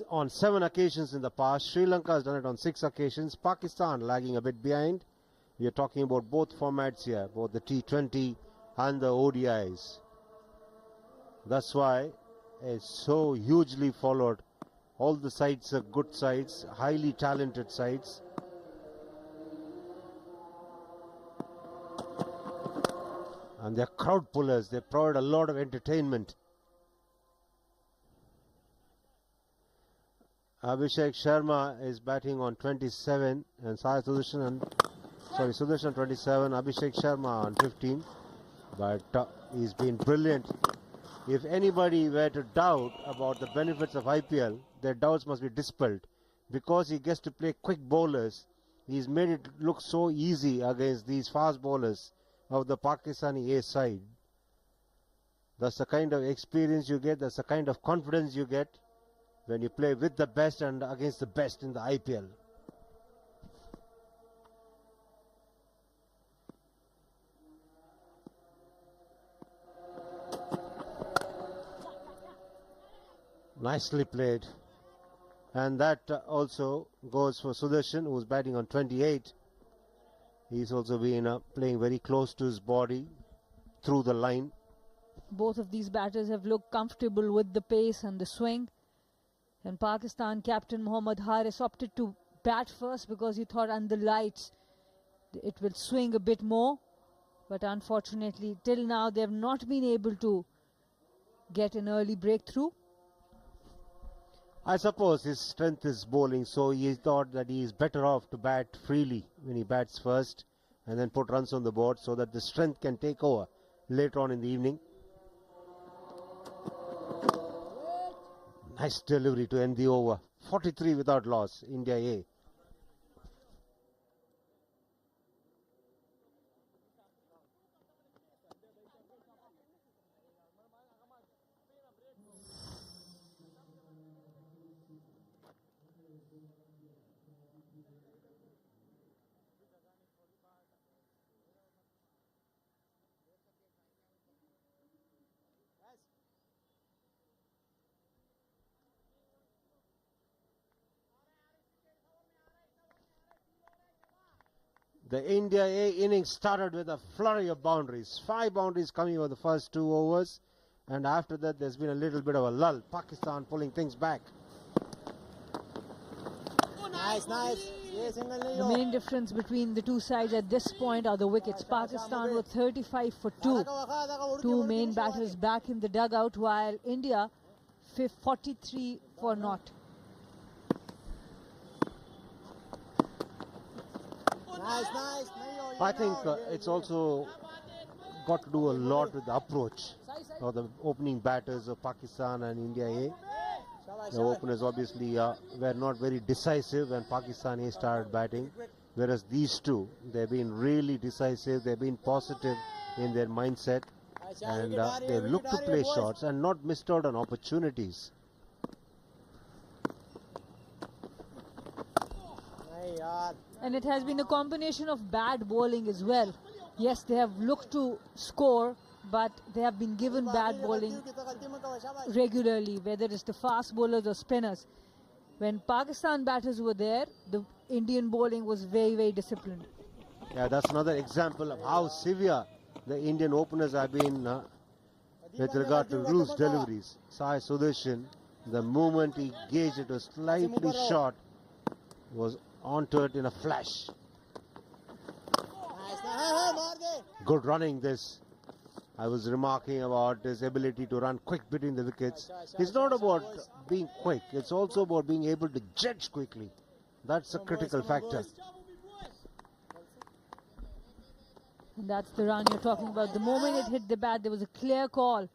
on 7 occasions in the past. Sri Lanka has done it on 6 occasions. Pakistan lagging a bit behind. We are talking about both formats here, both the T20 and the ODIs. That's why it's so hugely followed. All the sides are good sides, highly talented sides. And they're crowd pullers. They provide a lot of entertainment. Abhishek Sharma is batting on 27 and Sudarshan 27, Abhishek Sharma on 15. But he's been brilliant. If anybody were to doubt about the benefits of IPL, their doubts must be dispelled. Because he gets to play quick bowlers, he's made it look so easy against these fast bowlers of the Pakistani A side. That's the kind of experience you get, that's the kind of confidence you get when you play with the best and against the best in the IPL. Nicely played. And that also goes for Sudarshan, who's batting on 28. He's also been playing very close to his body through the line. Both of these batters have looked comfortable with the pace and the swing. And Pakistan captain Mohammad Haris opted to bat first because he thought under lights it will swing a bit more. But unfortunately, till now they have not been able to get an early breakthrough. I suppose his strength is bowling, so he thought that he is better off to bat freely when he bats first and then put runs on the board so that the strength can take over later on in the evening. Nice delivery to end the over. 43 without loss, India A. The India A innings started with a flurry of boundaries. 5 boundaries coming over the first 2 overs. and after that there's been a little bit of a lull. Pakistan pulling things back. Nice, nice. Yes, The main difference between the two sides at this point are the wickets. Pakistan were 35 for 2. Two main batters back in the dugout, while India 43 for naught. Nice, nice. I think it's also got to do a lot with the approach of the opening batters of Pakistan and India A. The openers obviously were not very decisive when Pakistan A started batting, whereas these two, they've been really decisive, they've been positive in their mindset, and they've looked to play shots and not missed out on opportunities. And it has been a combination of bad bowling as well. Yes, they have looked to score, but they have been given bad bowling regularly, whether it's the fast bowlers or spinners. When Pakistan batters were there, the Indian bowling was very, very disciplined. Yeah, that's another example of how severe the Indian openers have been with regard to loose deliveries. Sai Sudarshan, the moment he gauged it was slightly short, was onto it in a flash. Good running this. I was remarking about his ability to run quick between the wickets. It's not about being quick, it's also about being able to judge quickly. That's a critical factor. And that's the run you're talking about. The moment it hit the bat, there was a clear call.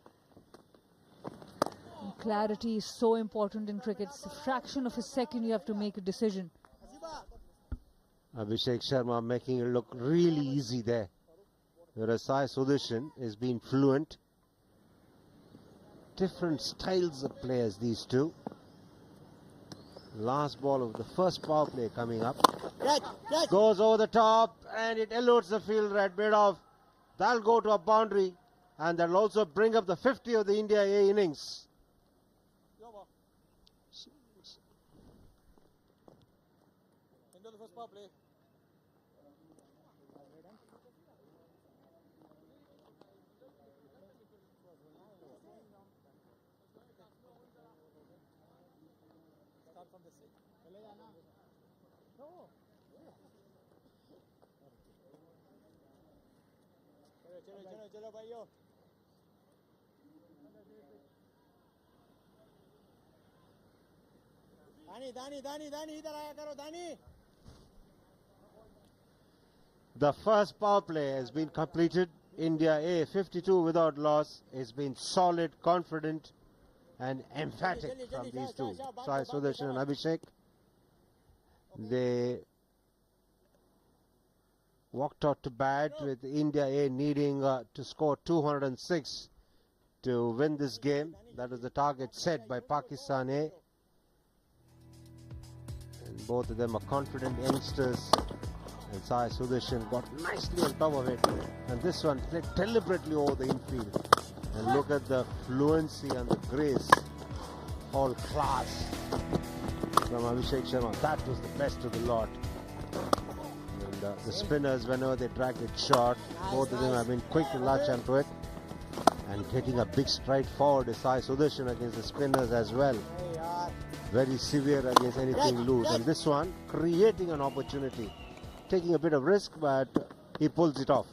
And clarity is so important in cricket. It's a fraction of a second you have to make a decision. Abhishek Sharma making it look really easy there. Whereas Sai Sudarshan is being fluent. Different styles of players, these two. Last ball of the first power play coming up. Goes over the top and it eludes the fielder at mid-off. That'll go to a boundary and that'll also bring up the 50 of the India A innings. End of the first power play. Start from the six. No. चलो भाइयों. दानी इधर आया करो दानी. The first power play has been completed. India A 52 without loss. It's been solid, confident and emphatic from these two. Sai Sudarshan and Abhishek. They walked out to bat with India A needing to score 206 to win this game. That was the target set by Pakistan A. And both of them are confident youngsters. And Sai Sudarshan got nicely on top of it. And this one played deliberately over the infield. And look at the fluency and the grace. All class from Abhishek Sharma. That was the best of the lot. And the spinners, whenever they track it short, both of them have been quick to latch onto it. And taking a big stride forward is Sai Sudarshan against the spinners as well. Very severe against anything loose. And this one, creating an opportunity. Taking a bit of risk, but he pulls it off.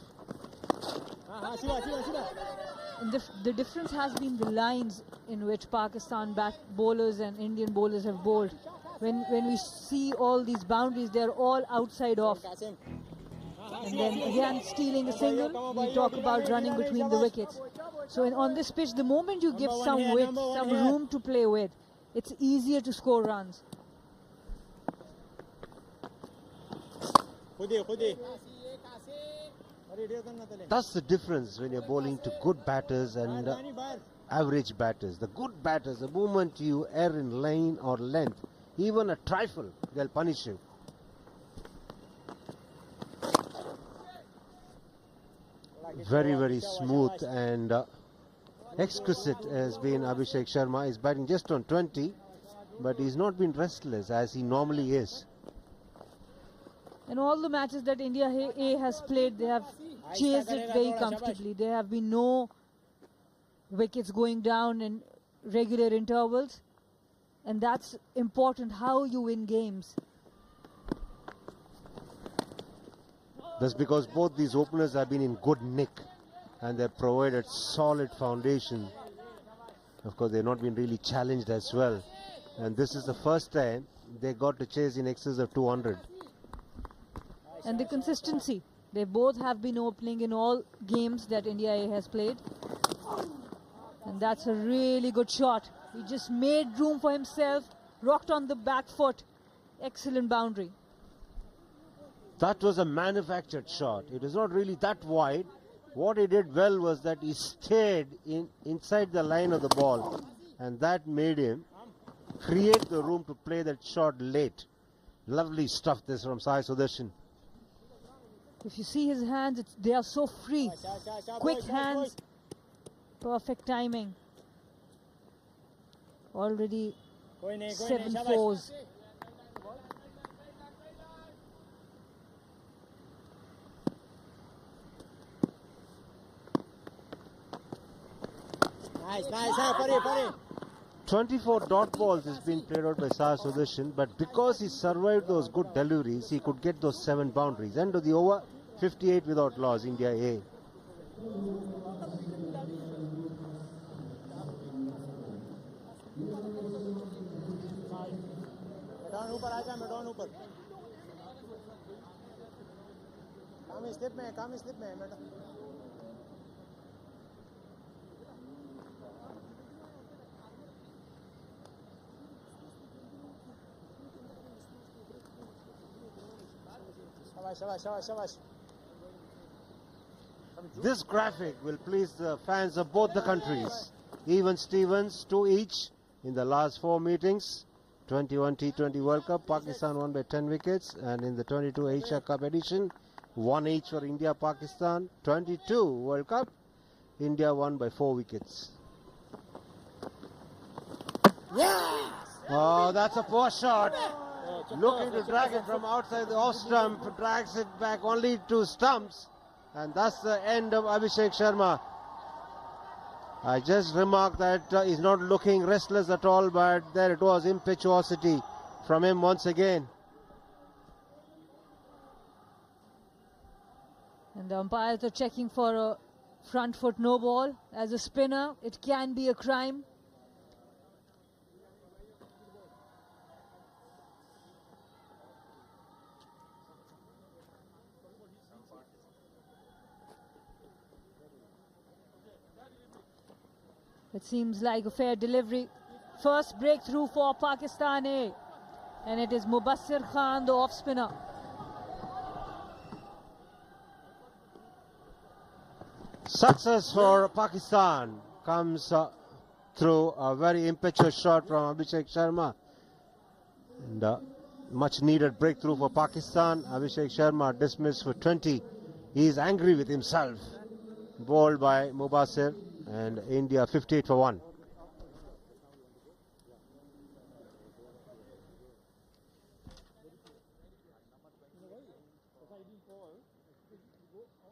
And the difference has been the lines in which Pakistan bowlers and Indian bowlers have bowled. When we see all these boundaries, they're all outside off. And then again stealing a single, we talk about running between the wickets. So on this pitch, the moment you give some width, some room to play with, it's easier to score runs. That's the difference when you're bowling to good batters and average batters. The good batters, the moment you err in lane or length, even a trifle, they'll punish you. Very, very smooth and exquisite has been Abhishek Sharma. He's batting just on 20, but he's not been restless as he normally is. In all the matches that India A has played, they have chased it very comfortably. There have been no wickets going down in regular intervals. And that's important, how you win games. That's because both these openers have been in good nick and they've provided solid foundation. Of course, they've not been really challenged as well. And this is the first time they got to chase in excess of 200. And the consistency. They both have been opening in all games that India A has played. And that's a really good shot. He just made room for himself, rocked on the back foot. Excellent boundary. That was a manufactured shot. It is not really that wide. What he did well was that he stayed inside the line of the ball, and that made him create the room to play that shot late. Lovely stuff this from Sai Sudarshan. If you see his hands, they are so free. Quick hands, perfect timing. Already 7 fours. Nice, Pari. 24 dot balls has been played out by Sai Sudarshan, but because he survived those good deliveries, he could get those 7 boundaries. End of the over, 58 without loss, India A. मैदान ऊपर काम slip में है madam शाबाश This graphic will please the fans of both the countries. Even Stevens, 2 each in the last 4 meetings. 21 T20 World Cup, Pakistan won by 10 wickets, and in the 22 Asia Cup edition, 1 each for India, Pakistan. 22 World Cup, India won by 4 wickets. Yes! Oh, that's a poor shot. Looking to drag it from outside the off stump, drags it back only to stumps, and that's the end of Abhishek Sharma. I just remarked that he's not looking restless at all, but there it was, impetuosity from him once again. And the umpires are checking for a front foot no ball. As a spinner, it can be a crime. It seems like a fair delivery. First breakthrough for Pakistan A. And it is Mubassir Khan, the off spinner. Success for Pakistan comes through a very impetuous shot from Abhishek Sharma. And much needed breakthrough for Pakistan. Abhishek Sharma dismissed for 20. He is angry with himself. Bowled by Mubassir, and India 58 for 1.